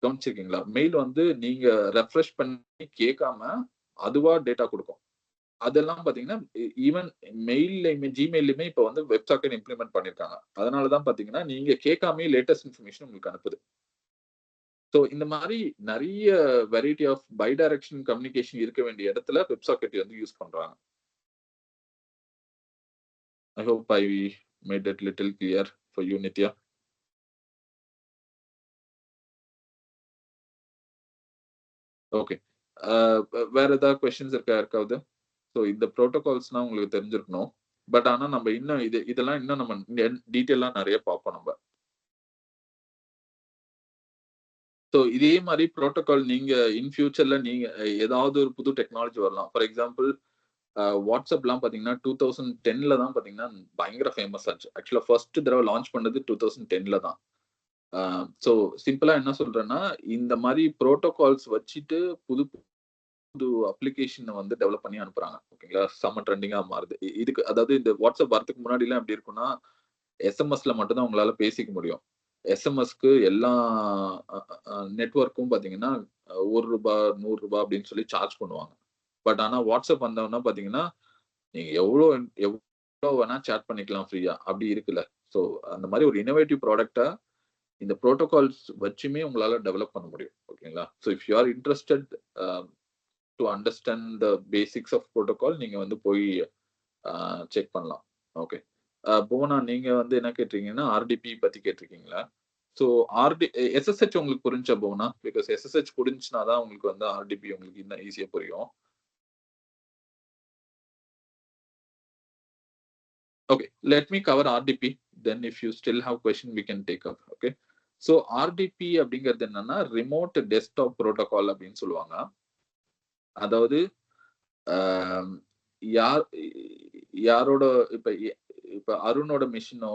கவனிச்சிருக்கீங்களா? மெயில் வந்து நீங்க ரெஃப்ரெஷ் பண்ணி கேட்காம, அதுவா டேட்டா குடுக்கும். அதெல்லாம் பார்த்தீங்கன்னா, ஈவன் Gmailலயுமே இப்ப வந்து வெப் சாக்கெட் இம்ப்ளிமெண்ட் பண்ணியிருக்காங்க. அதனால தான் பார்த்தீங்கன்னா, நீங்க கேட்காமயே லேட்டஸ்ட் இன்ஃபர்மேஷன் உங்களுக்கு அனுப்புது. ஸோ இந்த மாரி நெறைய variety of bidirectional communication இருக்க வேண்டிய இடத்துல வெப் சாக்கெட் வந்து யூஸ் பண்றாங்க. I hope I made it little clear for you Nithya. Okay. Uh வேற ஏதாவது கொஸ்டின்ஸ் இருக்கா யாருக்காவது? ஸோ இந்த புரோட்டோகால்ஸ்லாம் உங்களுக்கு தெரிஞ்சிருக்கணும். பட் ஆனா நம்ம இன்னும் இதெல்லாம் இன்னும் நம்ம டீட்டெயிலா நெறைய பார்ப்போம் நம்ப. ஸோ இதே மாரி புரோட்டோகால் நீங்க இன் ஃபியூச்சர்ல நீங்க ஏதாவது ஒரு புது டெக்னாலஜி வரலாம். ஃபார் எக்ஸாம்பிள் WhatsAppலாம் பார்த்தீங்கன்னா, 2010ல தான் பார்த்தீங்கன்னா, பயங்கர ஃபேமஸ் ஆச்சு. ஆக்சுவலா ஃபர்ஸ்ட் தடவ லான்ச் பண்ணது 2010ல தான். அ ஸோ சிம்பிளா என்ன சொல்றேன்னா, இந்த மாரி புரோட்டோகால்ஸ் வச்சுட்டு புது புது அப்ளிகேஷன வந்து டெவலப் பண்ணி அனுப்புறாங்க. ஓகேங்களா? செம்ம ட்ரெண்டிங்கா மாறுது. இதுக்கு அதாவது இந்த WhatsApp வரதுக்கு முன்னாடிலாம் எப்படி இருக்கும்னா, எஸ்எம்எஸ்ல மட்டும் தான் உங்களால பேசிக்க முடியும். எஸ்எம்எஸ்க்கு எல்லா அ அ நெட்வொர்க்கும் பார்த்தீங்கன்னா, ரூ. 1 ரூ. 100 அப்படின்னு சொல்லி சார்ஜ் பண்ணுவாங்க. பட் ஆனா WhatsApp வந்தோனே பார்த்தீங்கன்னா, நீங்க எவ்ளோ வேணா சாட் பண்ணிக்கலாம் ஃப்ரீயா. அப்படி இருக்குல்ல. ஸோ அந்த மாரி ஒரு இன்னோவேட்டிவ் ப்ராடக்ட்ட இந்த புரோட்டோகால்ஸ் வச்சுமே உங்களால டெவலப் பண்ண முடியும். ஓகேங்களா? So if you are interested uh to understand the basics of protocol நீங்க வந்து போய் செக் பண்ணலாம். ஓகே. புவனா நீங்க வந்து என்ன கேட்டிருக்கீங்கன்னா, ஆர்டிபி பத்தி கேட்டிருக்கீங்களா? ஸோ எஸ்எஸ்ஹெச் உங்களுக்கு புரிஞ்சா புவனா? பிகாஸ் எஸ்எஸ்ஹெச் புரிஞ்சுச்சுனா தான் உங்களுக்கு வந்து ஆர்டிபி உங்களுக்கு இன்னும் ஈஸியா புரியும். Okay, let me cover RDP. Then if you still have question, we can take up. Okay. So RDP அப்படிங்கிறது என்னன்னா ரிமோட் டெஸ்க்டாப் புரோட்டோகால் அப்படின்னு சொல்லுவாங்க. அதாவது ஆஹ் யார் யாரோட இப்ப இப்ப அருணோட மிஷினோ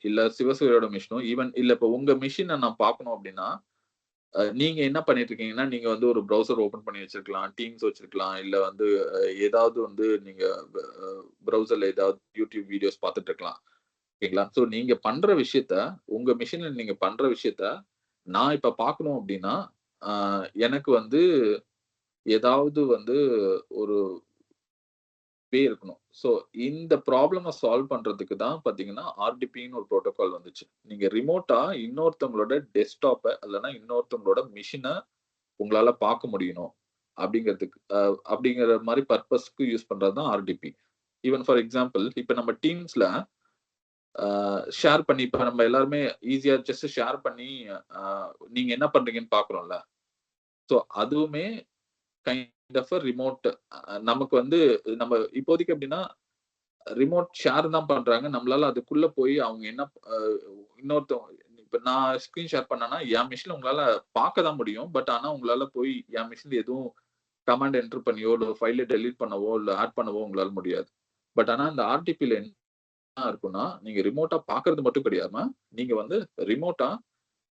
இல்ல சிவசூரியோட மிஷினோ ஈவன் இல்ல இப்ப உங்க மிஷினை நான் பார்க்கணும் அப்படின்னா நீங்க என்ன பண்ணிட்டு இருக்கீங்கன்னா நீங்க வந்து ஒரு ப்ரௌசர் ஓபன் பண்ணி வச்சிருக்கலாம், டீம்ஸ் வச்சிருக்கலாம், இல்ல வந்து ஏதாவது வந்து நீங்க ப்ரௌசர்ல ஏதாவது யூடியூப் வீடியோஸ் பார்த்துட்டு இருக்கலாம். ஓகேங்களா? ஸோ நீங்க பண்ற விஷயத்த, உங்க மெஷின்ல நீங்க பண்ற விஷயத்த, நான் இப்ப பார்க்கணும் அப்டின்னா, அ எனக்கு வந்து ஏதாவது வந்து ஒரு இருக்கணும். ஸோ இந்த ப்ராப்ளமை சால்வ் பண்றதுக்கு தான் பாத்தீங்கன்னா ஆர்டிபின்னு ஒரு ப்ரோட்டோகால் வந்துச்சு. நீங்க ரிமோட்டா இன்னொருத்தவங்களோட டெஸ்க்டாப்பை இல்லைன்னா இன்னொருத்தவங்களோட மிஷினை உங்களால பார்க்க முடியணும் அப்படிங்கிறதுக்கு அப்படிங்கிற மாதிரி பர்பஸ்க்கு யூஸ் பண்றது தான் ஆர்டிபி. ஈவன் ஃபார் எக்ஸாம்பிள் இப்ப நம்ம டீம்ஸ்ல ஷேர் பண்ணி இப்ப நம்ம எல்லாருமே ஈஸியா ஜஸ்ட் ஷேர் பண்ணி நீங்க என்ன பண்றீங்கன்னு பாக்குறோம்ல. ஸோ அதுவுமே கைண்ட் ஆஃப் ரிமோட். நமக்கு வந்து நம்ம இப்போதைக்கு எப்படின்னா ரிமோட் ஷேர் தான் பண்றாங்க. நம்மளால அதுக்குள்ள போய் அவங்க என்ன இன்னொருத்தவங்க இப்ப நான் ஸ்கிரீன் ஷேர் பண்ணேன்னா என் மிஷின்ல உங்களால பார்க்க தான் முடியும். பட் ஆனா உங்களால போய் என் மிஷின்ல எதுவும் கமாண்ட் என்டர் பண்ணியோ இல்ல ஃபைல டெலீட் பண்ணவோ இல்ல ஆட் பண்ணவோ உங்களால முடியாது. பட் ஆனா இந்த ஆர்டிபில என்ன இருக்கும்னா நீங்க ரிமோட்டா பாக்குறது மட்டும் கிடையாம நீங்க வந்து ரிமோட்டா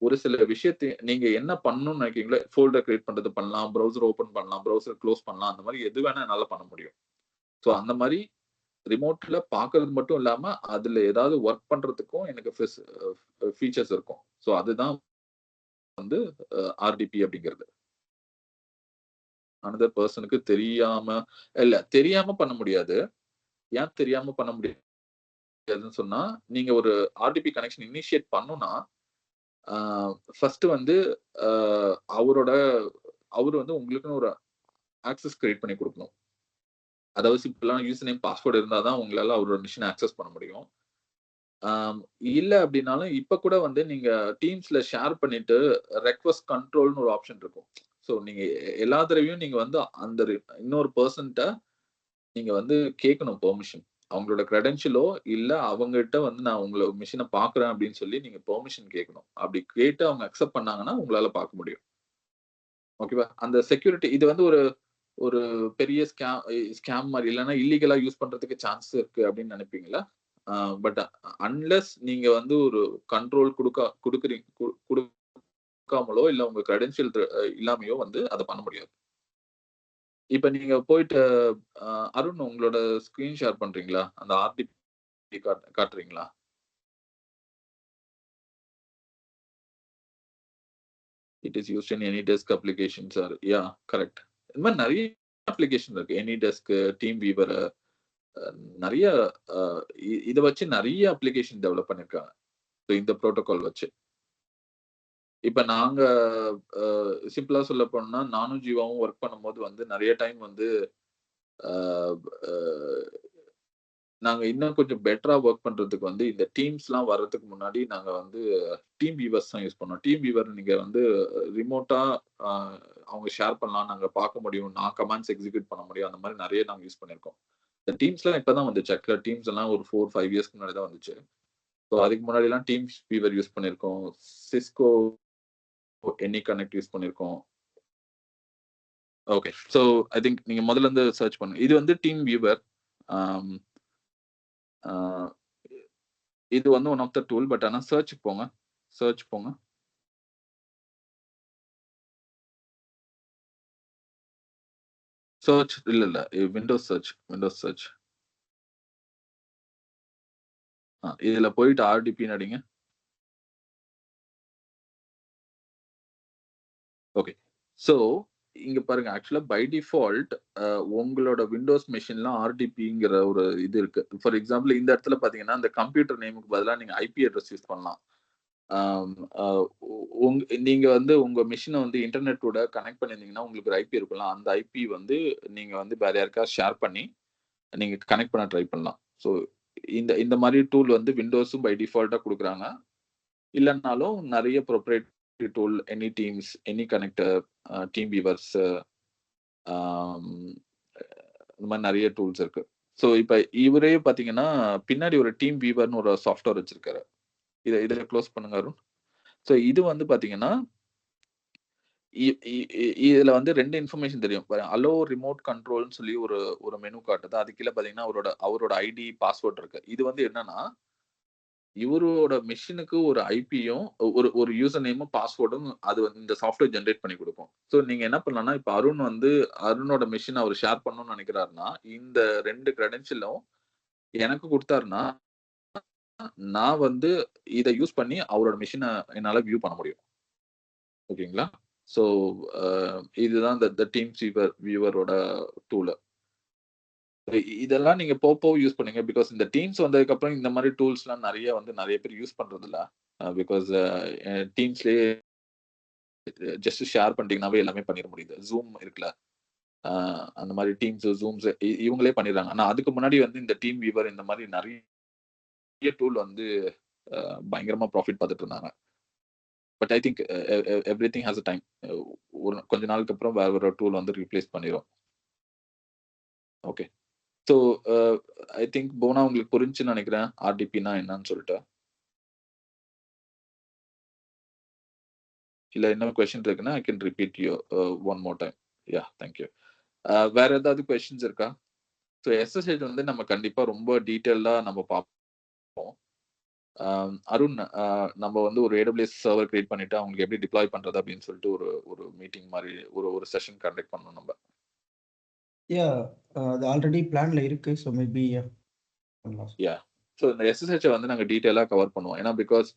ஒரு சில விஷயத்தை நீங்க என்ன பண்ணணும்னு நினைக்கிறீங்களோ ஃபோல்டர் கிரியேட் பண்றது பண்ணலாம், ப்ரௌசர் ஓபன் பண்ணலாம், ப்ரௌசர் க்ளோஸ் பண்ணலாம். அந்த மாதிரி எது வேணா என்னால பண்ண முடியும். ஸோ அந்த மாதிரி ரிமோட்ல பாக்குறது மட்டும் இல்லாம அதுல ஏதாவது ஒர்க் பண்றதுக்கும் எனக்கு ஃபீச்சர்ஸ் இருக்கும். ஸோ அதுதான் வந்து ஆர்டிபி அப்படிங்கிறது. அனதர் பர்சனுக்கு தெரியாம பண்ண முடியாது. ஏன் தெரியாம பண்ண முடியாதுன்னு சொன்னா நீங்க ஒரு ஆர்டிபி கனெக்ஷன் இனிஷியேட் பண்ணணும்னா ஃபர்ஸ்ட் வந்து அவரு வந்து உங்களுக்குன்னு ஒரு ஆக்சஸ் கிரியேட் பண்ணி கொடுக்கணும். அதாவது சிம்பிளான யூசர் நேம் பாஸ்வேர்டு இருந்தாதான் உங்களால அவரோட மிஷினை ஆக்சஸ் பண்ண முடியும். இல்ல அப்படின்னாலும் இப்ப கூட வந்து நீங்க டீம்ஸ்ல ஷேர் பண்ணிட்டு ரெக்வஸ்ட் கண்ட்ரோல்னு ஒரு ஆப்ஷன் இருக்கும். ஸோ நீங்க எல்லா தடவையும் நீங்க வந்து அந்த இன்னொரு பர்சன்ட்ட நீங்க வந்து கேட்கணும் பெர்மிஷன். அவங்களோட கிரெடென்ஷியலோ இல்ல அவங்ககிட்ட வந்து நான் உங்களை மிஷினை பாக்குறேன் அப்படின்னு சொல்லி நீங்க பெர்மிஷன் கேட்கணும். அப்படி கேட்டு அவங்க அக்செப்ட் பண்ணாங்கன்னா உங்களால பார்க்க முடியும். ஓகேவா? அந்த செக்யூரிட்டி இது வந்து ஒரு பெரிய ஸ்கேம் மாதிரி இல்லைன்னா இல்லீகலா யூஸ் பண்றதுக்கு சான்ஸ் இருக்கு அப்படின்னு நினைப்பீங்களா? பட் அன்லெஸ் நீங்க வந்து ஒரு கண்ட்ரோல் கொடுக்காமலோ இல்ல உங்க கிரெடென்ஷியல் இல்லாமையோ வந்து அதை பண்ண முடியாது. இப்ப நீங்க போயிட்டு அருண் உங்களோட ஸ்கிரீன் ஷேர் பண்றீங்களா? அந்த ஆர்டிபி காட்டுறீங்களா? It is used in AnyDesk applications or yeah correct. இந்த மாதிரி நிறைய அப்ளிகேஷன் இருக்கு. எனி டெஸ்க், டீம் வீவர், நிறைய இதை வச்சு நிறைய அப்ளிகேஷன் டெவலப் பண்ணிருக்காங்க இந்த ப்ரோட்டோகால் வச்சு. இப்ப நாங்க சிம்பிளா சொல்ல போனோம்னா நானும் ஜீவாவும் ஒர்க் பண்ணும்போது வந்து நிறைய டைம் வந்து நாங்க இன்னும் கொஞ்சம் பெட்டரா ஒர்க் பண்றதுக்கு வந்து இந்த டீம்ஸ் எல்லாம் வர்றதுக்கு முன்னாடி நாங்க வந்து டீம் வீவர்ஸ் தான் யூஸ் பண்ணோம். டீம் வீவர் நீங்க வந்து ரிமோட்டா அவங்க ஷேர் பண்ணலாம், நாங்க பார்க்க முடியும், நான் கமாண்ட்ஸ் எக்ஸிக்யூட் பண்ண முடியும். அந்த மாதிரி நிறைய நாங்க யூஸ் பண்ணிருக்கோம். இந்த டீம்ஸ் எல்லாம் இப்பதான் வந்துச்சு. ஆக்சுவலா டீம்ஸ் எல்லாம் ஒரு 4-5 இயர்ஸ்க்கு முன்னாடி தான் வந்துச்சு. ஸோ அதுக்கு முன்னாடி எல்லாம் டீம்ஸ் வீவர் யூஸ் பண்ணிருக்கோம். சிஸ்கோ AnyConnect யூஸ் பண்ணிருக்கோம். ஓகே, ஸோ ஐ திங்க் நீங்க முதல்ல இருந்து சர்ச் பண்ணுங்க. இது வந்து டீம் வியூவர். இது வந்து one of the tool. But ஆனா சர்ச் போங்க. சர்ச் இல்ல விண்டோஸ் சர்ச். இதுல போயிட்டு ஆர்டிபின்னு அடிங்க. ஓகே, ஸோ இங்க பாருங்க. ஆக்சுவலா பை டிஃபால்ட் உங்களோட விண்டோஸ் மெஷின்லாம் ஆர்டிபிங்கிற ஒரு இது இருக்கு. ஃபார் எக்ஸாம்பிள் இந்த இடத்துல பாத்தீங்கன்னா அந்த கம்ப்யூட்டர் நேமுக்கு பதிலா நீங்க ஐபி அட்ரஸ் யூஸ் பண்ணலாம். நீங்க வந்து உங்க மிஷினை வந்து இன்டர்நெட்டோட கனெக்ட் பண்ணிருந்தீங்கன்னா உங்களுக்கு ஒரு ஐபி இருக்கும்ல. அந்த ஐபி வந்து நீங்க வந்து வேற யாருக்காவது ஷேர் பண்ணி நீங்க கனெக்ட் பண்ண ட்ரை பண்ணலாம். ஸோ இந்த மாதிரி டூல் வந்து விண்டோஸும் பை டிஃபால்ட்டா கொடுக்குறாங்க. இல்லைன்னாலும் நிறைய proprietary tool, any teams, any connector, team viewers, இந்த மாதிரி நிறைய டூல்ஸ் இருக்கு. ஸோ இப்ப இவரே பாத்தீங்கன்னா பின்னாடி ஒரு டீம் வீவர்னு ஒரு சாஃப்ட்வேர் வச்சிருக்காரு. இதை க்ளோஸ் பண்ணுங்க அருண். ஸோ இது வந்து பாத்தீங்கன்னா இதுல வந்து 2 இன்ஃபர்மேஷன் தெரியும். அலோ ரிமோட் கண்ட்ரோல்னு சொல்லி ஒரு மெனு காட்டுது. அது கீழே பாத்தீங்கன்னா அவரோட ஐடி, பாஸ்வேர்ட் இருக்கு. இது வந்து என்னன்னா இவரோட மிஷினுக்கு ஒரு ஐபியும் ஒரு யூசர் நேமும் பாஸ்வேர்டும் அது வந்து இந்த சாஃப்ட்வேர் ஜென்ரேட் பண்ணி கொடுக்கும். ஸோ நீங்க என்ன பண்ணலாம்னா இப்ப அருணோட மிஷின் அவர் ஷேர் பண்ணணும்னு நினைக்கிறாருன்னா இந்த 2 கிரெடென்ஷியலும் எனக்கு கொடுத்தாருன்னா நான் வந்து இதை யூஸ் பண்ணி அவரோட மிஷினை என்னால வியூ பண்ண முடியும். ஓகேங்களா? ஸோ இதுதான் இந்த டீம் வியூவரோட டூல். இதெல்லாம் நீங்க போக யூஸ் பண்ணுங்க. பிகாஸ் இந்த டீம்ஸ் வந்ததுக்கு அப்புறம் இந்த மாதிரி டூல்ஸ்லாம் நிறைய பேர் யூஸ் பண்றது இல்ல. பிகாஸ் டீம்ஸ்லயே ஜஸ்ட் ஷேர் பண்ணிட்டீங்கன்னாவே எல்லாமே பண்ணிட முடியுது. ஜூம் இருக்குல்ல, அந்த மாதிரி டீம்ஸ், ஜூம்ஸ் இவங்களே பண்ணிடுறாங்க. ஆனா அதுக்கு முன்னாடி வந்து இந்த டீம் வீவர் இந்த மாதிரி நிறைய டூல் வந்து பயங்கரமா ப்ராஃபிட் பார்த்துட்டு இருந்தாங்க. But I think every thing has a time. கொஞ்ச நாளுக்கு அப்புறம் வேற ஒரு டூல் வந்து ரீப்ளேஸ் பண்ணிடும். ஓகே, ஸோ ஐ திங்க் போனா உங்களுக்கு புரிஞ்சுன்னு நினைக்கிறேன் ஆர்டிபினா என்னன்னு சொல்லிட்டு. இல்ல இன்னொரு கொஸ்டின் இருக்குன்னா I can repeat you one more time. Yeah, thank you. வேற ஏதாவது கொஸ்டின்ஸ் இருக்கா? ஸோ எஸ்எஸ்ஹெச் வந்து நம்ம கண்டிப்பா ரொம்ப டீட்டெயில்டா நம்ம பார்ப்போம். அருண், நம்ம வந்து ஒரு AWS சர்வர் கிரியேட் பண்ணிட்டு அவங்களுக்கு எப்படி டிப்ளாய் பண்றது அப்படின்னு சொல்லிட்டு ஒரு மீட்டிங் மாதிரி ஒரு செஷன் கண்டக்ட் பண்ணணும் நம்ம. அது ஆல்ரெடி பிளான்ல இருக்கு. ஸோ மேபி யா, ஸோ இந்த எஸ்எஸ்ஹெச் வந்து நாங்கள் டீட்டெயிலாக கவர் பண்ணுவோம். ஏன்னா பிகாஸ்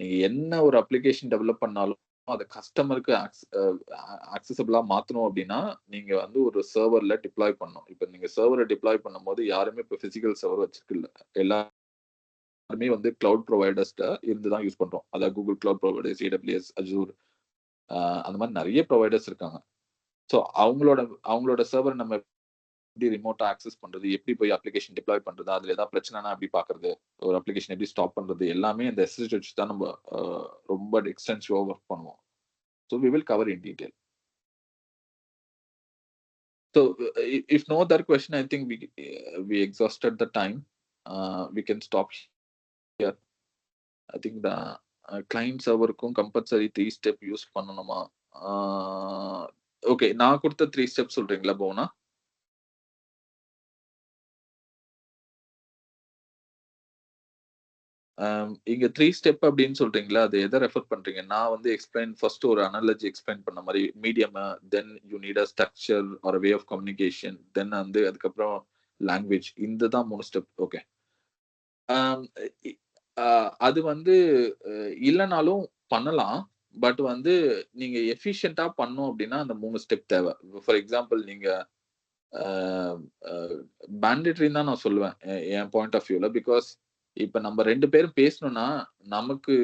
நீங்க என்ன ஒரு அப்ளிகேஷன் டெவலப் பண்ணாலும் அதை கஸ்டமருக்கு ஆக்சசபிளா மாத்தணும் அப்படின்னா நீங்க வந்து ஒரு சர்வர்ல டிப்ளாய் பண்ணணும். இப்போ நீங்க சர்வரை டிப்ளாய் பண்ணும்போது யாருமே இப்போ பிசிக்கல் சர்வர் வச்சிருக்கல. எல்லாருமே வந்து கிளவுட் ப்ரொவைடர்ஸ்ட இருந்து தான் யூஸ் பண்றோம். அதாவது Google cloud providers, AWS, Azure, அந்த மாதிரி நிறைய ப்ரொவைடர்ஸ் இருக்காங்க. ஸோ அவங்களோட சர்வர் நம்ம எப்படி ரிமோட்டா ஆக்சஸ் பண்றது, எப்படி போய் அப்ளிகேஷன் டிப்ளாய் பண்றது, அதுல ஏதாவது பிரச்சனைனா எப்படி பாக்குறது, ஒரு அப்ளிகேஷன் எப்படி ஸ்டாப் பண்றது, எல்லாமே இந்த SSH வச்சு தான் நம்ம ரொம்ப எக்ஸ்டென்சிவா ஒர்க் பண்ணுவோம். So we will cover in detail. So if no other question, I think we exhausted the time. We can stop here. I think the client serverக்கும் கம்பல்சரி 3 ஸ்டெப் யூஸ் பண்ணணுமா? ஓகே, நான் கொடுத்த 3 ஸ்டெப் சொல்றீங்களா போனா? இங்க 3 step அப்படின்னு சொல்றீங்களா, அது எதை ரெஃபர் பண்றீங்க? நான் வந்து ஃபர்ஸ்ட் ஒரு அனாலஜி எக்ஸ்பிளைன் பண்ண மாதிரி medium, then you need a structure or way of communication, then வந்து அதுக்கப்புறம் லாங்குவேஜ். இந்த தான் 3 ஸ்டெப். ஓகே, அது வந்து இல்லைனாலும் பண்ணலாம். பட் வந்து நீங்க எஃபிஷியன்டா பண்ணோம் அப்படின்னா அந்த 3 ஸ்டெப் தேவை. ஃபார் எக்ஸாம்பிள் நீங்க மேண்டேட்டரின்னு தான் நான் சொல்லுவேன் என் பாயிண்ட் ஆஃப் வியூல. பிகாஸ் இப்ப நம்ம 2 பேரும் பேசணும்னா நமக்கு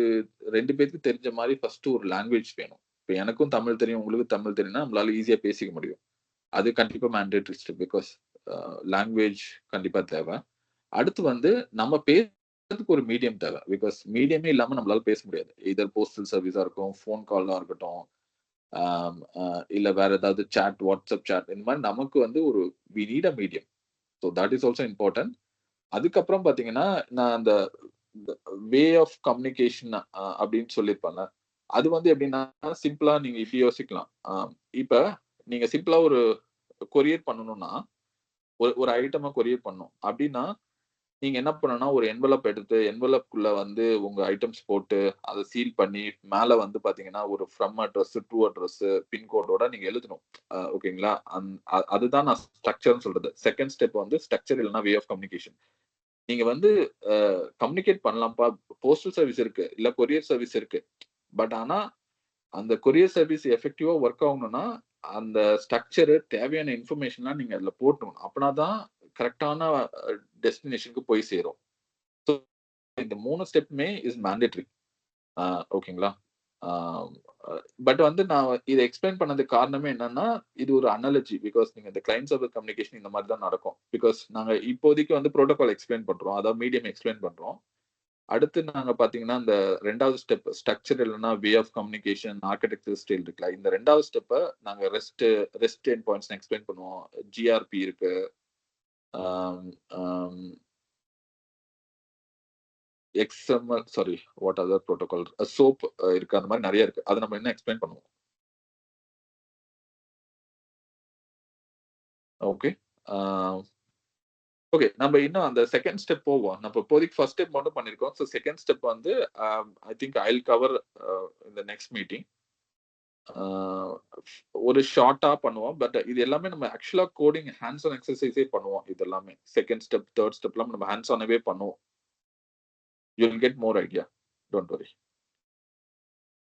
2 பேருக்கு தெரிஞ்ச மாதிரி ஃபர்ஸ்ட் ஒரு லாங்குவேஜ் வேணும். இப்ப எனக்கும் தமிழ் தெரியும், உங்களுக்கு தமிழ் தெரியும்னா நம்மளால ஈஸியா பேசிக்க முடியும். அது கண்டிப்பா மேண்டேட்டரி ஸ்டெப். பிகாஸ் லாங்குவேஜ் கண்டிப்பா தேவை. அடுத்து வந்து நம்ம பேசுறதுக்கு ஒரு மீடியம் தேவை. பிகாஸ் மீடியமே இல்லாம நம்மளால பேச முடியாது. இதர் போஸ்டல் சர்வீஸா இருக்கும், ஃபோன் காலா இருக்கட்டும், இல்ல வேற ஏதாவது சாட், வாட்ஸ்அப் சாட், இந்த மாதிரி நமக்கு வந்து ஒரு we need a medium. So that is also important. அதுக்கப்புறம் பாத்தீங்கன்னா நான் அந்த வே ஆஃப் கம்யூனிகேஷன் அப்படின்னு சொல்லியிருப்பேன்ல, அது வந்து எப்படின்னா சிம்பிளா நீங்க இப்படி யோசிக்கலாம். இப்ப நீங்க சிம்பிளா ஒரு கொரியர் பண்ணணும்னா ஒரு ஐட்டமா கொரியர் பண்ணணும் அப்படின்னா நீங்க என்ன பண்ணணும்னா ஒரு என்வலப் எடுத்து என்வலப்குள்ள வந்து உங்க ஐட்டம்ஸ் போட்டு அதை சீல் பண்ணி மேல வந்து பாத்தீங்கன்னா ஒரு ஃப்ரம் அட்ரஸ், டு அட்ரஸ், பின்கோடோட நீங்க எழுதணும். ஓகேங்களா? அதுதான் நான் ஸ்ட்ரக்சர்னு சொல்றது. செகண்ட் ஸ்டெப் வந்து ஸ்ட்ரக்சர் இல்லைன்னா வே ஆஃப் கம்யூனிகேஷன். நீங்க வந்து கம்யூனிகேட் பண்ணலாம்ப்பா, போஸ்டல் சர்வீஸ் இருக்கு, இல்ல கொரியர் சர்வீஸ் இருக்கு. பட் ஆனா அந்த கொரியர் சர்வீஸ் எஃபெக்டிவா ஒர்க் ஆகணும்னா அந்த ஸ்ட்ரக்சர் தேவையான இன்ஃபர்மேஷன்லாம் நீங்க அதுல போட்டணும். அப்படின்னாதான் கரெக்டான டெஸ்டினேஷனுக்கு போய் சேரும். ஸோ இந்த 3 ஸ்டெப்புமே இஸ் மேண்டேட்டரி. ஓகேங்களா? பட் வந்து நான் இதை எக்ஸ்பிளைன் பண்ணதுக்கு காரணமே என்னன்னா இது ஒரு அனாலஜி. பிகாஸ் நீங்க இந்த கிளைண்ட் சர்வர் கம்யூனிகேஷன் இந்த மாதிரி தான் நடக்கும். பிகாஸ் நாங்க இப்போதைக்கு வந்து ப்ரோட்டோகால் எக்ஸ்பிளைன் பண்றோம், அதாவது மீடியம் எக்ஸ்பிளைன் பண்றோம். அடுத்து நாங்க பாத்தீங்கன்னா இந்த 2வது ஸ்டெப் ஸ்ட்ரக்சர் இல்லைன்னா way of communication, architecture style இருக்குல்ல, இந்த 2வது ஸ்டெப்பை நாங்க ரெஸ்ட் எண்ட் பாயிண்ட்ஸ் எக்ஸ்பிளைன் பண்ணுவோம். GRP இருக்கு, XML, sorry, what other protocol, SOAP இருக்கு, அந்த மாதிரி நிறைய இருக்கு. அதை நம்ம என்ன எக்ஸ்பிளைன் பண்ணுவோம். ஓகே, ஓகே, நம்ம இன்னும் அந்த செகண்ட் ஸ்டெப் போவோம். நம்ம இப்போதைக்கு ஃபர்ஸ்ட் ஸ்டெப் மட்டும் பண்ணிருக்கோம். ஸோ செகண்ட் ஸ்டெப் வந்து I think I will cover இந்த நெக்ஸ்ட் மீட்டிங். ஒரு ஷார்ட்டா பண்ணுவோம். பட் இது எல்லாமே நம்ம ஆக்சுவலா கோடிங் ஹேண்ட்ஸ் ஆன் எக்ஸசைஸே பண்ணுவோம். இது எல்லாமே செகண்ட் ஸ்டெப், தேர்ட் ஸ்டெப்லாம் நம்ம ஹேண்ட்ஸ் ஆனவே பண்ணுவோம். You will get more idea, don't worry.